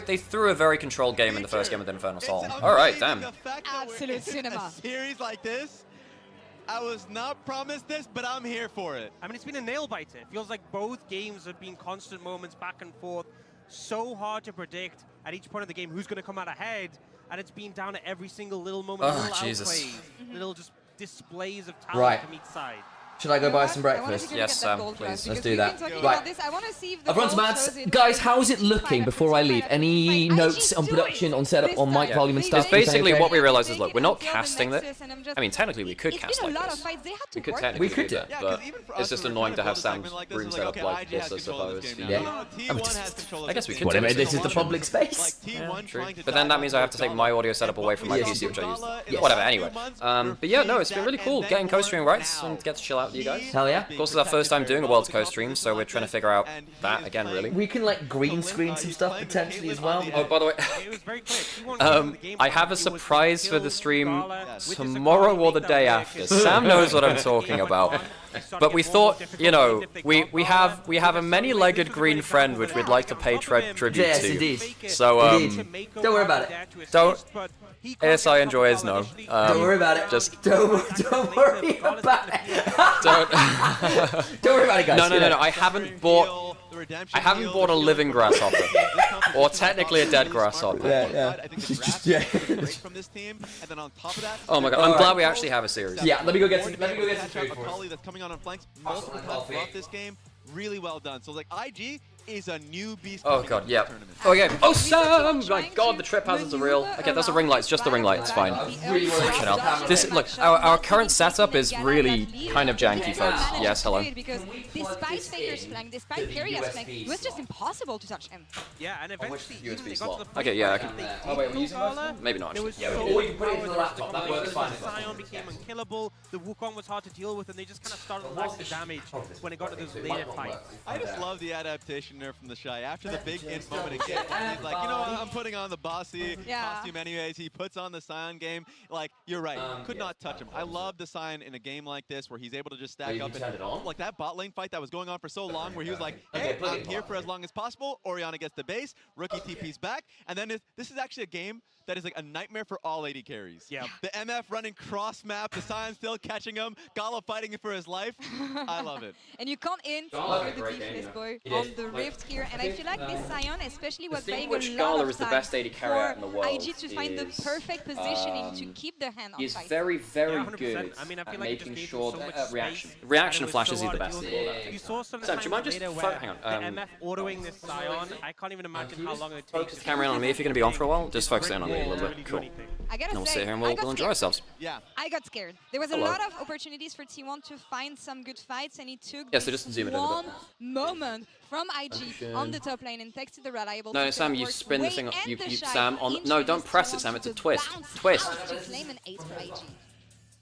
They threw a very controlled game in the first game with Infernal Soul. All right, damn. Absolute cinema. Series like this, I was not promised this, but I'm here for it. I mean, it's been a nail-biter. It feels like both games have been constant moments back and forth. So hard to predict at each point of the game who's going to come out ahead, and it's been down to every single little moment, little outplays, little just displays of talent from each side. Should I go buy some breakfast? Yes, please. Let's do that. Right. I've run some ads. Guys, how's it looking before I leave? Any notes on production, on setup, on mic volume and stuff? Basically, what we realized is, look, we're not casting it. I mean, technically, we could cast like this. We could do it, but it's just annoying to have Sam's room set up like this, I suppose. Yeah. I guess we could do it. This is the public space. Yeah, true. But then that means I have to take my audio setup away from my PC, which I use. Whatever, anyway. But yeah, no, it's been really cool getting co-streaming rights and get to chill out with you guys. Hell yeah. Of course, it's our first time doing a World Co stream, so we're trying to figure out that again, really. We can like green screen some stuff potentially as well. Oh, by the way, I have a surprise for the stream tomorrow or the day after. Sam knows what I'm talking about. But we thought, you know, we have a many-legged green friend which we'd like to pay tribute to. Yes, indeed. So don't worry about it. Don't. ASI enjoys no. Don't worry about it. Just don't worry about it. Don't worry about it, guys. No. I haven't bought a living grasshopper, or technically a dead grasshopper. Yeah. Oh my god! I'm glad we actually have a series. Yeah. Let me go get some food for us. That's coming on flanks. Multiple cuts throughout this game. Really well done. So like IG is a new beast. Oh god, yeah. Okay. Oh Sam! My god, the trip hazards are real. Okay, that's a ring light. It's just the ring light. It's fine. Fucking hell. This look. Our current setup is really kind of janky, folks. Yes, hello. Because despite Faker's flank, despite Carrier's flank, it was just impossible to touch him. Yeah, and eventually even they got to the point okay, yeah, I can. Oh wait, we're using maybe not. There was yeah, so or you put it into the laptop. That works fine. Sion became unkillable. The Wukong was hard to deal with, and they just kind of started to lack the damage when it got to those later fights. I just love the adaptation there from the Shy. After the big int moment again, he's like, you know what, I'm putting on the bossy costume anyways. He puts on the Sion game. Like, you're right, could not touch him. I love the Sion in a game like this where he's able to just stack up and like that bot lane fight that was going on for so long where he was like, hey, I'm here for as long as possible. Orianna gets the base, Rookie TP's back, and then this is actually a game that is like a nightmare for all AD carries. Yeah. The MF running cross map, the Sion still catching him, Gala fighting for his life. I love it. And you come in for the defense boy on the Rift here, and I feel like this Sion especially was buying a lot of time for IG to find the perfect positioning to keep the hand on He's fight. very, very good I mean, I feel at like making sure so that reaction flashes is the best. You saw some Sam, do you mind just hang on, the MF autoing this Sion. I can't even imagine how long it takes. Focus the camera on me if you're going to be on for a while. Just focus in on me a little bit. Cool. I gotta and we'll say, sit here and we'll enjoy ourselves. Yeah. I got scared. There was a lot of opportunities for T1 to find some good fights, and it took so just zoom it in a one bit. moment from IG on the top lane and thanks to the reliable. No, Sam, you spin the thing. You Sam on. No, don't press it, Sam. It's a twist. Twist. Flame and 8 for IG.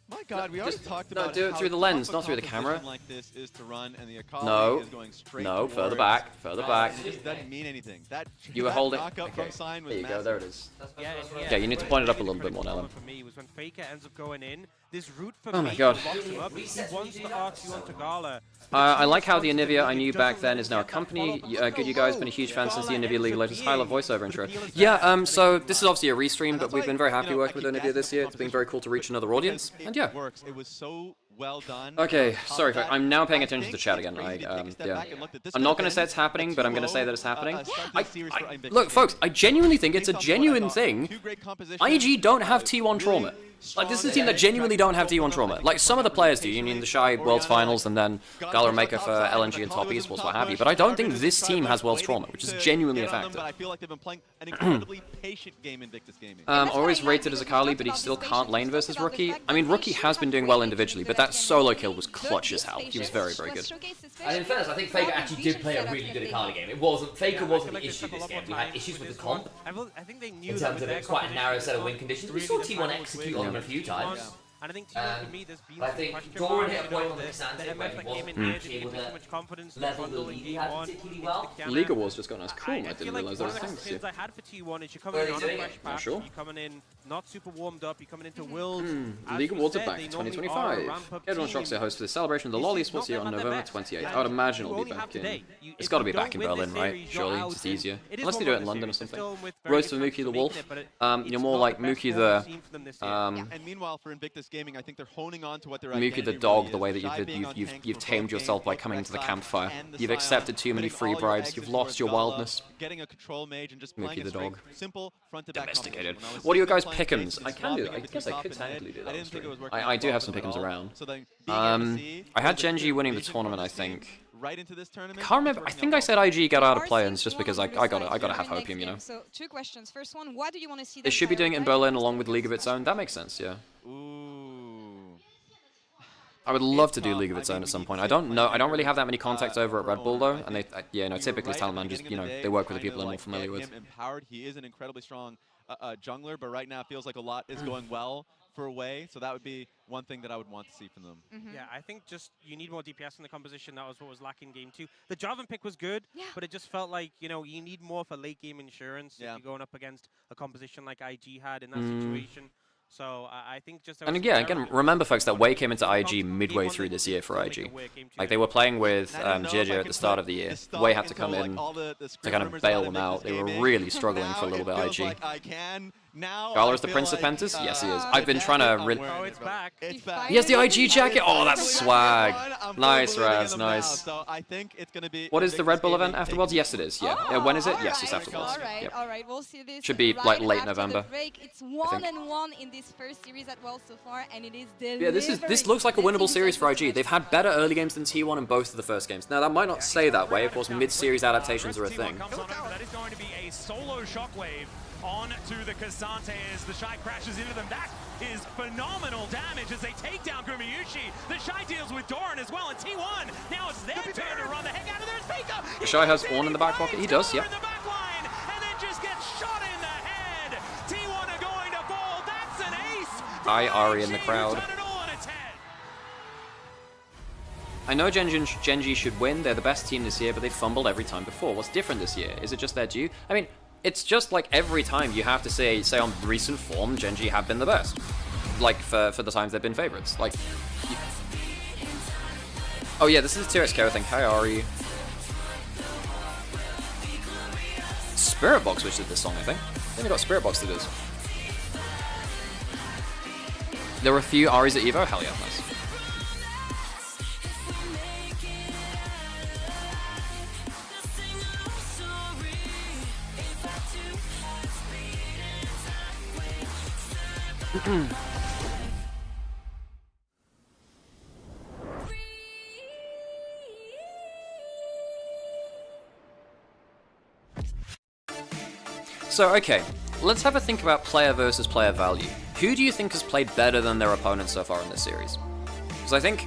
My God, we already talked about. No, do it through the lens, not through the camera. Like this is to run, and the no, is going straight no, further back, further back. It just doesn't mean anything. That you were holding. Okay. There you go. There it is. Yeah, okay, you need to point it up a little bit more, Ellen. For me was when Faker ends up going in. This route for oh my God. He wants to arc you onto Gala. I like how the Onivia I knew back then is now a company. Good, you guys. Been a huge fan since the Onivia League of Legends highlight voiceover intro. Yeah. So this is obviously a restream, but we've been very happy working with Onivia this year. It's been very cool to reach another audience, and yeah. It was so well done. Okay, sorry, I'm now paying attention to the chat again. I'm not going to say it's happening, but I'm going to say that it's happening. Look, folks, I genuinely think it's a genuine thing. IG don't have T1 trauma. Like, this is a team that genuinely don't have T1 trauma. Like, some of the players do. You mean the Shy Worlds Finals and then Gala Maker for LNG and Top Esports, what have you. But I don't think this team has Worlds trauma, which is genuinely a factor. I feel like they've been playing an incredibly patient game in Invictus Gaming. Always rated as a Kali, but he still can't lane versus Rookie. I mean, Rookie has been doing well individually, but that solo kill was clutch as hell. He was very, very good. And in fairness, I think Faker actually did play a really good Akali game. It wasn't Faker wasn't the issue this game. We had issues with the comp. I think they knew in terms of it was quite a narrow set of win conditions. We saw T1 execute on them a few times. And I think for me, there's been I think Doran hit a point on the Xante where he wasn't able to level the lead he had particularly well. League of War's just got nice. Cool, I didn't realise there were things. I had for T1 is you're coming in on a fresh path, you're coming in not super warmed up, you're coming into Worlds. League of Worlds are back in 2025. Everyone Shoxia hosts the celebration of the Lolly Sports year on November 28th. I would imagine it'll be back in. It's got to be back in Berlin, right? Surely, it's just easier. Unless they do it in London or something. Roast for Mookie the Wolf. You're more like Mookie the. And meanwhile, for Invictus Gaming, I think they're honing on to what they're Mookie the dog, the way that you've tamed yourself by coming to the campfire. You've accepted too many free bribes. You've lost your wildness. Getting a control mage and just Mookie the dog. Simple front to back. Domesticated. What are your guys' pick'ems? I can do that. I guess I could technically do that. I do have some pick'ems around. I had Genji winning the tournament, I think. Right into this tournament. Can't remember. I think I said IG got out of play-ins just because I gotta have hopium, you know. So 2 questions. First one, what do you want to see? They should be doing it in Berlin along with League of Its Own. That makes sense, yeah. I would love to do League of Its Own at some point. I don't know. I don't really have that many contacts over at Red Bull though, and they, typically talent managers, they work with the people they're more familiar with. Empowered. He is an incredibly strong jungler, but right now it feels like a lot is going well for Away, so that would be one thing that I would want to see from them. Yeah, I think just you need more DPS in the composition. That was what was lacking game 2. The Jarvan pick was good, but it just felt like, you need more for late game insurance if you're going up against a composition like IG had in that situation. So I think just... And again, remember folks that Wei came into IG midway through this year for IG. Like they were playing with JJ at the start of the year. Wei had to come in to kind of bail them out. They were really struggling for a little bit, IG. I can Now Galar's the Prince of Pentas? Yes, he is. I've been trying to... Oh, it's back. It's back. He has the IG jacket? Oh, that's swag. Nice, Raz, nice. So I think it's going to be... What is the Red Bull event afterwards? Yes, it is, yeah. Oh, when is it? Yes, it's afterwards. Alright, we'll see this. Should be like late November. It's 1-1 in this first series at Worlds so far, and it is Yeah, this looks like a winnable series for IG. They've had better early games than T1 in both of the first games. Now, that might not stay that way. Of course, mid-series adaptations are a thing. That is going to be a solo shockwave on to the Kazante as the Shy crashes into them. That is phenomenal damage as they take down Gumayushi. The Shy deals with Doran as well, and T1, now it's their turn to run the heck out of there. Faker! The Shy has Ornn in the back pocket. He does, yeah. In the back line, and then just gets shot in the head. T1 are going to fall. That's an ace. Hi, Ari in the crowd. I know Genji should win. They're the best team this year, but they fumbled every time before. What's different this year? Is it just their due? I mean, it's just like every time you have to say on recent form, Genji have been the best. Like, for the times they've been favorites. Like... Oh yeah, this is a T-Rex KO thing. Hi, Ari. Spirit Box which did this song, I think. I think we got Spirit Box to do this. There were a few Aris at Evo? Hell yeah, nice. So, okay, let's have a think about player versus player value. Who do you think has played better than their opponents so far in this series? Because I think,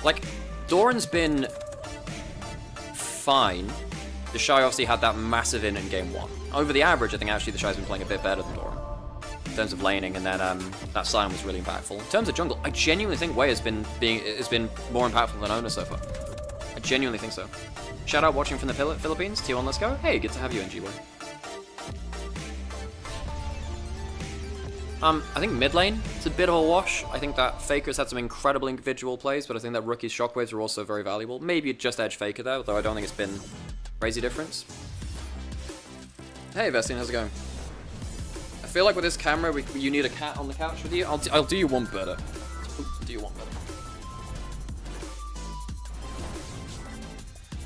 like, Doran's been fine. The Shy obviously had that massive in game 1. Over the average, I think actually the Shy's been playing a bit better than Doran. In terms of laning, and then that Sion was really impactful. In terms of jungle, I genuinely think Wei has been more impactful than Ona so far. I genuinely think so. Shout out watching from the Philippines. T1, let's go. Hey, good to have you, ENG Wei. I think mid lane, it's a bit of a wash. I think that Faker's had some incredible individual plays, but I think that Rookie's shockwaves are also very valuable. Maybe just edge Faker though, though I don't think it's been crazy difference. Hey Vestine, how's it going? I feel like with this camera, you need a cat on the couch with you. I'll do you one better. I'll do you one better.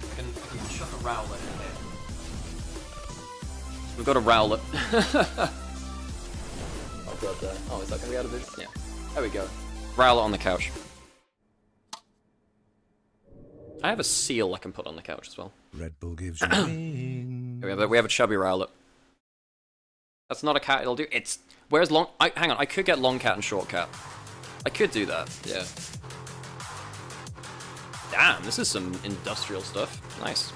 I can shut a Rowlet in here. We've got a Rowlet. Oh, is that gonna be out of this? Yeah. There we go. Rowlet on the couch. I have a seal I can put on the couch as well. Red Bull gives you we have a chubby Rowlet. That's not a cat, it'll do. It's... Where's long... hang on, I could get long cat and short cat. I could do that, yeah. Damn, this is some industrial stuff. Nice.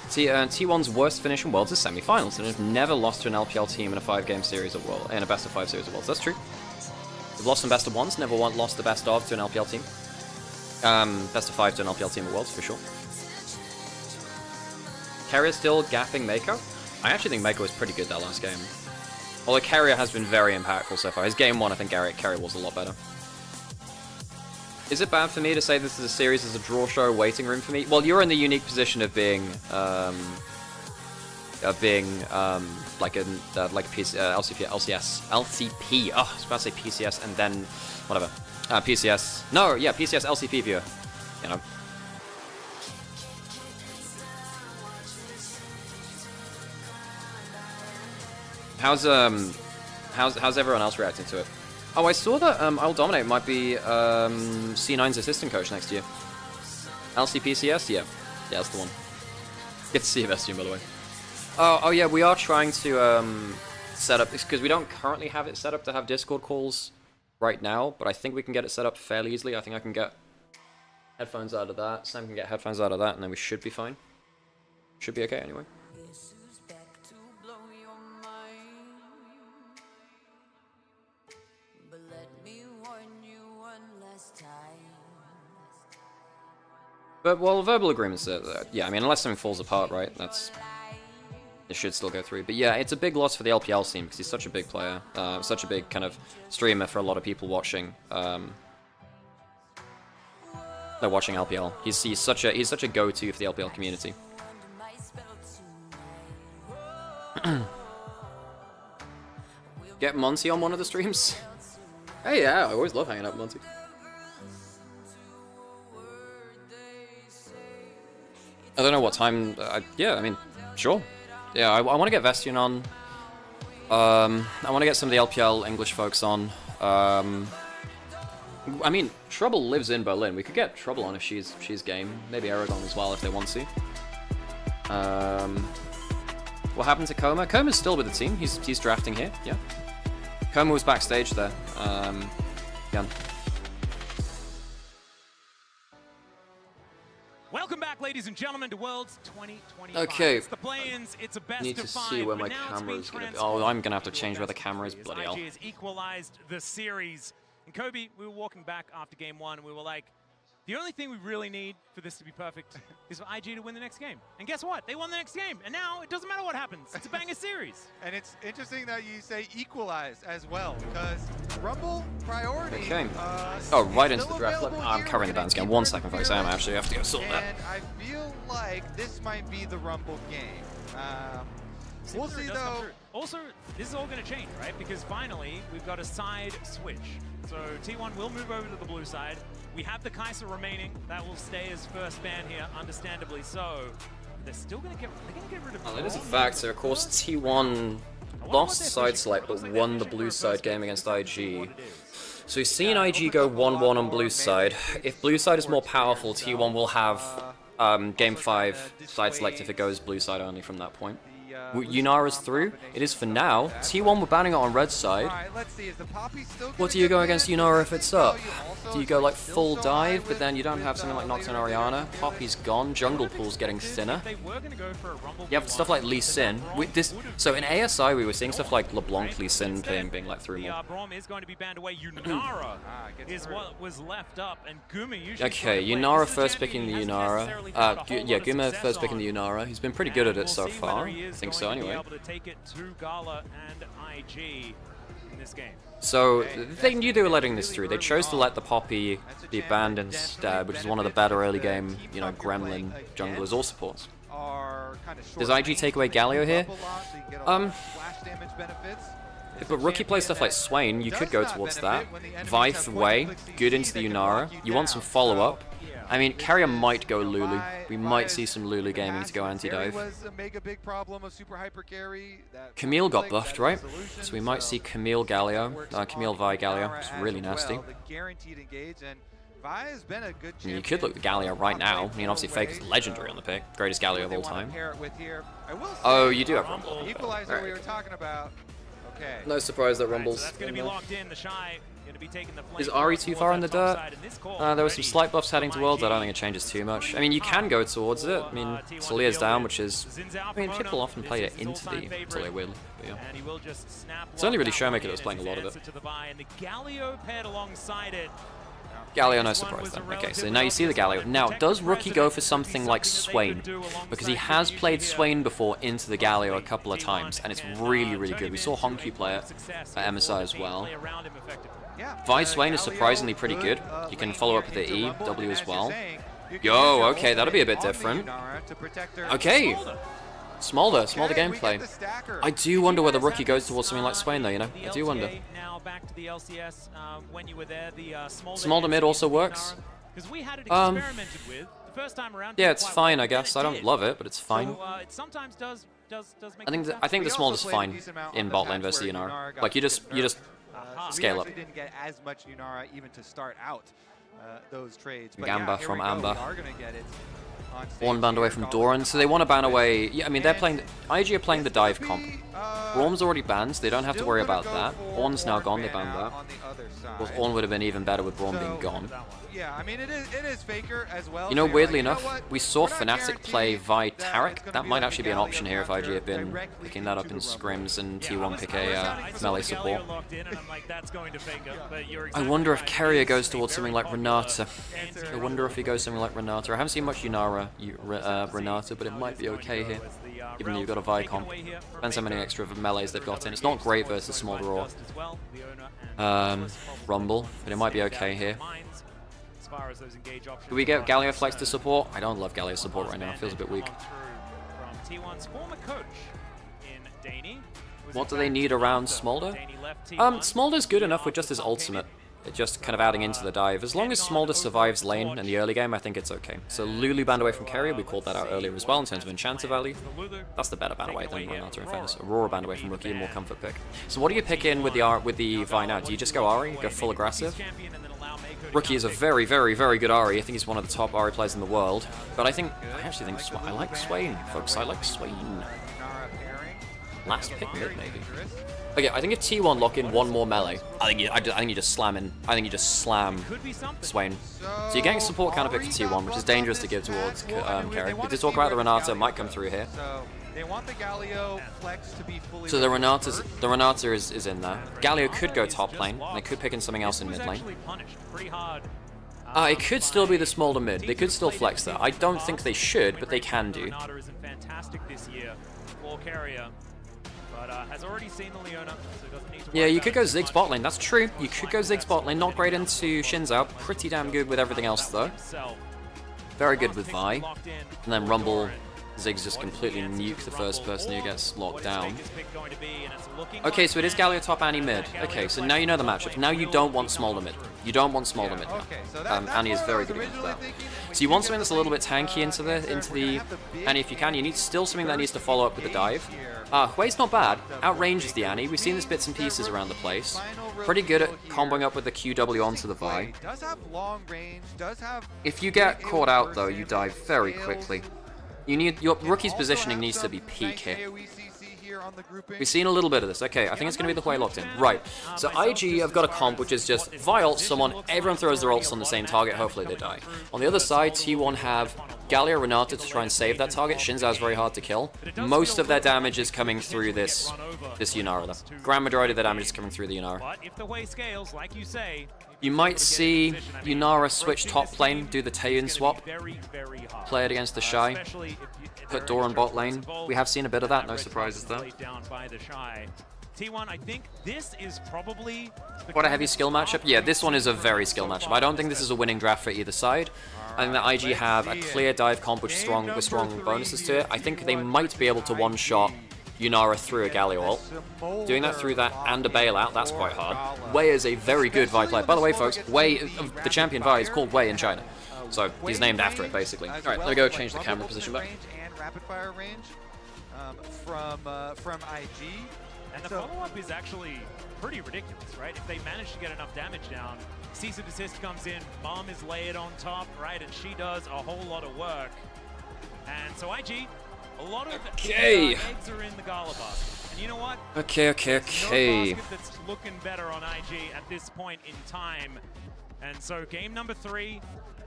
T1's worst finish in Worlds is semi-finals, and have never lost to an LPL team in a 5-game series of Worlds, in a best of 5 series of Worlds. That's true. They've lost some best of 1s, never lost the best of to an LPL team. Best of 5 to an LPL team of Worlds, for sure. Carrier's still gapping Mako? I actually think Mako was pretty good that last game. Although Carrier has been very impactful so far. His game 1, I think Carrier was a lot better. Is it bad for me to say this is a series as a draw show waiting room for me? Well, you're in the unique position of being like a LCP. Oh, I was about to say PCS and then whatever. PCS. No, yeah, PCS LCP viewer. You know. How's everyone else reacting to it? Oh, I saw that I'll Dominate might be C9's assistant coach next year. LCPCS? Yeah. Yeah, that's the one. Good to see you, Vestian, by the way. Oh yeah, we are trying to set up, because we don't currently have it set up to have Discord calls right now, but I think we can get it set up fairly easily. I think I can get headphones out of that, Sam can get headphones out of that, and then we should be fine. Should be okay anyway. But, well, verbal agreements are, yeah, I mean, unless something falls apart, right, it should still go through. But yeah, it's a big loss for the LPL scene, because he's such a big player, such a big kind of streamer for a lot of people watching. they're watching LPL. He's such a go-to for the LPL community. Get Monty on one of the streams? Hey, yeah, I always love hanging out with Monty. I don't know what time. Yeah, I mean, sure. Yeah, I want to get Vestian on. I want to get some of the LPL English folks on. I mean, Trouble lives in Berlin. We could get Trouble on if she's game. Maybe Aragon as well if they want to. What happened to Coma? Coma's still with the team. He's drafting here. Yeah. Coma was backstage there. Yeah. Welcome back, ladies and gentlemen, to Worlds 2025. Okay. It's the play-ins. It's a best Need to of 5, see where my camera is going to be. Oh, I'm going to have to change where the camera is. Bloody hell. IG has equalized the series. And Kobe, we were walking back after game 1, and we were like, the only thing we really need for this to be perfect is for IG to win the next game. And guess what? They won the next game. And now it doesn't matter what happens. It's a banger series. And it's interesting that you say equalize as well, because Rumble priority. Okay. Oh, right into the draft. I'm covering the bands again. 1 second, folks. I actually have to go sort that. And I feel like this might be the Rumble game. We'll see, though. Also, this is all going to change, right? Because finally, we've got a side switch. So T1 will move over to the blue side. We have the Kaiser remaining. That will stay as first ban here, understandably so. They're still going to get rid of... Oh, that is a fact. So, of course, T1 lost side select, but won the blue side game against IG. So we've seen IG go 1-1 on blue side. If blue side is more powerful, T1 will have game 5 side select if it goes blue side only from that point. Yunara's through. It is for now. T1 we're banning it on red side. What do you go against Yunara if it's up? Do you go like full dive, but then you don't have something like Nocturne Oriana? Poppy's gone. Jungle Pool's getting thinner. You have stuff like Lee Sin. So in ASI we were seeing stuff like LeBlanc, Lee Sin being like through more. Okay, Yunara first picking the Yunara. Yeah, Guma first picking the Yunara. He's been pretty good at it so far. I think so anyway. So they knew they were letting this through. They chose to let the Poppy be banned instead, which is one of the better early game, you know, Gremlin junglers or supports. Does IG take away Galio here? But rookie play stuff like Swain, you could go towards that. Vive away, good into the Yunara. You want some follow-up. I mean, Carrier might go Lulu. We might see some Lulu gaming to go anti-dive. Camille got buffed, right? So we might see Camille Galio. Camille Vi Galio. It's really nasty. I mean, you could look at Galio right now. I mean, obviously Fake is legendary on the pick. Greatest Galio of all time. Oh, you do have Rumble. Right. No surprise that Rumble's in there. Is Ari too far in the dirt? There were some slight buffs heading to Worlds. I don't think it changes too much. I mean, you can go towards it. I mean, Solia's down, which is... I mean, people often played it into the Solia weirdly. But yeah. It's only really Showmaker that was playing a lot of it. Galio, no surprise then. Okay, so now you see the Galio. Now, does Rookie go for something like Swain? Because he has played Swain before into the Galio a couple of times, and it's really, really good. We saw Honky play it at MSI as well. Vi Swain is surprisingly pretty good. You can follow up with the E, W as well. Yo, okay, that'll be a bit different. Okay. Smolder gameplay. I do wonder whether Rookie goes towards something like Swain though, you know? I do wonder. Smolder mid also works. Yeah, it's fine, I guess. I don't love it, but it's fine. I think the Smolder's fine in bot lane versus Yunara. Like you just scale up. Didn't get as much Yunara even to start out those trades. Gamba from Amber. One banned away from Doran, so they want to ban away. Yeah, I mean they're playing. IG are playing the dive comp. Braum's already banned, so they don't have to worry about that. Ornn's now gone. They banned that. Well, Ornn would have been even better with Braum being gone. Yeah, I mean it is Faker as well. You know, weirdly enough, we saw Fnatic play Vi Tarek. That might actually be an option here if IG had been picking that up in scrims and T1 pick a melee support. I wonder if Carrier goes towards something like Renata. I wonder if he goes something like Renata. I haven't seen much Yunara Renata, but it might be okay here. Given that you've got a Vi comp. Depends how many extra melees they've got in. It's not great versus Smolder or Rumble, but it might be okay here. far as those engage options. Do we get Galio Flex to support? I don't love Galio support right now. It feels a bit weak. From T1's former coach in Daney. What do they need around Smolder? Smolder's good enough with just his ultimate. Just kind of adding into the dive. As long as Smolder survives lane in the early game, I think it's okay. So Lulu banned away from carry, we called that out earlier as well in terms of Enchanter value. That's the better ban away than Renata in fairness. Aurora banned away from Rookie, a more comfort pick. So what do you pick in with the Vi now? Do you just go Ahri, go full aggressive? Rookie is a very, very, very good Ahri. I think he's one of the top Ahri players in the world. But I actually think I like Swain, folks. I like Swain. Last pick mid, maybe. Okay, I think if T1 lock in one more melee, I think you just slam in. I think you just slam Swain. So you're getting support counter pick for T1, which is dangerous to give towards carry. We did talk about the Renata, might come through here. They want the Galio Flex to be fully. So the Renata is in there. Galio could go top lane, and they could pick in something else in mid lane. It could still be the Smolder mid. They could still flex there. I don't think they should, but they can do. Has already seen the Leona, so doesn't need to yeah, you could go Ziggs bot lane, that's true. You could go Ziggs bot lane, not great into Shinzao, pretty damn good with everything else though. Very good with Vi. And then Rumble, Ziggs just completely nuke the first person who gets locked down. Okay, so it is Galio top, Annie mid. Okay, so now you know the matchup. Now you don't want Smolder mid. You don't want Smolder mid now. Annie is very good against that. So you want something that's a little bit tanky into the Annie if you can. You need still something that needs to follow up with the dive. Hui's not bad. Outranges the Annie. We've seen this bits and pieces around the place. Pretty good at comboing up with the QW onto the Vi. If you get caught out though, you die very quickly. Your Rookie's positioning needs to be peak here. We've seen a little bit of this. Okay, I think it's going to be the Hui locked in. Right. So IG have got a comp which is just Vi ult someone, everyone throws their ults on the same target, hopefully they die. On the other side, T1 have Galio Renata to try and save that target. Shinzao is very hard to kill. Most of their damage is coming through this Yunara though. Grand majority of their damage is coming through the Yunara. But if the Hui scales, like you say, you might see Yunara switch top lane, do the Taeyun swap, play it against the Shy, put Doran bot lane. We have seen a bit of that, no surprises though. T1, I think this is probably quite a heavy skill matchup. Yeah, this one is a very skill matchup. I don't think this is a winning draft for either side. I think that IG have a clear dive comp with strong bonuses to it. I think they might be able to one-shot Yunara through a Galio ult. Doing that through that and a bailout, that's quite hard. Wei is a very good Vi player. By the way, folks, Wei, the champion Vi, is called Wei in China. So he's named after it, basically. Alright, let me go change the camera position back. And rapid fire range from IG. And the follow-up is actually pretty ridiculous, right? If they manage to get enough damage down, Cease and Desist comes in, Mom is layered on top, right? And she does a whole lot of work. And so IG, a lot of eggs are in the Gala basket. And you know what? Okay. No basket that's looking better on IG at this point in time. And so game number 3,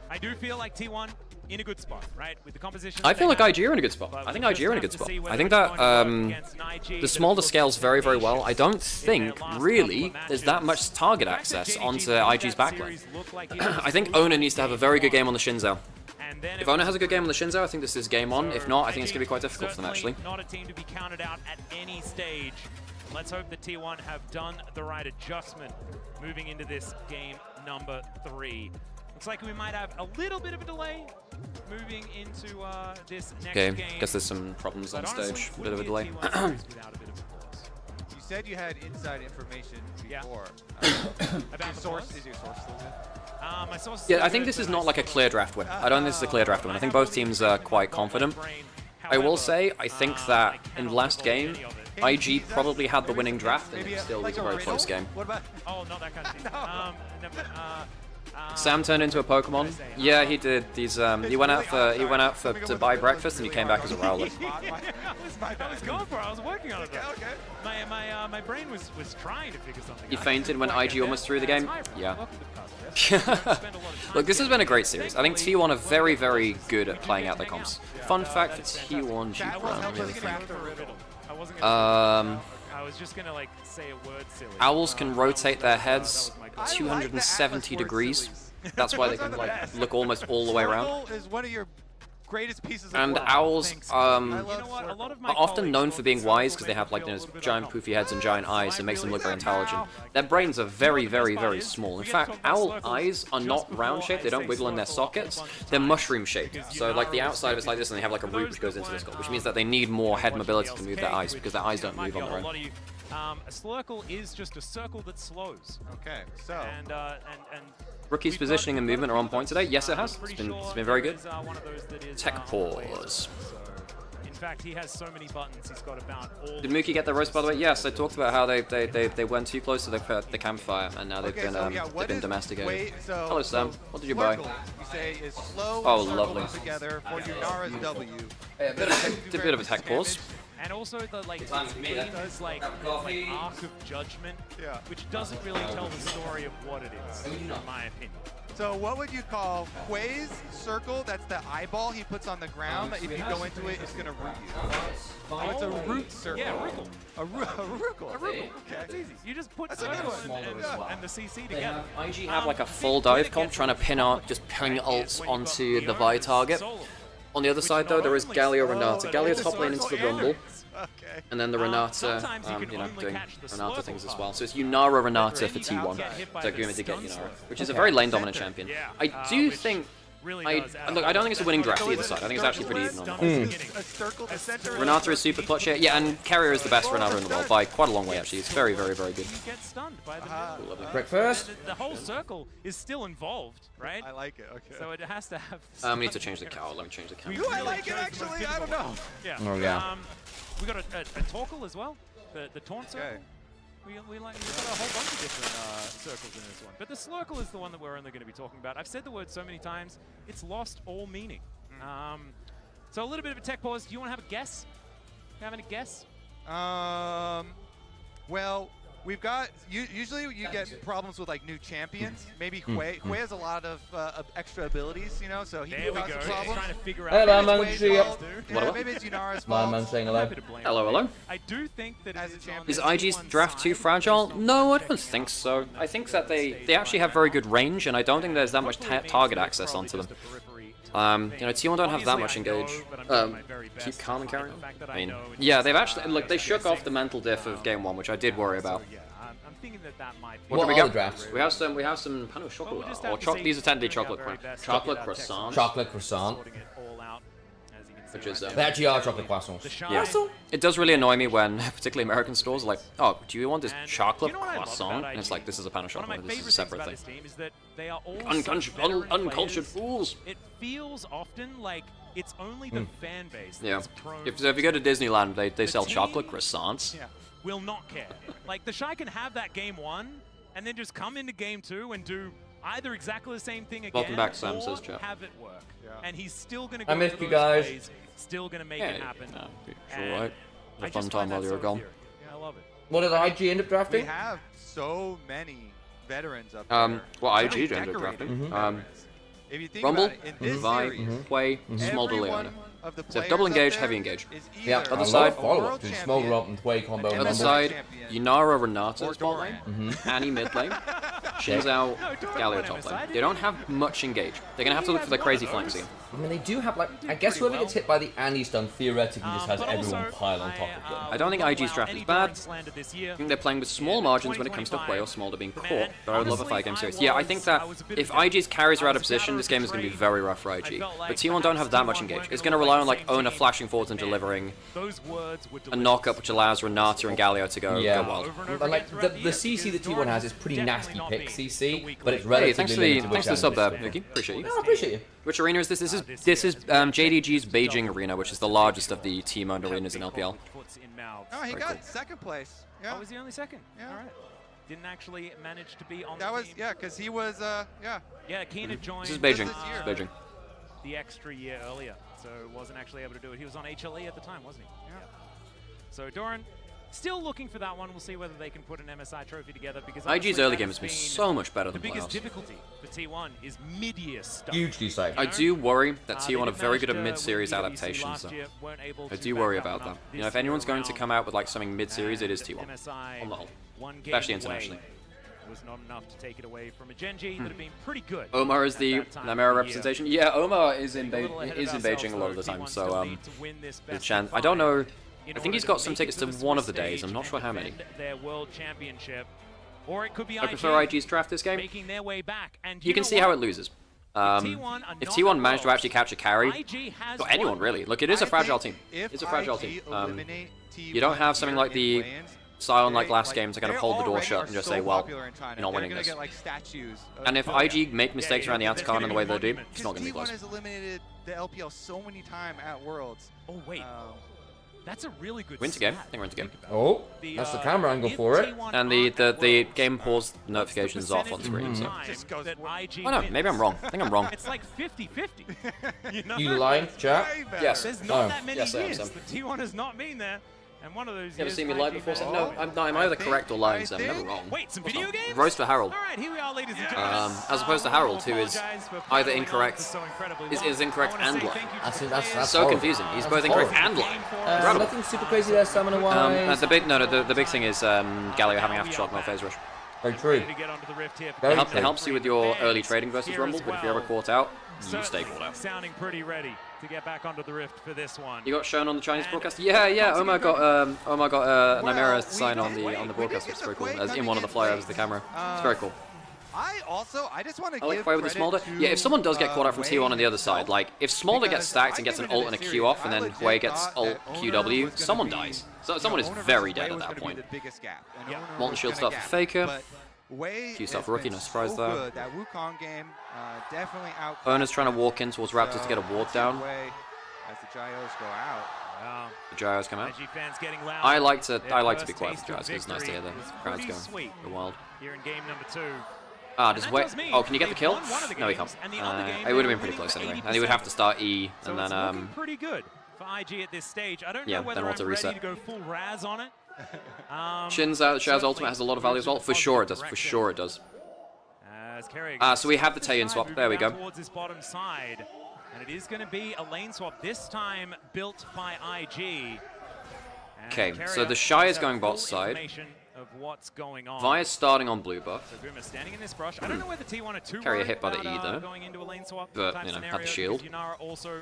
I do feel like T1 in a good spot, right? With the composition. I feel like IG are in a good spot. I think IG are in a good spot. I think that the Smolder scales very, very well. I don't think, really, there's that much target access onto IG's backline. I think Ona needs to have a very good game on the Shinzao. If Ona has a good game on the Shinzao, I think this is game on. If not, I think it's going to be quite difficult for them, actually. Not a team to be counted out at any stage. Let's hope the T1 have done the right adjustment moving into this game number 3. Looks like we might have a little bit of a delay moving into this next game. Okay, guess there's some problems on stage. A bit of a delay. You said you had inside information before. About is your source still good? My source is yeah, I think this is not like a clear draft win. I don't think this is a clear draft win. I think both teams are quite confident. I will say, I think that in the last game, IG probably had the winning draft, and it still was a very close game. Oh, not that kind of thing. Sam turned into a Pokemon. Yeah, he did. He went out to buy breakfast, and he came back as a Rowlet. I was going for it. I was working on it. My brain was trying to figure something out. He fainted when IG almost threw the game. Yeah. Look, this has been a great series. I think T1 are very, very good at playing out their comps. Fun fact for T1 G Brown, let me think. I was just gonna like say a word silly. Owls can rotate their heads 270 degrees. That's why they can like look almost all the way around. Is one of your greatest pieces of and work. owls are often known for being wise because they have like giant poofy heads and giant eyes that makes them look very intelligent. Their brains are very, very, very small. In fact, owl eyes are not round shaped, they don't wiggle in their sockets, they're mushroom shaped. So like the outside of it's like this and they have like a root which goes into the skull, which means that they need more head mobility to move their eyes because their eyes don't move on their own. A slurkle is just a circle that slows. Okay, so... And Rookie's positioning and movement are on point today. Yes, it has. It's been very good. Tech pause. In fact, he has so many buttons. He's got about all. Did Mookie get the roast, by the way? Yes, I talked about how they went too close to the campfire, and now they've been domesticated. Hello, Sam. What did you buy? You say is slow oh, lovely. Together for Nymaera's W. A bit of a tech pause. And also the like does like arc of judgment, which doesn't really tell the story of what it is, in my opinion. So what would you call Quay's circle? That's the eyeball he puts on the ground. That if you go into it, it's gonna root you. Oh, it's a root circle. Yeah, a ruckle. A ruckle. Okay, that's easy. You just put circle and the CC together. IG have like a full dive comp trying to pin ults onto the Vi target. On the other side, though, there is Galio Renata. Galio top lane into the Rumble, and then the Renata, doing Renata things as well. So it's Yunara Renata for T1. So Guma did get Yunara, which is a very lane-dominant champion. I do think... Look, I don't think it's a winning draft either side. I think it's actually pretty even on that. Renata is super clutch here. Yeah, and Carrier is the best Renata in the world by quite a long way, actually. It's very, very, very good. You get stunned by the breakfast. The whole circle is still involved, right? I like it, okay. So it has to have... we need to change the cowl. Let me change the cowl. Do I like it, actually? I don't know. Yeah. Oh, yeah. We got a Torkel as well, the taunt circle. Okay. We've got a whole bunch of different circles in this one. But the Slurkle is the one that we're only going to be talking about. I've said the word so many times, it's lost all meaning. So a little bit of a tech pause. Do you want to have a guess? You have any guess? Well, we've got, usually you get problems with like new champions. Maybe Quay has a lot of extra abilities, you know, so he can cause a problem. Trying to figure out hello, maybe it's Yunara's My fault. man saying hello. Hello. I do think that as a champion. Is IG's draft too fragile? No, I don't think so. I think that they actually have very good range, and I don't think there's that much target access onto them. T1 don't have that much engage. Keep calm and carry on. I mean, yeah, they've actually, look, they shook off the mental diff of game 1, which I did worry about. I'm thinking that might be. What are the drafts? We have some pain au chocolat, or these are technically chocolate croissants. Chocolate croissant. Which is, they actually are chocolate croissants. Yeah. It does really annoy me when, particularly American stores, are like, oh, do you want this chocolate croissant? And it's like, this is a pain au chocolat, this is a separate thing. Uncultured fools! It feels often like it's only the fan base that's prone. If you go to Disneyland, they sell chocolate croissants. Yeah, will not care. Like, the Shy can have that game 1, and then just come into game 2 and do either exactly the same thing again, welcome back, Sam, says or have it work. Yeah. And he's still going to go I missed you guys. Ways, still going to make it happen. Sure, right. A fun time while you were gone. Yeah, I love it. What did IG end up drafting? We have so many veterans up there. Well, IG ended up drafting. If you think Rumble, about it, in this Vi, series, Quay, Smolder Leona. So double engage, heavy engage. Yeah, other side, follow-up. Smolder up and Quay combo. Other side, Yunara Renata bot lane, Annie mid lane, Shin's out, Galio top lane. They don't have much engage. They're going to have to look for the crazy flank scene. I mean, they do have, like, I guess whoever gets hit by the Annie stun theoretically just has everyone pile on top of them. I don't think IG's draft is bad. I think they're playing with small margins when it comes to Quay or Smolder being caught, but I would love a 5-game series. Yeah, I think that if IG's carries are out of position, this game is going to be very rough for IG. But T1 don't have that much engage. It's going to rely on, like, Ona flashing forwards and delivering a knock-up which allows Renata and Galio to go wild. And, like, the CC that T1 has is pretty nasty pick CC, but it's relatively limited. Thanks for the sub there, Vicky. Appreciate you. No, I appreciate you. Which arena is this? This is JDG's Beijing arena, which is the largest of the team-owned arenas in LPL. Oh, he got second place. Yeah. Oh, was he only second? Yeah. All right. Didn't actually manage to be on that the was, team. yeah, because he was, yeah. Yeah, Keen had joined This is Beijing. This is Beijing. The extra year earlier, so wasn't actually able to do it. He was on HLE at the time, wasn't he? Yeah. So Doran, still looking for that one. We'll see whether they can put an MSI trophy together, because IG's early game has been so much better than the biggest playoffs. difficulty for T1 is mid-year stuff. Hugely safe. I do worry that T1 are very good at mid-series adaptations, though. I do worry about that. You know, if anyone's going to come out with like something mid-series, it is T1 on the whole, especially internationally. was not enough to take it away from a Genji that have been pretty good. Omar is the Nymaera representation. Yeah, Omar is in Beijing a lot of the time, so the chance. I don't know. I think he's got some tickets to one of the days. I'm not sure how many. Their world championship, or it could be I prefer IG's draft this game. Making their way back, and you can see how it loses. If T1 managed to actually capture carry, or anyone really, look, it is a fragile team. It's a fragile team. You don't have something like the Sion like last game to kind of hold the door shut and just say, well, you're not winning this. And if IG make mistakes around the outer card in the way they do, it's not going to be close. T1 has eliminated the LPL so many times at Worlds. Oh wait, that's a really good Winter game. I think we're into game. Oh, that's the camera angle for it. And the game pause notifications off on screen. So. Oh no, maybe I'm wrong. I think I'm wrong. It's like 50-50. You lying, chat? Yes. There's not that many years. The T1 has not been there. And one of those you ever seen me live before? No, I'm either correct or lying, so I'm never wrong. Wait, some video games? Roast for Harold. All right, here we are, ladies and gentlemen. As opposed to Harold, who is either incorrect, is incorrect and lying. That's so confusing. He's both incorrect and lying. Nothing super crazy there, stamina-wise. The big thing is Galio having aftershock, not phase rush. Very true. It helps you with your early trading versus Rumble, but if you're ever caught out, you stay caught out. Sounding pretty ready to get back onto the Rift for this one. You got shown on the Chinese broadcast? Yeah. Omar got Nymaera sign on the broadcast, which is very cool. As in one of the flyovers of the camera. It's very cool. I just want to give credit with the Smolder. Yeah, if someone does get caught out from T1 on the other side, like if Smolder gets stacked and gets an ult and a Q off, and then Hwei gets ult QW, someone dies. So someone is very dead at that point. Molten Shield start for Faker. Q start for Rookie, no surprise there. That Wukong game definitely out. Owner's trying to walk in towards Raptors to get a ward down. As the Gyos go out. The Gyos come out. I like to be quiet with Gyos because it's nice to hear the crowds going wild. Here in game number 2. Just wait. Oh, can you get the kill? No, he can't. It would have been pretty close anyway. And he would have to start E and then pretty good for IG at this stage. I don't know whether I'm ready to go full Raz on it. Shin's Shao's ultimate has a lot of value as well. For sure it does. For sure it does. So we have the Taeyeon swap. There we go. Towards his bottom side, and it is going to be a lane swap this time built by IG. Okay, so the Shy is going bot side. Vi's starting on blue buff. So Guma standing in this brush. I don't know whether T1 are too carry a hit by the E though. Going into a lane swap but you know, have the shield. Also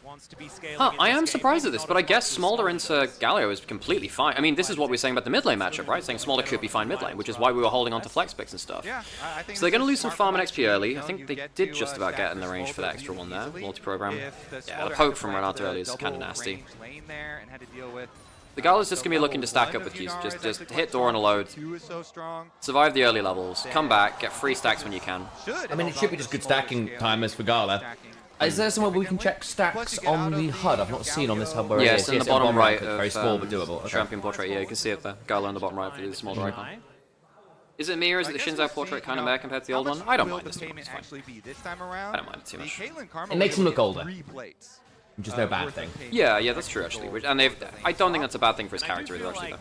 wants to be I am surprised at this, but I guess Smolder into Galio is completely fine. I mean, this is what we're saying about the mid lane matchup, right? Saying Smolder could be fine mid lane, which is why we were holding on to flex picks and stuff. So they're going to lose some farm and XP early. I think they did just about get in the range for the extra one there. Multi-program. Yeah, the poke from Renato early is kind of nasty. The Galio's just going to be looking to stack up with Qs. Just hit door on a load. Survive the early levels. Come back. Get free stacks when you can. I mean, it should be just good stacking timers for Gala. Is there somewhere we can check stacks on the HUD? I've not seen on this HUD where yes, in the bottom right of very small but doable. Champion portrait. Yeah, you can see it there. Gala on the bottom right for the smaller icon. Is it me or is it the Shinzo portrait kind of meh compared to the old one? I don't mind this too much. I don't mind it too much. It makes him look older. Which is no bad thing. Yeah, that's true actually. And I don't think that's a bad thing for his character either, actually. Though.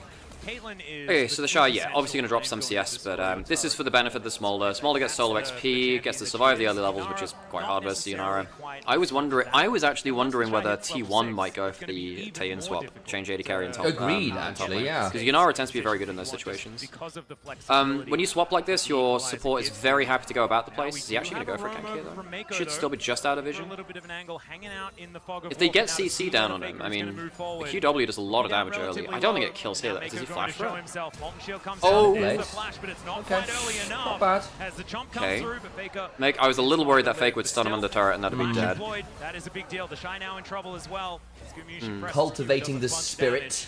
Okay, so the Shy, yeah, obviously going to drop some CS, but this is for the benefit of the Smolder. Smolder gets solo XP, gets to survive the early levels, which is quite hard versus Nymaera. I was actually wondering whether T1 might go for the Taeyeon swap, change AD carry and top. Agreed, actually, yeah. Because Nymaera tends to be very good in those situations. When you swap like this, your support is very happy to go about the place. Is he actually going to go for a gank here, though? Should still be just out of vision. If they get CC down on him, I mean, the QW does a lot of damage early. I don't think it kills here, though. Does he flash throw? Oh, nice. Okay, not bad. Okay. I was a little worried that Fake would stun him on the turret and that'd be dead. That is a big deal. The Shy now in trouble as well. Cultivating the spirit.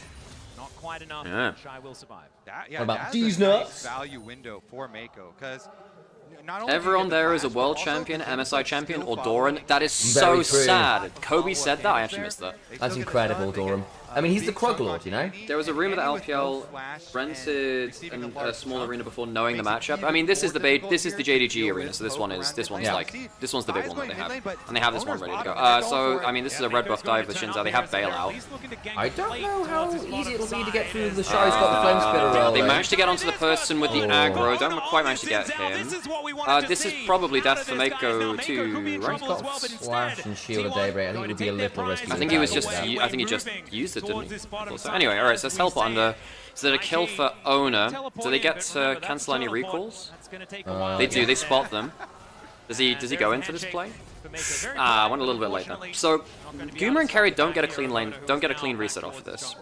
Not quite enough. Yeah. Shy will survive. What about these nuts? Value window for Mako, because everyone there is a world champion, MSI champion, or Doran. That is so sad. Kobe said that. I actually missed that. That's incredible, Doran. I mean, he's the Krug Lord, you know? There was a rumor that LPL rented a small arena before knowing the matchup. I mean, this is the JDG arena, so this one's the big one that they have, and they have this one ready to go. So I mean, this is a red buff dive with Shinzo. They have bailout. I don't know how easy it'll be to get through the Shy's got the flame spitter roll. They managed to get onto the person with the aggro. Don't quite manage to get him. This is probably death for Mako too, right? He's got Slash and Shield of Daybreak. I think it would be a little risky. I think he just used his it, didn't he? So anyway, alright, so let's teleport under. Is that a kill for Owner? Do they get to cancel any recalls? They do, they spot them. Does he go in for this play? I went a little bit late then. So, Goomer and Kerry don't get a clean lane, don't get a clean reset off of this.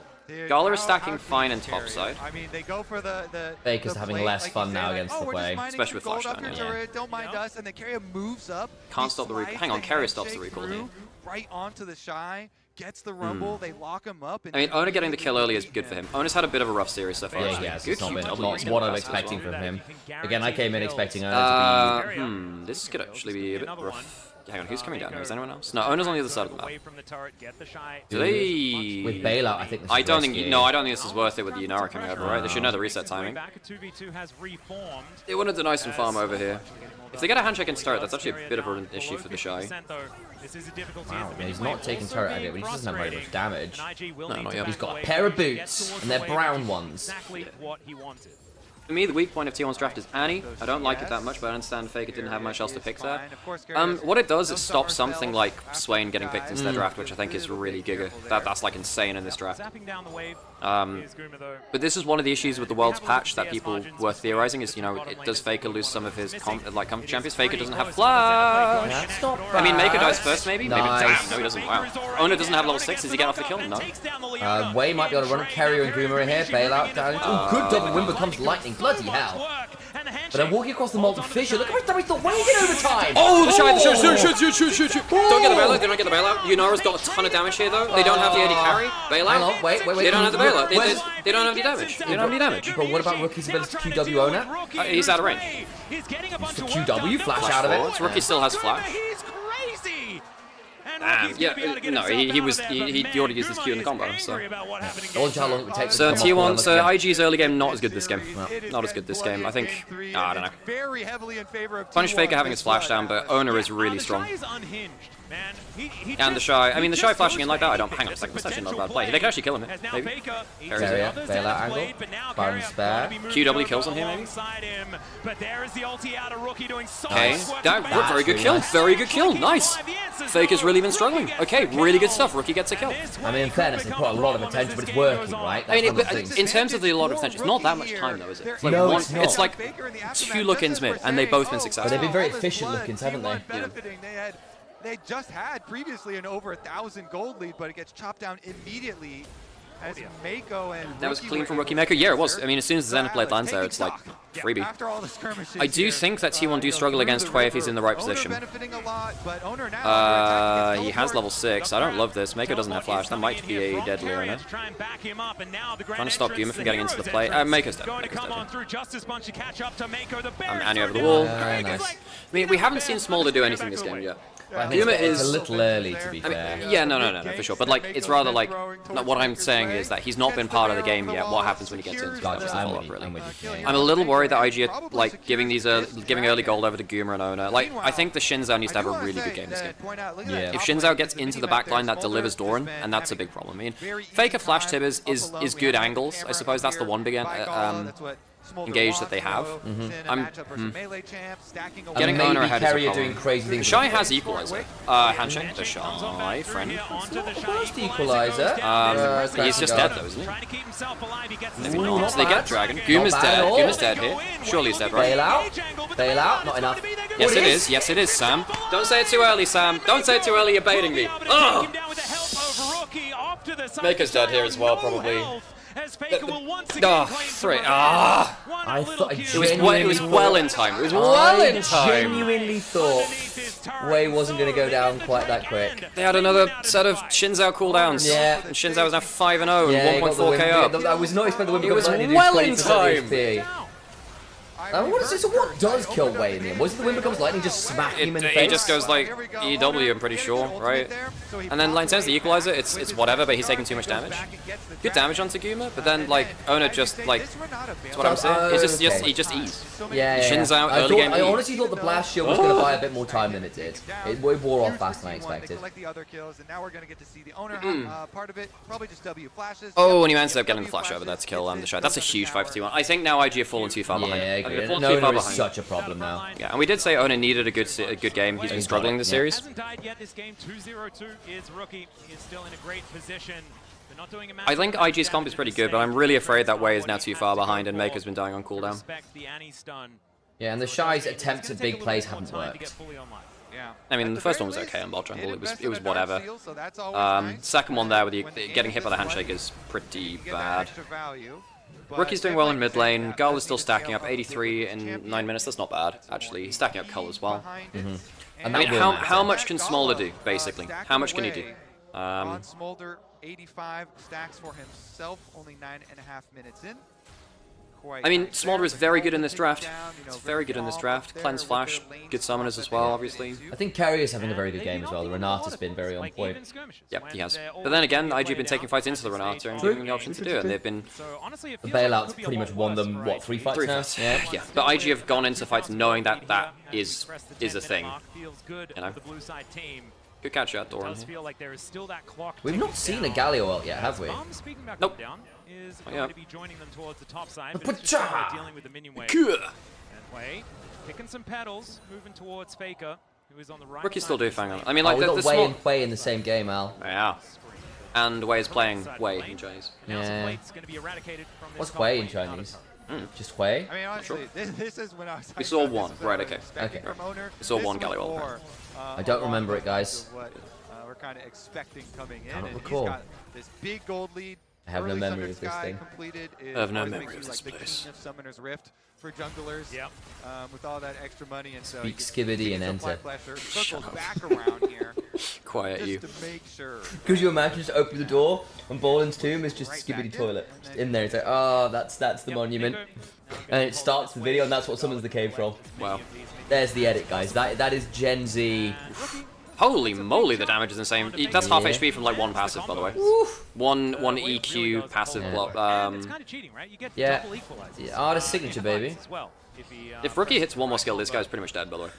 Gala is stacking fine in topside. I mean, they go for the Faker's having less fun now against the play. Especially with flashdown, yeah. Don't mind us, and then Carrier moves up. Can't stop the recall. Hang on, Carrier stops the recall here. Right onto the Shy, gets the rumble, they lock him up. I mean, Owner getting the kill early is good for him. Owner's had a bit of a rough series so far. Yeah, it's not what I'm expecting from him. Again, I came in expecting Owner to be... This could actually be a bit rough. Hang on, who's coming down here? Is anyone else? No, Owner's on the other side of the map. Do they... With bailout, I think this I don't think this is worth it with the Nymaera coming over, right? They should know the reset timing. They want to deny some farm over here. If they get a handshake and turret, that's actually a bit of an issue for the Shy. Wow, he's not taking turret at it, but he doesn't have very much damage. No, not yet. He's got a pair of boots, and they're brown ones. For me, the weak point of T1's draft is Annie. I don't like it that much, but I understand Faker didn't have much else to pick there. What it does is stop something like Swain getting picked into their draft, which I think is really giga. That's like insane in this draft. But this is one of the issues with the World's patch that people were theorizing is, you know, does Faker lose some of his comp champions? Faker doesn't have flash. I mean, Maker dies first, maybe? Nice. No, he doesn't. Wow. Owner doesn't have level 6. Does he get off the kill? No. Way might be able to run Carrier and Goomer here. Bailout damage. Oh, good double win becomes lightning. Bloody hell. But then walking across the molten fissure, look how much damage the Wayne did over time! Oh, the Shy, shoot! Don't get the bailout, they don't get the bailout. Yunara's got a ton of damage here though. They don't have the AD carry. Bailout. Hang on, wait. They don't have the bailout. They don't have any damage. They don't have any damage. But what about Rookie's ability to QW Owner? He's out of range. He's the QW, flash out of it. Rookie still has flash. Yeah, no, he already used his Q in the combo, so. I wonder how long it would take. So T1, so IG's early game not as good this game. Not as good this game. I think, I don't know. Punish Faker having his flash down, but Owner is really strong. And the Shy, I mean the Shy flashing in like that, I don't, hang on a second, that's actually not a bad play. They can actually kill him, maybe. Area, bailout angle, Baron spare. QW kills on here, maybe? Okay, very good kill, nice! Faker's really been struggling. Okay, really good stuff, Rookie gets a kill. I mean, in fairness, they put a lot of attention, but it's working, right? I mean, in terms of the lot of attention, it's not that much time though, is it? It's like no, it's not. It's like 2 look-ins mid, and they've both been successful. But they've been very efficient look-ins, haven't they? Yeah. They just had previously an over 1,000 gold lead, but it gets chopped down immediately as Mako and that was clean from Rookie Maker. Yeah, it was. I mean, as soon as the Xenoblade lands there, it's like freebie. I do think that T1 do struggle against Quay if he's in the right position. He has level 6. I don't love this. Mako doesn't have flash. That might be a deadly on it. Trying to stop Goomer from getting into the play. Mako's dead. Annie over the wall. Nice. I mean, we haven't seen Smolder do anything this game yet. Goomer is a little early, to be fair. I mean, yeah, no, for sure. But like, it's rather like, what I'm saying is that he's not been part of the game yet. What happens when he gets into it? I'm a little worried that IG are like giving early gold over to Goomer and Owner. Like, I think the Shinzao needs to have a really good game this game. Yeah. If Shinzao gets into the backline, that delivers Doran, and that's a big problem. I mean, Faker Flash Tibbers is good angles. I suppose that's the one big engage that they have. I'm getting Owner ahead is a problem. Doing crazy things. The Shy has Equalizer. Handshake. The Shy, friend. Where's the Equalizer? He's just dead though, isn't he? Maybe not. So they get Dragon. Goomer's dead. Goomer's dead here. Surely he's dead, right? Bailout. Not enough. Yes, it is. Yes, it is, Sam. Don't say it too early, Sam. Don't say it too early. You're baiting me. Ugh. Maker's dead here as well, probably. I thought it was well in time. It was well in time. I genuinely thought Wei wasn't going to go down quite that quick. They had another set of Shinzao cooldowns. Yeah. And Shinzao was now 5-0 and 1.4k up. I was not expecting the win. It was well in time. What does kill Wei in the end? Was it the wind becomes lightning just smacking him in the face? He just goes like EW, I'm pretty sure, right? And then like, in terms of the Equalizer, it's whatever, but he's taking too much damage. Good damage onto Goomer, but then like Owner just like, that's what I'm saying. He just eats. Yeah. Shinzao early game. I honestly thought the blast shield was going to buy a bit more time than it did. It wore off faster than I expected. Oh, and he ends up getting the flash over there to kill the Shy. That's a huge 5-2-1. I think now IG have fallen too far behind. Owner is such a problem now. Yeah, and we did say Owner needed a good game. He's been struggling this series. Hasn't died yet this game. 2-0-2 is Rookie. He is still in a great position. I think IG's comp is pretty good, but I'm really afraid that Wei is now too far behind and Maker's been dying on cooldown. Yeah, and the Shy's attempts at big plays haven't worked. I mean, the first one was okay on bot jungle. It was whatever. Second one there with you getting hit by the handshake is pretty bad. Rookie's doing well in mid lane. Garl is still stacking up 83 in 9 minutes. That's not bad, actually. He's stacking up Cull as well. I mean, how much can Smolder do, basically? How much can he do? Smolder, 85 stacks for himself, only 9.5 minutes in. I mean, Smolder is very good in this draft. It's very good in this draft. Cleanse Flash, good summoners as well, obviously. I think Carrier is having a very good game as well. The Renata's been very on point. Yep, he has. But then again, IG have been taking fights into the Renata and giving them the option to do it, and they've been... The bailout's pretty much won them, what, 3 fights now? Yeah, but IG have gone into fights knowing that that is a thing, you know? Good catch out, Doran. We've not seen a Galio ult yet, have we? Nope. Picking some pedals, moving towards Faker, who is on the right. Rookie's still doing fang on. I mean, like, we got Wei and Wei in the same game, Al. Yeah. And Wei is playing Wei in Chinese. Yeah. What's Wei in Chinese? Just Wei? I mean, honestly, this is when I was... We saw one. Right, okay. We saw one Galio ult. I don't remember it, guys. We're kind of expecting coming in, I don't and recall. he's got this big gold lead. I have no memory of this thing. I have no memory of this place. The Summoner's Rift for junglers. Yep. With all that extra money, and so Speak Skibbity and enter. Circle back around here. Quiet you. Just to make sure. Could you imagine just open the door and Ballin's tomb is just Skibbity toilet just in there? It's like, oh, that's the monument, and it starts the video, and that's what summons the cave from. Wow. There's the edit, guys. That is Gen Z. Holy moly, the damage is insane. That's half HP from like one passive, by the way. One EQ passive block. Yeah. Artist signature, baby. If Rookie hits one more skill, this guy's pretty much dead, by the way.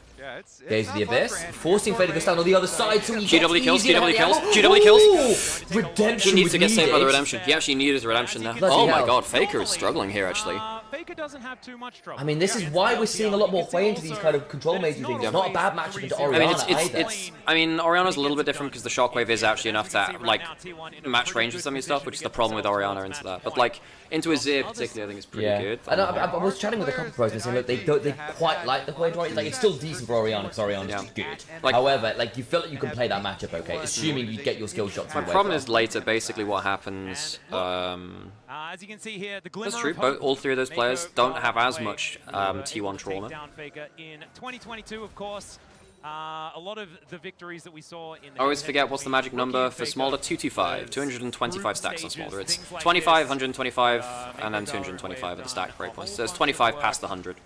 Gaze of the Abyss, forcing Fader to go down on the other side, so he GW kills, GW kills, GW kills! Redemption. He needs to get saved by the redemption. He actually needed his redemption now. Oh my god, Faker is struggling here, actually. Faker doesn't have too much trouble. I mean, this is why we're seeing a lot more Wei into these kind of control major things. It's not a bad matchup into Orianna I mean, Orianna's a little bit different because the Shockwave is actually enough to, like, match range with some of your stuff, which is the problem with Orianna into that. But, like, into Azir particularly, I think it's pretty good. I was chatting with a couple of pros and saying, look, they quite like the Wei Orianna. Like, it's still decent for Orianna because Orianna's good. Like, however, like, you feel like you can play that matchup okay, assuming you get your skill shots. My problem is later, basically, what happens. As you can see here, the That's true. All three of those players don't have as much T1 trauma. In 2022, of course, a lot of the victories that we saw in the I always forget what's the magic number for Smolder. 225. 225 stacks on Smolder. It's 25, 125, and then 225 at the stack breakpoints. So it's 25 past the 100.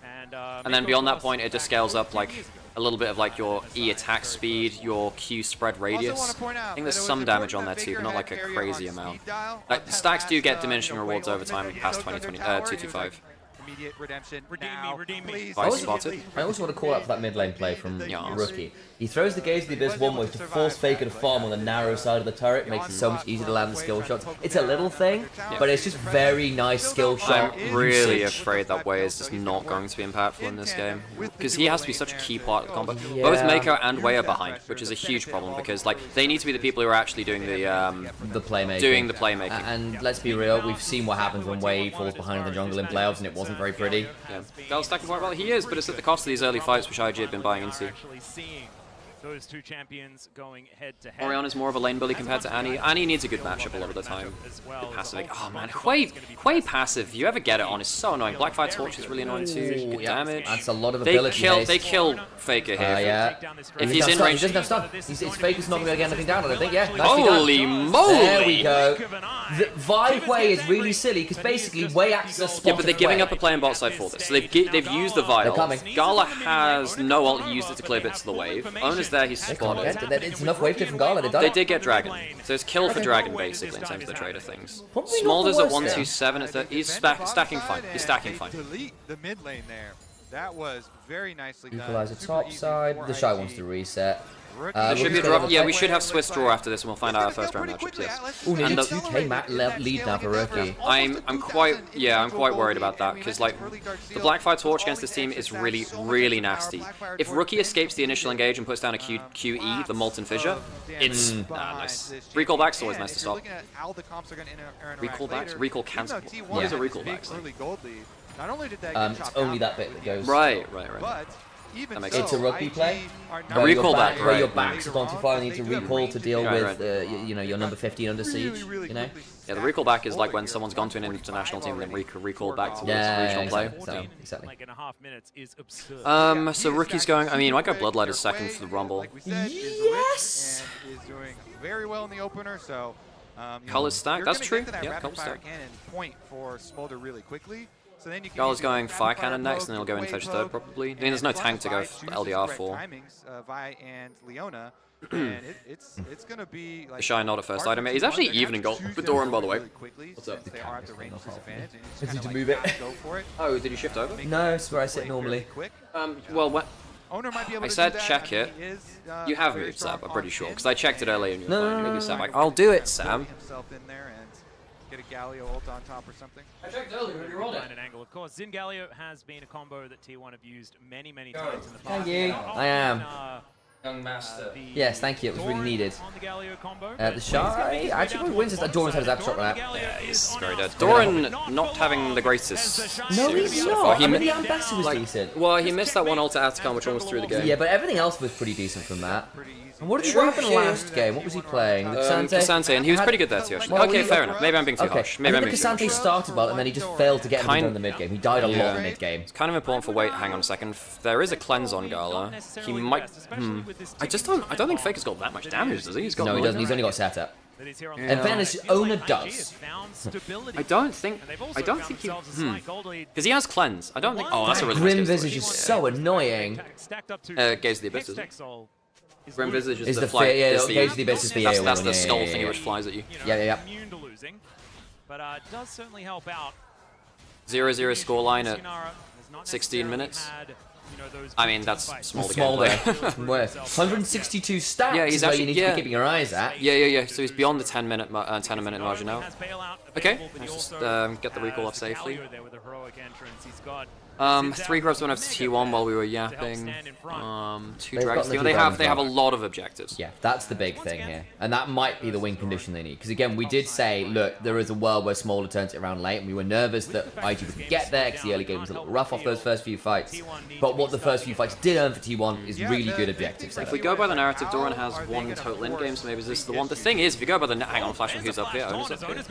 And then beyond that point, it just scales up like a little bit of like your E attack speed, your Q spread radius. I think there's some damage on there too, but not like a crazy amount. Like, stacks do get diminishing rewards over time past 225. Immediate redemption. Redeem me. I also want to call out for that mid lane play from Rookie. He throws the Gaze of the Abyss one way to force Faker to farm on the narrow side of the turret. Makes it so much easier to land the skill shots. It's a little thing, but it's just very nice skill shot. I'm really afraid that Wei is just not going to be impactful in this game because he has to be such a key part of the combo. Both Maker and Wei are behind, which is a huge problem because like they need to be the people who are actually doing the playmaking. And let's be real, we've seen what happens when Wei falls behind in the jungle in playoffs, and it wasn't very pretty. Yeah, Gal's stacking quite well. He is, but it's at the cost of these early fights, which IG have been buying into. Those two champions going head to head. Orianna's more of a lane bully compared to Annie. Annie needs a good matchup a lot of the time. Good passive. Oh man, Wei passive, if you ever get it on, is so annoying. Blackfire Torch is really annoying too. Good damage. That's a lot of ability. They kill Faker here. Yeah. If he's in range. He doesn't have stun. Faker's not going to get anything down, I don't think. Yeah. Holy moly! There we go. The Vi Wei is really silly because basically Wei acts as a spot. Yeah, but they're giving up a play on bot side for this. So they've used the Vi ult. Gala has no ult, he used it to clear bits of the wave. Ona's there, he's spotted. It's enough wave from Gala, they did get Dragon. So it's kill for Dragon basically in terms of the trade of things. Smolder's at 127, he's stacking fine. He's stacking fine. Delete the mid lane there. That was very nicely done. Equalizer top side. The Shy wants to reset. There should be a draw. Yeah, we should have Swiss draw after this, and we'll find out our first round matchups. Yes. Ooh, nearly 2K lead now for Rookie. I'm quite worried about that because like the Blackfire Torch against this team is really nasty. If Rookie escapes the initial engage and puts down a QE, the Molten Fissure, it's nice. Recall back's always nice to stop. Recall backs? Recall cancel. What is a recall back? It's only that bit that goes. Right. That makes sense. It's a rugby play. A recall back, where your backs are gone too far, and you need to recall to deal with, you know, your number 15 under siege. You know. Yeah, the recall back is like when someone's gone to an international team and then recall back to regional play. Exactly. So Rookie's going. I mean, I might go Bloodlight as second for the Rumble. Yes. Is doing very well in the opener, so. Colors stack. That's true. Yeah, colors stack. Point for Smolder really quickly. So then you can Gala's going Fire Cannon next, and then he'll go in Fetch third probably. I mean, there's no tank to go LDR for. Vi and Leona, and it's gonna be like the Shy not a first item. He's actually even in gold with Doran, by the way. What's up? Did you move it? Oh, did you shift over? No, it's where I sit normally. Well, what? I said check it. You have moved, Sam. I'm pretty sure because I checked it earlier. And you were like, Sam, like, I'll do it, Sam. Get a Galio ult on top or something. I checked earlier when you rolled it. An angle, of course. Zin Galio has been a combo that T1 have used many times in the past. Thank you. I am. Young master. Yes, thank you. It was really needed. The Shy actually probably wins this. Doran's had his abstract on that. Yeah, he's very dead. Doran not having the greatest. No, he's not. I mean, the Ambassador was decent. Well, he missed that one ult at Atacon, which almost threw the game. Yeah, but everything else was pretty decent from that. And what did happen last game? What was he playing? Cassante, and he was pretty good there too, actually. Okay, fair enough. Maybe I'm being too harsh. Maybe I'm being too harsh. Cassante started well, and then he just failed to get him in the mid game. He died a lot in mid game. It's kind of important for wait. Hang on a second. There is a cleanse on Gala. He might. I don't think Faker's got that much damage, does he? He's got no, he doesn't. He's only got setup. And fairness, owner does. I don't think he. Because he has cleanse. I don't think. Oh, that's a really Grim Visage is so annoying. Gaze the Abyss, isn't it? Grim Visage is the flight. Gaze the Abyss is the AoE. That's the skull thingy which flies at you. Yeah. But does certainly help out. 0-0 scoreline at 16 minutes. I mean, that's small there. 162 stats. Yeah, he's actually you need to be keeping your eyes at. Yeah. So he's beyond the 10-minute margin now. Okay, let's just get the recall off safely. 3 grubs went over to T1 while we were yapping. 2 dragons. They have a lot of objectives. Yeah, that's the big thing here, and that might be the win condition they need. Because again, we did say, look, there is a world where Smolder turns it around late, and we were nervous that IG would get there because the early game was a little rough off those first few fights. But what the first few fights did earn for T1 is really good objectives. If we go by the narrative, Doran has 1 total in game, so maybe this is the one. The thing is, if you go by the hang on, flashing who's up here, Ona's up here.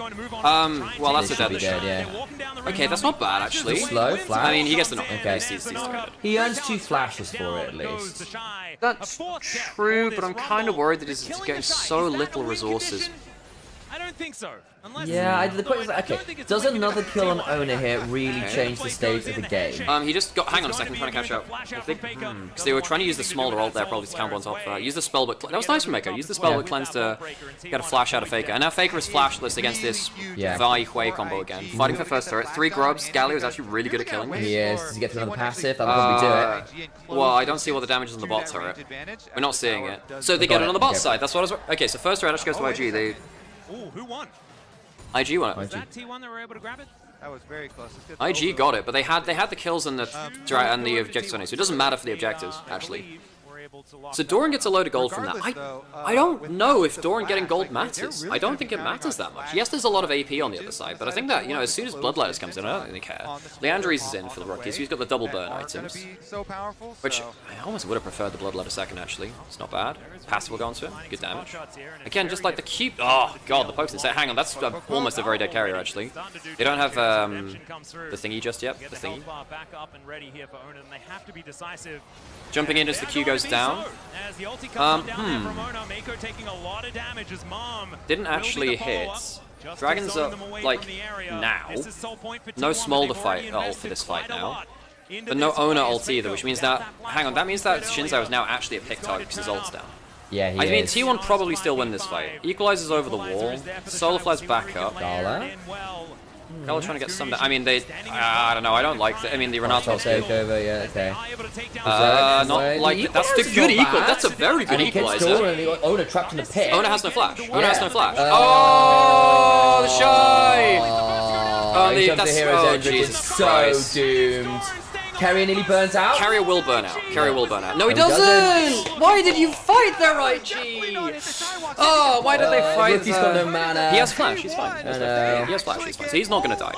Well, that's a deadly shot. Okay, that's not bad actually. Slow flash. I mean, he gets the knock. Okay. He earns 2 flashes for it at least. That's true, but I'm kind of worried that he's getting so little resources. I don't think so. Yeah, the point is, okay, does another kill on Owner here really change the state of the game? He just got, hang on a second, trying to catch up. I think, because they were trying to use the Smolder ult there probably to counter on top of that. Use the Spellbook, that was nice from Mako, use the Spellbook Cleanse to get a flash out of Faker. And now Faker is flashless against this Vi Hui combo again. Fighting for first turret, 3 grubs, Galio is actually really good at killing. He is, does he get through another passive? That would probably do it. Well, I don't see what the damage is on the bot turret. We're not seeing it. So they get it on the bot side, that's what I was, okay, so first turret actually goes to IG, they... Ooh, who won? IG won it. Was that T1 that were able to grab it? That was very close. IG got it, but they had the kills and the objectives on it, so it doesn't matter for the objectives, actually. So Doran gets a load of gold from that. I don't know if Doran getting gold matters. I don't think it matters that much. Yes, there's a lot of AP on the other side, but I think that, you know, as soon as Bloodletters comes in, I don't think they care. Leandries is in for the rookies, he's got the double burn items. Which, I almost would have preferred the Bloodletter second, actually. It's not bad. Passive will go onto it. Good damage. Again, just like the cube. Oh, God, the poke's insane. Hang on, that's almost a very dead carrier, actually. They don't have the thingy just yet. The thingy. Jumping in as the Q goes down. Didn't actually hit. Dragon's up, like, now. No Smolder fight ult for this fight now. But no Owner ult either, which means that... Hang on, that means that Shinzo is now actually a pick target because his ult's down. Yeah, he I mean, T1 probably still win this fight. Equalizes over the wall. Solar Flare's back up. Gala. Gala's trying to get some down. I mean, I don't know, I don't like I mean, the Renato takeover, yeah, okay. Not like, that's the good equal. That's a very good equalizer. Ona trapped in the pit. Ona has no flash. Ona has no flash. Oh, the shy! Oh, Jesus Christ. So doomed. Carrier nearly burns out. Carrier will burn out. Carrier will burn out. No, he doesn't! Why did you fight there, IG? Oh, why did they fight Rookie's got no mana. He has flash, he's fine. He has flash, he's fine. So he's not gonna die.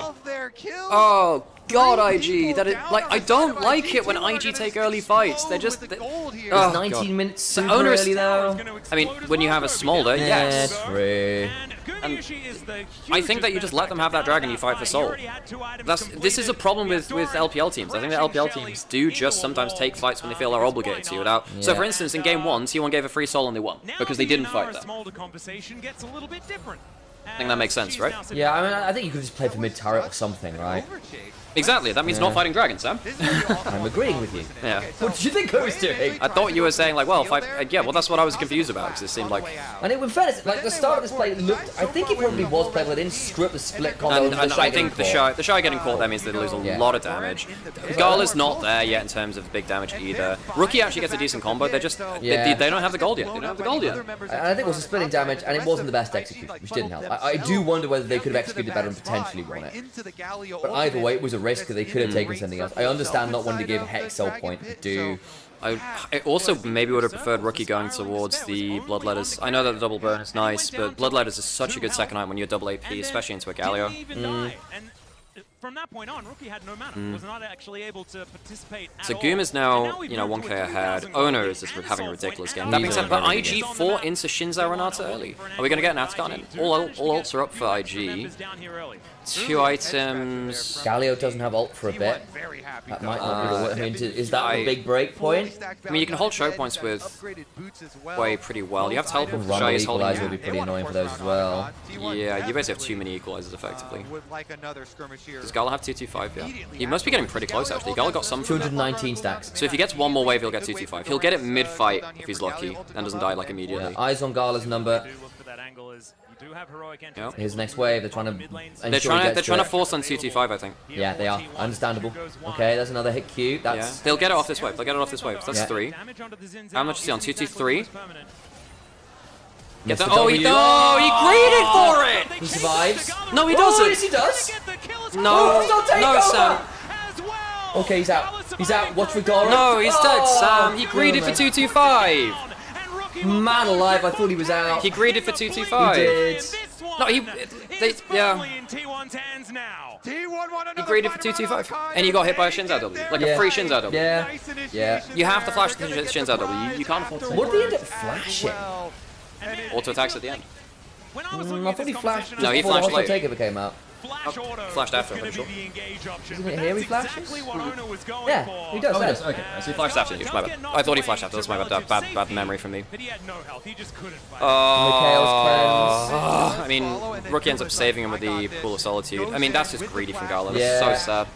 Oh, God, IG. That is, like, I don't like it when IG take early fights. They're just... Oh, 19 minutes super early, though. I mean, when you have a Smolder, yes. True. And I think that you just let them have that dragon, you fight for soul. This is a problem with LPL teams. I think that LPL teams do just sometimes take fights when they feel they're obligated to without... So for instance, in game 1, T1 gave a free soul and they won, because they didn't fight that. I think that makes sense, right? Yeah, I mean, I think you could just play for mid-turret or something, right? Exactly, that means not fighting dragons, Sam. I'm agreeing with you. Yeah. What did you think I was doing? I thought you were saying, like, well, yeah, well, that's what I was confused about, because it seemed like... And in fairness, like, the start of this play looked... I think it probably was playable. They didn't screw up the split combo. And I think the shy getting caught there means they lose a lot of damage. Gala's not there yet in terms of big damage either. Rookie actually gets a decent combo, they're just... They don't have the gold yet. They don't have the gold yet. And I think it was a splitting damage, and it wasn't the best execution, which didn't help. I do wonder whether they could have executed better and potentially won it. But either way, it was a risk that they could have taken something else. I understand not wanting to give Hex soul point, but do... I also maybe would have preferred Rookie going towards the Bloodletters. I know that the double burn is nice, but Bloodletters is such a good second item when you're double AP, especially into a Galio. From that point on, Rookie had no mana. Was not actually able to participate at So Goom is now, you know, 1k ahead. Owner is just having a ridiculous game. That being said, but IG 4 into Shinzo Renata early. Are we going to get an Atacon in? All ults are up for IG. 2 items. Galio doesn't have ult for a bit. That might not really work. I mean, is that a big break point? I mean, you can hold choke points with Way pretty well. You have teleport for Run Shy equalizer will be pretty annoying for those as well. Yeah, you guys have too many equalizers effectively. Does Gala have 225? Yeah. He must be getting pretty close actually. Gala got some. 219 stacks. So if he gets one more wave, he'll get 225. He'll get it mid-fight if he's lucky and doesn't die like immediately. Yeah, eyes on Gala's number. Yep. His next wave, they're trying to. They're trying to force on 225, I think. Yeah, they are. Understandable. Okay, there's another hit Q. That's. They'll get it off this wave. They'll get it off this wave. That's 3. How much is he on? 223. Get that. Oh, he greeted for it. He survives. No, he doesn't. Oh, yes, he does. No, no, Sam. Okay, he's out. He's out. Watch for Dora. No, he's dead, Sam. He greeted for 225. Man alive, I thought he was out. He greeted for 225. He did. No, yeah. He greeted for 225. And you got hit by a Shinzo W. Like a free Shinzo W. Yeah. Yeah. You have to flash the Shinzo W. You can't afford to. What did he end up flashing? Auto attacks at the end. I thought he flashed. No, he flashed late. Takeover came out. Flashed after, I'm sure. Isn't it here he flashes? Yeah, he does. Oh, he does. Okay, so he flashed after you. My bad. I thought he flashed after. That's my bad memory from me. I mean, Rookie ends up saving him with the Pool of Solitude. I mean, that's just greedy from Gala. That's so sad.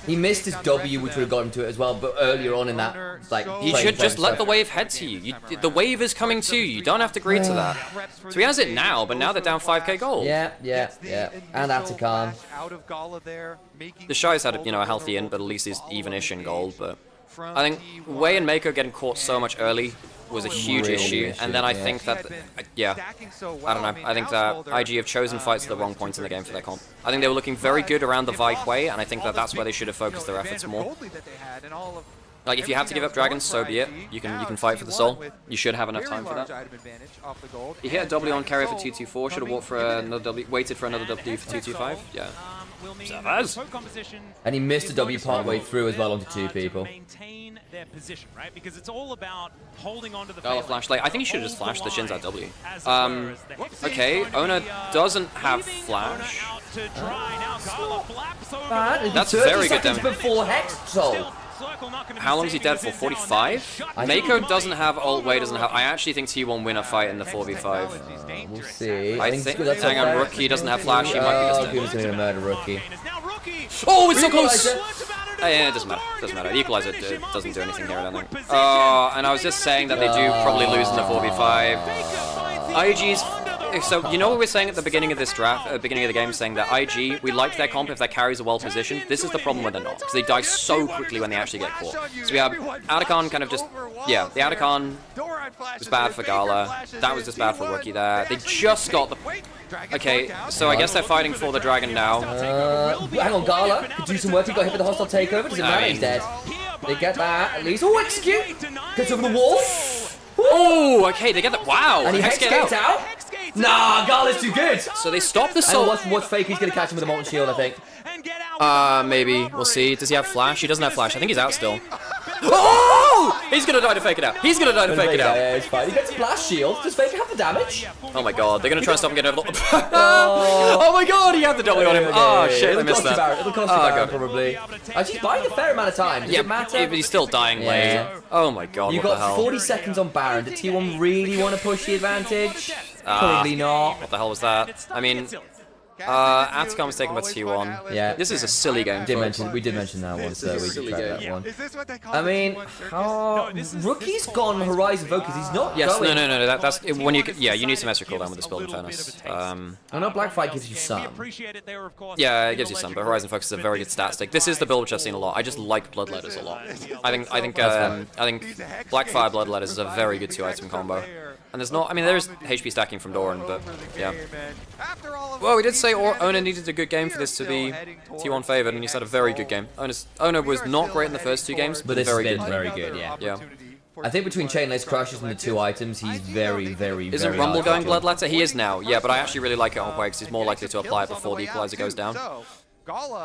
He missed his W, which would have got him to it as well, but earlier on in that, like... He should just let the wave head to you. The wave is coming to you. You don't have to agree to that. So he has it now, but now they're down 5k gold. Yeah. And Atacon. The Shy's had a healthy in, but at least he's even-ish in gold, but... I think Wei and Mako getting caught so much early was a huge issue, and then I think that, I don't know, I think that IG have chosen fights at the wrong points in the game for their comp. I think they were looking very good around the Vike Way, and I think that that's where they should have focused their efforts more. Like, if you have to give up dragons, so be it. You can fight for the soul. You should have enough time for that. He hit a W on carrier for 224, should have walked for another W, waited for another W for 225, yeah. And he missed a W part way through as well onto 2 people. Gala flash late. I think he should have just flashed the Shinzo W. Okay, Ona doesn't have flash. That's very good damage. Before Hex Soul. How long is he dead for? 45? Mako doesn't have ult, Wei doesn't have... I actually think T1 win a fight in the 4v5. We'll see. I think... Hang on, Rookie doesn't have flash, he might be just dead. Goom's going to murder Rookie. Oh, it's so close! Yeah, it doesn't matter. Doesn't matter. The equalizer doesn't do anything here, I don't think. And I was just saying that they do probably lose in the 4v5. IG's So, you know what we were saying at the beginning of this draft, at the beginning of the game, saying that IG, we liked their comp if their carries are well positioned. This is the problem when they're not, because they die so quickly when they actually get caught. So we have Adakon kind of just, yeah, the Adakon was bad for Gala. That was just bad for Rookie there. They just got the... Okay, so I guess they're fighting for the dragon now. Hang on, Gala could do some work. He got hit with the hostile takeover. Does it matter? He's dead. They get that at least. Oh, execute! Gets over the wall. Oh, okay, they get that. Wow. And he hex gates out. Nah, Gala's too good. So they stop the soul. Watch Faker. He's gonna catch him with a molten shield, I think. Maybe. We'll see. Does he have flash? He doesn't have flash. I think he's out still. Oh! He's gonna die to fake it out. He's gonna die to fake it out. Yeah, it's fine. He gets a blast shield. Does Faker have the damage? Oh my god, they're gonna try and stop him getting over the... Oh my god, he had the W on him. Oh shit, I missed that. It'll cost you Baron, probably. He's buying a fair amount of time. Does it matter? But he's still dying late. Oh my god, you got 40 seconds on Baron. Did T1 really want to push the advantage? Probably not. What the hell was that? I mean... Atacom was taken by T1. Yeah. This is a silly game. We did mention that one, so we can track that one. I mean, Rookie's gone Horizon Focus. He's not going. No. That's when you. Yeah, you need some extra cooldown with this build, in fairness. I know Black Fight gives you some. Yeah, it gives you some, but Horizon Focus is a very good stat stick. This is the build which I've seen a lot. I just like Bloodletters a lot. I think Blackfire Bloodletters is a very good 2-item combo. And there's not, I mean, there is HP stacking from Doran, but yeah. Well, we did say Ona needed a good game for this to be T1 favored, and he's had a very good game. Ona was not great in the first 2 games, but this very has good. been very good, yeah. Yeah. I think between Chainlace Crushes and the 2 items, he's very Isn't Rumble going Bloodletter? He is now, yeah, but I actually really like it on Quake, because he's more likely to apply it before the equalizer goes down.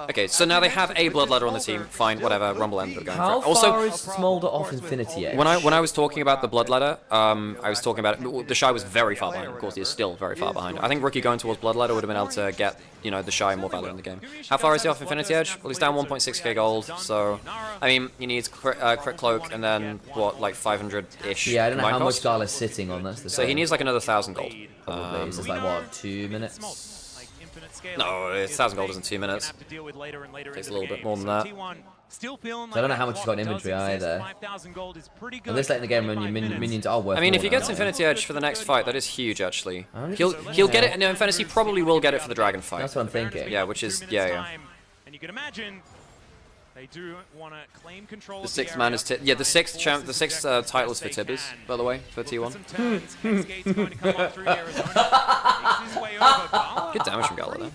Okay, so now they have a Bloodletter on the team. Fine, whatever. Rumble ended up going for it. Also, far is Smolder off Infinity Edge? When I was talking about the Bloodletter, I was talking about it. The Shy was very far behind. Of course, he is still very far behind. I think Rookie going towards Bloodletter would have been able to get, you know, the Shy more value in the game. How far is he off Infinity Edge? Well, he's down 1.6k gold. So, I mean, he needs crit cloak and then what, like 500-ish. Yeah, I don't know how much Gala's sitting on this. So he needs like another 1,000 gold. Probably. This is like what, 2 minutes? No, 1,000 gold isn't 2 minutes. Takes a little bit more than that. So I don't know how much he's got in inventory either. And this late in the game when your minions are worth. I mean, if he gets Infinity Edge for the next fight, that is huge actually. He'll get it. No, in fairness, he probably will get it for the dragon fight. That's what I'm thinking. Yeah, which is yeah. And you can imagine they do want to claim control. The 6th man is yeah. The 6th title is for Tibbers, by the way, for T1. Good damage from Gala there.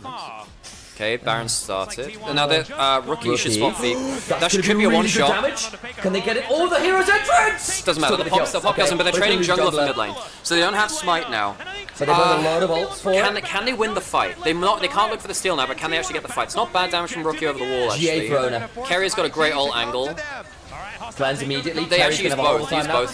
Okay, Baron started. And now the Rookie should spot feet. That could be a one-shot. Can they get it? Oh, the hero's entrance! Doesn't matter. The pop doesn't, but they're trading jungler for mid lane. So they don't have smite now. So they've got a lot of ults for it. Can they win the fight? They can't look for the steal now, but can they actually get the fight? It's not bad damage from Rookie over the wall, actually. Carrier's got a great ult angle. Cleanse immediately. They actually use both.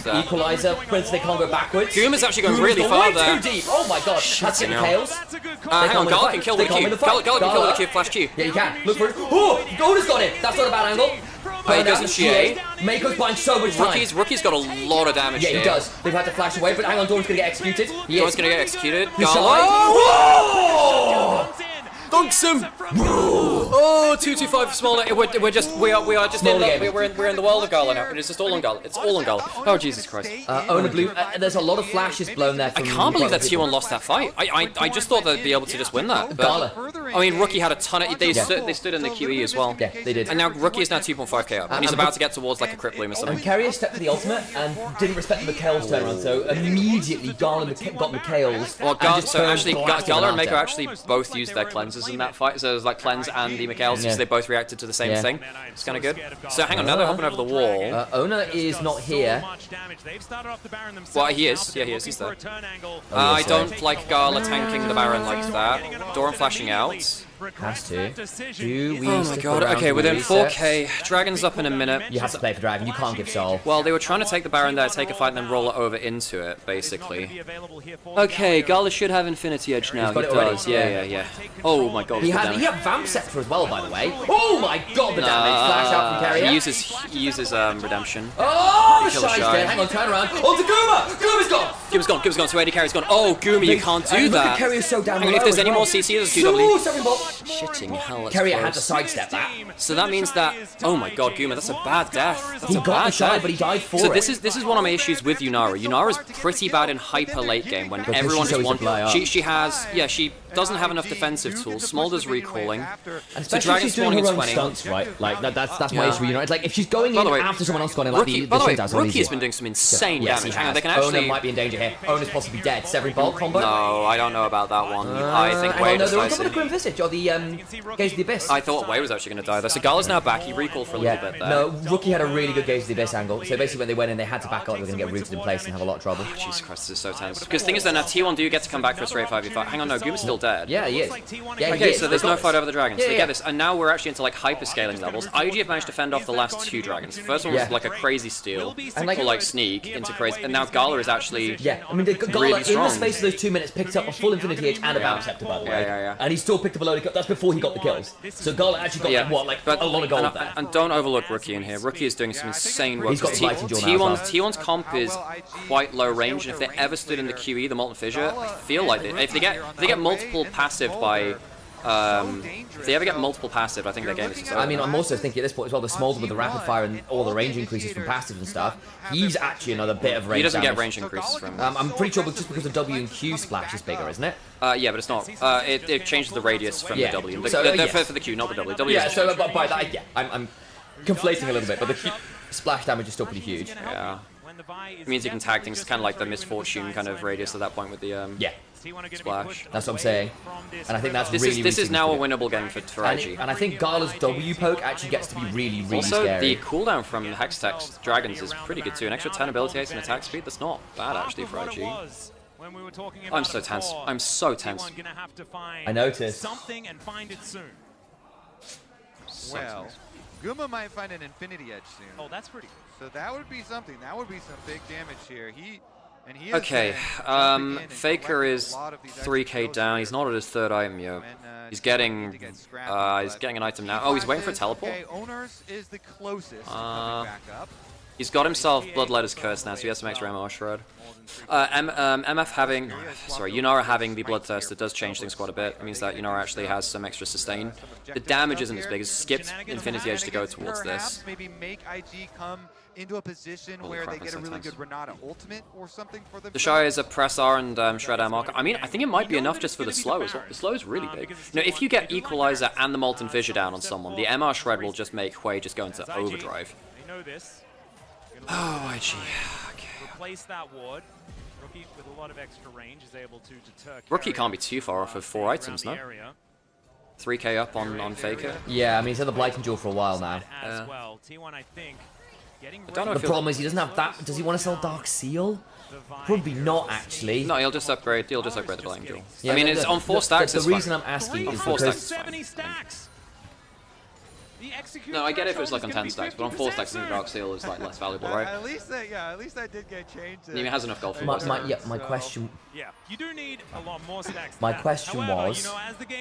There. Equalizer. Prince, they can't go backwards. Goom is actually going really far there. Too deep. Oh my god. That's hitting Chaos. Hang on. Gala can kill with a Q. Gala can kill with a Q. Flash Q. Yeah, you can. Look for it. Oh! Ona's got it. That's not a bad angle. He goes in GA. Mako's buying so much time. Rookie's got a lot of damage here. Yeah, he does. They've had to flash away, but hang on, Dawn's gonna get executed. Dawn's gonna get executed. Gala. Whoa! Dunks him! Oh, 225 for Smolder. We're just in the world of Gala now. It's just all on Gala. It's all on Gala. Oh Jesus Christ! Ona Blue. There's a lot of flashes blown there. I can't believe that T1 lost that fight. I just thought they'd be able to just win that. Gala. I mean, Rookie had a ton of. They stood in the QE as well. Yeah, they did. And now Rookie is now 2.5k up, and he's about to get towards like a crit bloom or something. And Carrier stepped to the ultimate and didn't respect the Mikhail's turnaround, so immediately Gala got Mikhail's. Well, so actually, Gala and Mako actually both used their cleanses in that fight. So it was like cleanse and the Mikhail's because they both reacted to the same thing. It's kind of good. So hang on, now they're hopping over the wall. Ona is not here. Well, he is. Yeah, he is. He's there. I don't like Gala tanking the Baron like that. Doran flashing out. Has to. Oh my god, okay, within 4k. Dragon's up in a minute. You have to play for Dragon, you can't give Soul. Well, they were trying to take the Baron there, take a fight, and then roll it over into it, basically. Okay, Gala should have Infinity Edge now. He does. Yeah. Oh my god. He had Vamp Scepter as well, by the way. Oh my god, the damage. Flash out from Carrier. He uses Redemption. Oh, the Shy's dead. Hang on, turn around. Oh, to Guma! Guma's gone. So AD Carrier's gone. Oh, Guma, you can't do that. Carrier's so down. Hang on, if there's any more CC, there's QW. Shitting hell, that's Keria close. had to sidestep that. So that means that, oh my god, Guma, that's a bad death. That's he a got bad the shot, death. but he died for so it. this is one of my issues with Yunara. Yunara's pretty bad in hyper late game when everyone just wants. She has, yeah, she doesn't have enough defensive tools. Smolder's recalling. And especially if she's doing her own stunts, right? Like that's my issue. You know, it's like if she's going in after someone else gone in, like by the way, Rookie has been doing some insane damage. Hang on, they can actually. Ona might be in danger here. Ona's possibly dead. Severing bolt combo. No, I don't know about that one. I think Wei no, is they're on top of the Grim Visage or the Gaze of the Abyss. I thought Wei was actually going to die. The Gala's now back. He recalled for a little bit there. No, Rookie had a really good Gaze of the Abyss angle. So basically, when they went in, they had to back up. They were going to get rooted in place and have a lot of trouble. Oh, Jesus Christ, this is so tense. Because the thing is, that now T1 do get to come back for a straight 5v5. Hang on, no, Guma's still dead. Yeah, he is. Yeah, okay, so there's no fight over the dragons. So they get this, and now we're actually into like hyper-scaling levels. IG have managed to fend off the last 2 dragons. The first one was like a crazy steal, and like sneak into crazy, and now Gala is actually I mean, Gala really in strong. the space of those 2 minutes picked up a full Infinity Edge and a Bounce Scepter, by the way. Yeah. And he still picked up a load of. That's before he got the kills. So Gala actually got a lot of gold there. And don't overlook Rookie in here. Rookie is doing some insane work. He's got the lighting jaw now. T1's comp is quite low range, and if they ever stood in the QE, the Molten Fissure, I feel like if they get multiple passive by. If they ever get multiple passive, I think their game is just over. I mean, I'm also thinking at this point as well, the Smolder with the rapid fire and all the range increases from passive and stuff, he's actually another bit of range. He doesn't damage. get range increases from. I'm pretty sure just because the W and Q splash is bigger, isn't it? Yeah, but it's not. It changes the radius from the W. For the Q, not the W. Yeah, so by that, I'm conflating a little bit, but the Q splash damage is still pretty huge. Yeah. It means you can tag things, kind of like the Misfortune kind of radius at that point with the splash. That's what I'm saying, and I think that's this is now a winnable game for IG. And I think Gala's W poke actually gets to be really also, scary. the cooldown from Hextech Dragons is pretty good too. An extra 10 ability haste and attack speed. That's not bad actually for IG. I'm so tense. I'm so tense. I noticed. Something and find it soon. Well, Guma might find an Infinity Edge soon. Oh, that's pretty good. So that would be something. That would be some big damage here. Okay, Faker is 3k down. He's not at his 3rd item yet. He's getting an item now. Oh, he's waiting for a teleport. Okay, Owners is the closest coming back up. He's got himself Bloodletter's Curse now, so he has some extra MR Shred. Yunara having the Bloodthirster does change things quite a bit. It means that Yunara actually has some extra sustain. The damage isn't as big. It's skipped Infinity Edge to go towards this. Maybe make IG come into a position where they get a really good Renata ultimate or something for them. The Shy is a Press R and Shred MR. I mean, I think it might be enough just for the slow as well. The slow is really big. You know, if you get Equalizer and the Molten Fissure down on someone, the MR Shred will just make Hui just go into overdrive. They know this. Oh, IG. Okay. Replace that ward. Rookie with a lot of extra range is able to deter. Rookie can't be too far off of 4 items, no? 3k up on Faker. Yeah, I mean, he's had the Blighting Jewel for a while now. As well. T1, I think. The problem is he doesn't have that. Does he want to sell Dark Seal? Probably not, actually. No, he'll just upgrade the Blighting Jewel. Yeah, I mean, it's on 4 stacks. The reason I'm asking is because 70 stacks. No, I get it if it was like on 10 stacks, but on 4 stacks, I think Dark Seal is like less valuable, right? At least that did get changed. He has enough gold for my question. Yeah, you do need a lot more stacks. My question was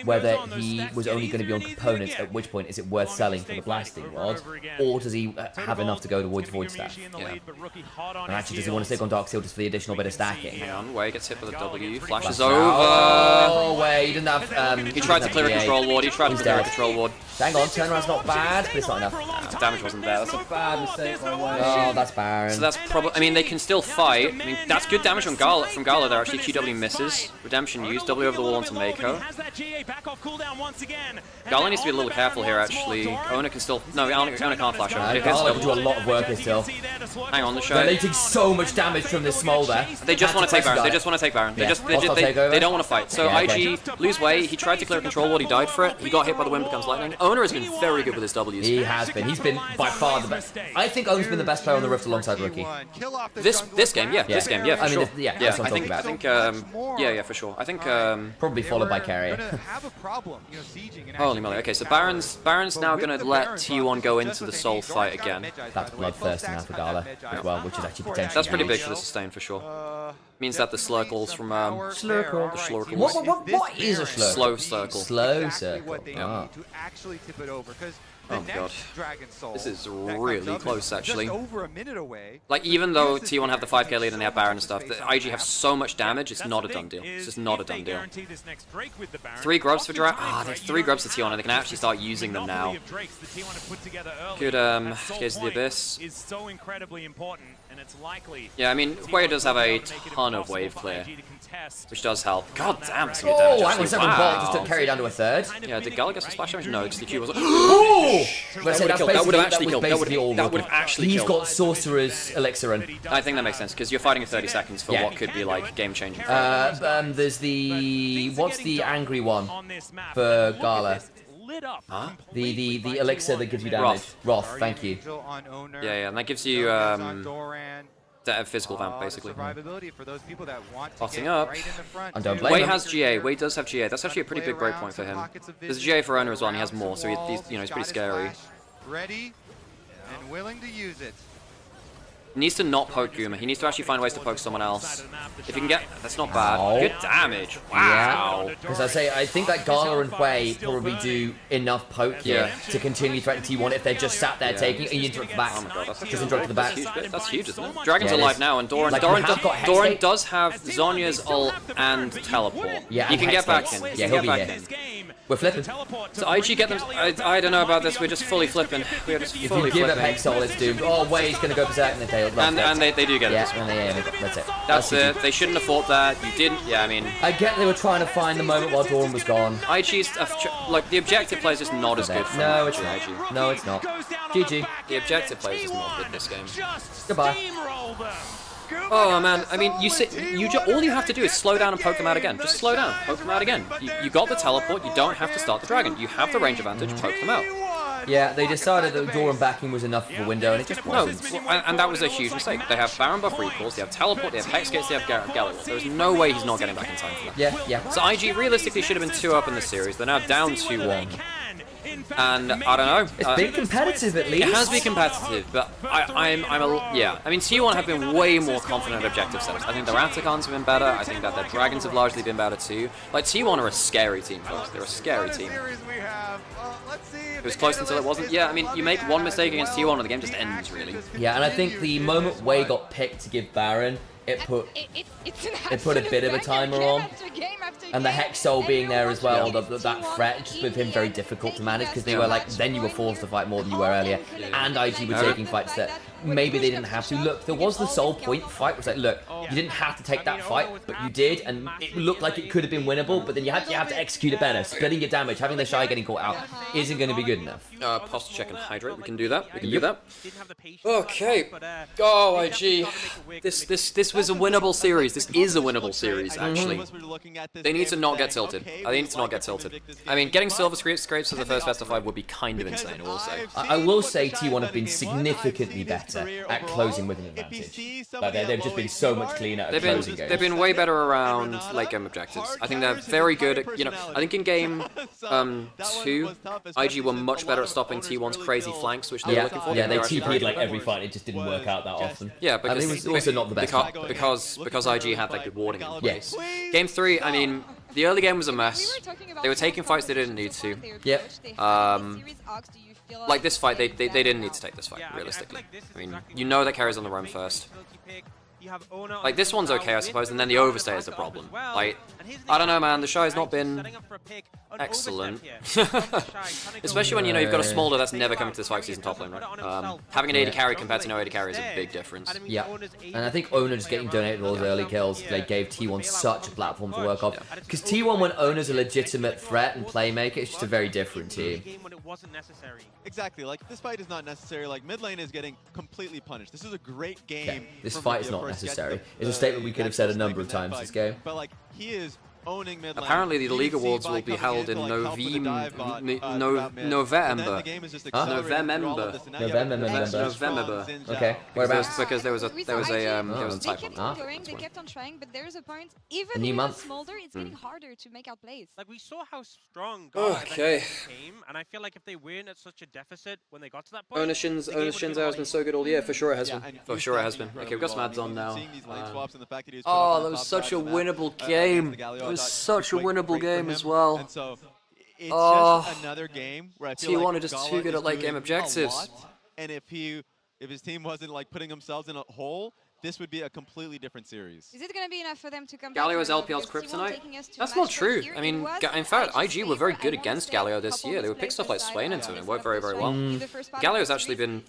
whether he was only going to be on components. At which point is it worth selling for the blasting rod, or does he have enough to go towards Void Staff? Yeah. And actually, does he want to stick on Dark Seal just for the additional bit of stacking? Hang on, Wei gets hit with a W. Flash is over. Oh, Wei, he didn't have. He tried to clear a control ward. He tried to clear a control ward. Hang on, turnaround's not bad, but it's not enough. The damage wasn't there. That's a bad mistake by Wei. Oh, that's Baron. So that's probably. I mean, they can still fight. I mean, that's good damage from Gala. There, actually, QW misses. Redemption used. W over the wall onto Mako. Gala needs to be a little careful here. Actually, Ona can still. No, Ona can't flash over. Gala can do a lot of work here still. Hang on, the show. They're taking so much damage from this Smolder. They just want to take Baron. They just want to take Baron. They don't want to fight. So IG lose Wei. He tried to clear a control ward. He died for it. He got hit by the wind becomes lightning. Ona has been very good with his W's. He has been. He's been by far the best. I think Ona's been the best player on the Rift alongside Rookie. This game, yeah. This game, yeah, for sure. That's what I'm talking about. I think, yeah, for sure. I think, probably followed by Keria. Holy moly. Okay, so Baron's now going to let T1 go into the soul fight again. That's bloodthirsty now for Gala as well, which is actually potentially That's pretty big for the sustain, for sure. Means that the slurkles from Slurkle. The slurkle. What is a slurkle? Slow circle. Slow circle. What they need to actually tip it over, because the next Dragon Soul, this is really close, actually. Just over a minute away. Like, even though T1 have the 5k lead and they have Baron and stuff, the IG have so much damage, it's not a done deal. It's just not a done deal. 3 grubs for Dragon. There's 3 grubs to T1 and they can actually start using them now. Good, here's the Abyss. Yeah, I mean, Huey does have a ton of wave clear, which does help. God damn, it's some good damage. Oh, I was 7 Bolt just took carry down to a 3rd. Yeah, did Gala get some splash damage? No, because the Q was like, that would have actually killed. That would have actually He's killed. got Sorcerer's Elixir in. I think that makes sense, because you're fighting in 30 seconds for what could be, like, game-changing. There's the... What's the angry one for Gala? Huh? The elixir that gives you damage. Wrath, thank you. Yeah, and that gives you that physical vamp, basically. Boxing up. I don't blame Wei him. has GA. Wei does have GA. That's actually a pretty big breakpoint for him. There's a GA for Owner as well, and he has more, so he's you know, he's pretty scary. Ready and willing to use it. He needs to not poke Guma. He needs to actually find ways to poke someone else. If he can get... That's not bad. Good damage. Wow. Because I think that Gala and Huey probably do enough poke here to continue threatening T1 if they're just sat there taking it and you interrupt the back. Oh my god, that's just interrupt the back. That's huge, isn't it? Dragon's alive now, and Doran does have Zhonya's ult and teleport. Yeah, he can get back in. Yeah, he'll be here. We're flipping. So IG get them... I don't know about this, we're just fully flipping. We're just fully flipping. If you give up Hexol, it's doomed. Oh, Wei's going to go berserk and they fail. And they do get it. Yeah, that's it. That's it. They shouldn't have fought that. You didn't. Yeah, I mean... I get they were trying to find the moment while Doran was gone. IG's... like, the objective play is just not as good for No, it's not. No, it's not. GG. The objective play is just not good in this game. Goodbye. Oh man, I mean, all you have to do is slow down and poke them out again. Just slow down, poke them out again. You got the teleport, you don't have to start the dragon. You have the range advantage, poke them out. Yeah, they decided that Doran backing was enough of a window, and it just wasn't. No, and that was a huge mistake. They have Baron buff recalls, they have teleport, they have Hex Gates, they have Galliwall. There's no way he's not getting back in time for that. Yeah. So IG realistically should have been 2 up in the series. They're now down 2-1. And I don't know. It's been competitive at least. It has been competitive, but I mean, T1 have been way more confident at objective setups. I think their Atacons have been better. I think that their Dragons have largely been better too. Like, T1 are a scary team, folks. They're a scary team. It was close until it wasn't. Yeah, I mean, you make one mistake against T1 and the game just ends, really. Yeah, and I think the moment Wei got picked to give Baron, it put a bit of a timer on. And the Hex Soul being there as well, that threat just with him very difficult to manage, because they were like, then you were forced to fight more than you were earlier, and IG were taking fights that maybe they didn't have to. Look, there was the Soul Point fight, was like, look, you didn't have to take that fight, but you did, and it looked like it could have been winnable, but then you have to execute it better. Splitting your damage, having the Shy getting caught out isn't going to be good enough. Posture check and hydrate, we can do that. We can do that. Okay. Oh, IG. This was a winnable series. This is a winnable series, actually. They need to not get tilted. They need to not get tilted. I mean, getting silver scrapes for the first best of 5 would be kind of insane, I will say. I will say T1 have been significantly better at closing with an advantage. Like, they've just been so much cleaner at closing games. They've been way better around late game objectives. I think they're very good at, you know, I think in game 2, IG were much better at stopping T1's crazy flanks, which they were looking for. Yeah, they TP'd like every fight, it just didn't work out that often. Yeah, because it was also not the best. Because IG had like good warding in place. Game 3, I mean, the early game was a mess. They were taking fights they didn't need to. Yep. Like this fight, they didn't need to take this fight, realistically. I mean, you know that carries on the roam first. Like, this one's okay, I suppose, and then the overstay is the problem. Like, I don't know, man, the Shy's not been excellent. Especially when, you know, you've got a Smolder that's never coming to this 5-season top lane, right? Having an 80 carry compared to no 80 carry is a big difference. Yeah, and I think Owner just getting donated all those early kills, they gave T1 such a platform to work off. Because T1, when Owner's a legitimate threat and playmaker, it's just a very different team. Exactly, like, this fight is not necessary. Like, mid lane is getting completely punished. This is a great game. This fight is not necessary. It's a statement we could have said a number of times this game. But, like, he is Apparently, the League Awards will be held in November. Okay. Whereabouts? Because there was a typo. They kept on trying, but there's a point. Even with Smolder, it's getting harder to make out plays. Like we saw how strong okay. came, and I feel like if they weren't at such a deficit when they got to that point, Ownershins has been so good all year. For sure it has been. For sure it has been. Okay, we've got some ads on now. Oh, that was such a winnable game. It was such a winnable game as well. It's just another game where I feel T1 like are just too good at late game objectives. And if his team wasn't like putting themselves in a hole, this would be a completely different series. Is it going to be enough for them to come Galio has LPL's Kryptonite? That's not true. I mean, in fact, IG were very good against Galio this year. They would pick stuff like Swain into it and it worked very, very well. Galio's actually been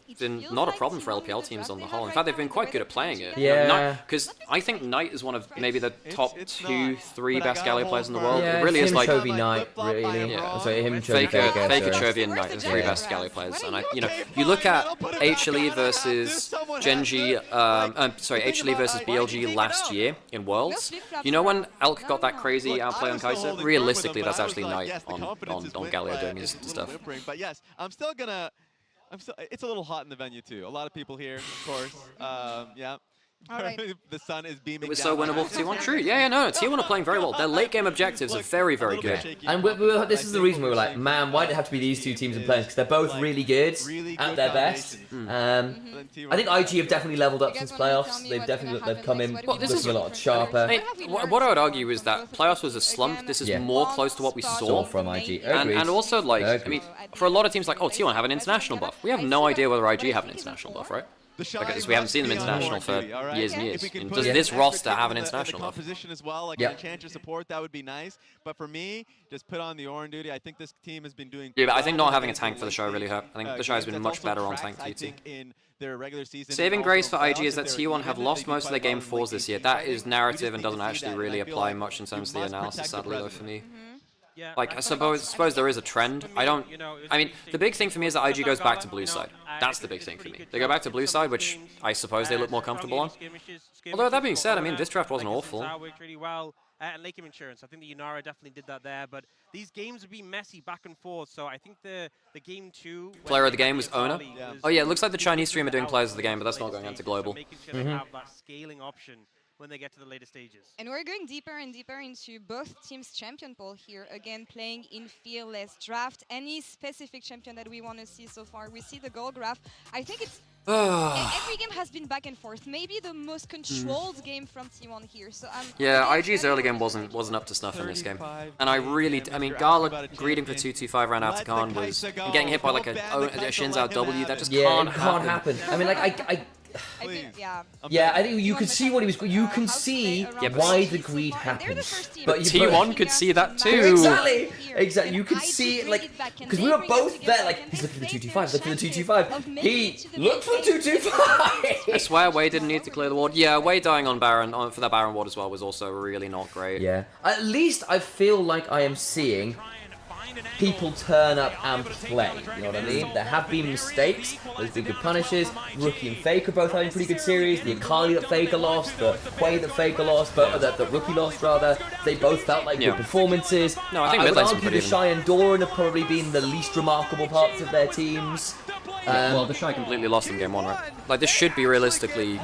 not a problem for LPL teams on the whole. In fact, they've been quite good at playing it. Yeah. Because I think Knight is one of maybe the top 2-3 best Galio players in the world. Yeah, it really is like Chovy Knight, really. Yeah. Sorry, him, Faker, Chovy, Chovy, and Knight are the 3 best Galio players. And you look at HLE versus Genji, HLE versus BLG last year in Worlds. You know when Elk got that crazy outplay on Kaiser? Realistically, that's actually Knight on Galio doing his stuff. But yes, it's a little hot in the venue too. A lot of people here, of course. Yeah. Right. The sun is beaming. It was so winnable for T1. True. Yeah, no. T1 are playing very well. Their late game objectives are very, very good. And this is the reason we were like, man, why did it have to be these 2 teams in playing? Because they're both really good at their best. I think IG have definitely leveled up since playoffs. They've come in looking a lot sharper. Hey, what I would argue is that playoffs was a slump. This is more close to what we saw from IG. And also, like, I mean, for a lot of teams, like, oh, T1 have an international buff. We have no idea whether IG have an international buff, right? Because we haven't seen them international for years and years. Does this roster have an international buff? Position as well, like an Enchanter support, that would be nice. But for me, just put on the Oran duty. I think this team has been doing. Yeah, but I think not having a tank for the show really hurt. I think the show has been much better on tank TT. Saving grace for IG is that T1 have lost most of their game 4s this year. That is narrative and doesn't actually really apply much in terms of the analysis, sadly, though, for me. Like, I suppose there is a trend. I mean, the big thing for me is that IG goes back to blue side. That's the big thing for me. They go back to blue side, which I suppose they look more comfortable on. Although, that being said, I mean, this draft wasn't awful. And Lake of Insurance, I think the Yunara definitely did that there, but these games would be messy back and forth, so I think the game 2... Player of the game was Ona. Oh yeah, it looks like the Chinese stream are doing players of the game, but that's not going on to global. Making sure they have that scaling option when they get to the later stages. And we're going deeper and deeper into both teams' champion pool here. Again, playing in fearless draft. Any specific champion that we want to see so far? We see the goal graph. I think it's... every game has been back and forth. Maybe the most controlled game from T1 here. So yeah, IG's early game wasn't up to snuff in this game. And I mean, Gala greeting for 2-2-5 ran out to Khan was getting hit by like a shins out W. That just can't happen. I mean, like, I think you could see what he was. You can see why the greed happened. But T1 could see that too. Exactly. You could see like because we were both there. Like he's looking for the 2-2-5. Look for the 2-2-5. He looked for the 2-2-5. I swear, Wei didn't need to clear the ward. Yeah, Wei dying on Baron for that Baron ward as well was also really not great. Yeah. At least I feel like I am seeing people turn up and play, you know what I mean? There have been mistakes, there's been good punishes. Rookie and Faker both having pretty good series. The Akali that Faker lost, the Quay that Faker lost, but that Rookie lost rather. They both felt like good performances. No, I think would argue the Shy and Doran have probably been the least remarkable parts of their teams. Well, the Shy completely lost in game 1, right? Like, this should be realistically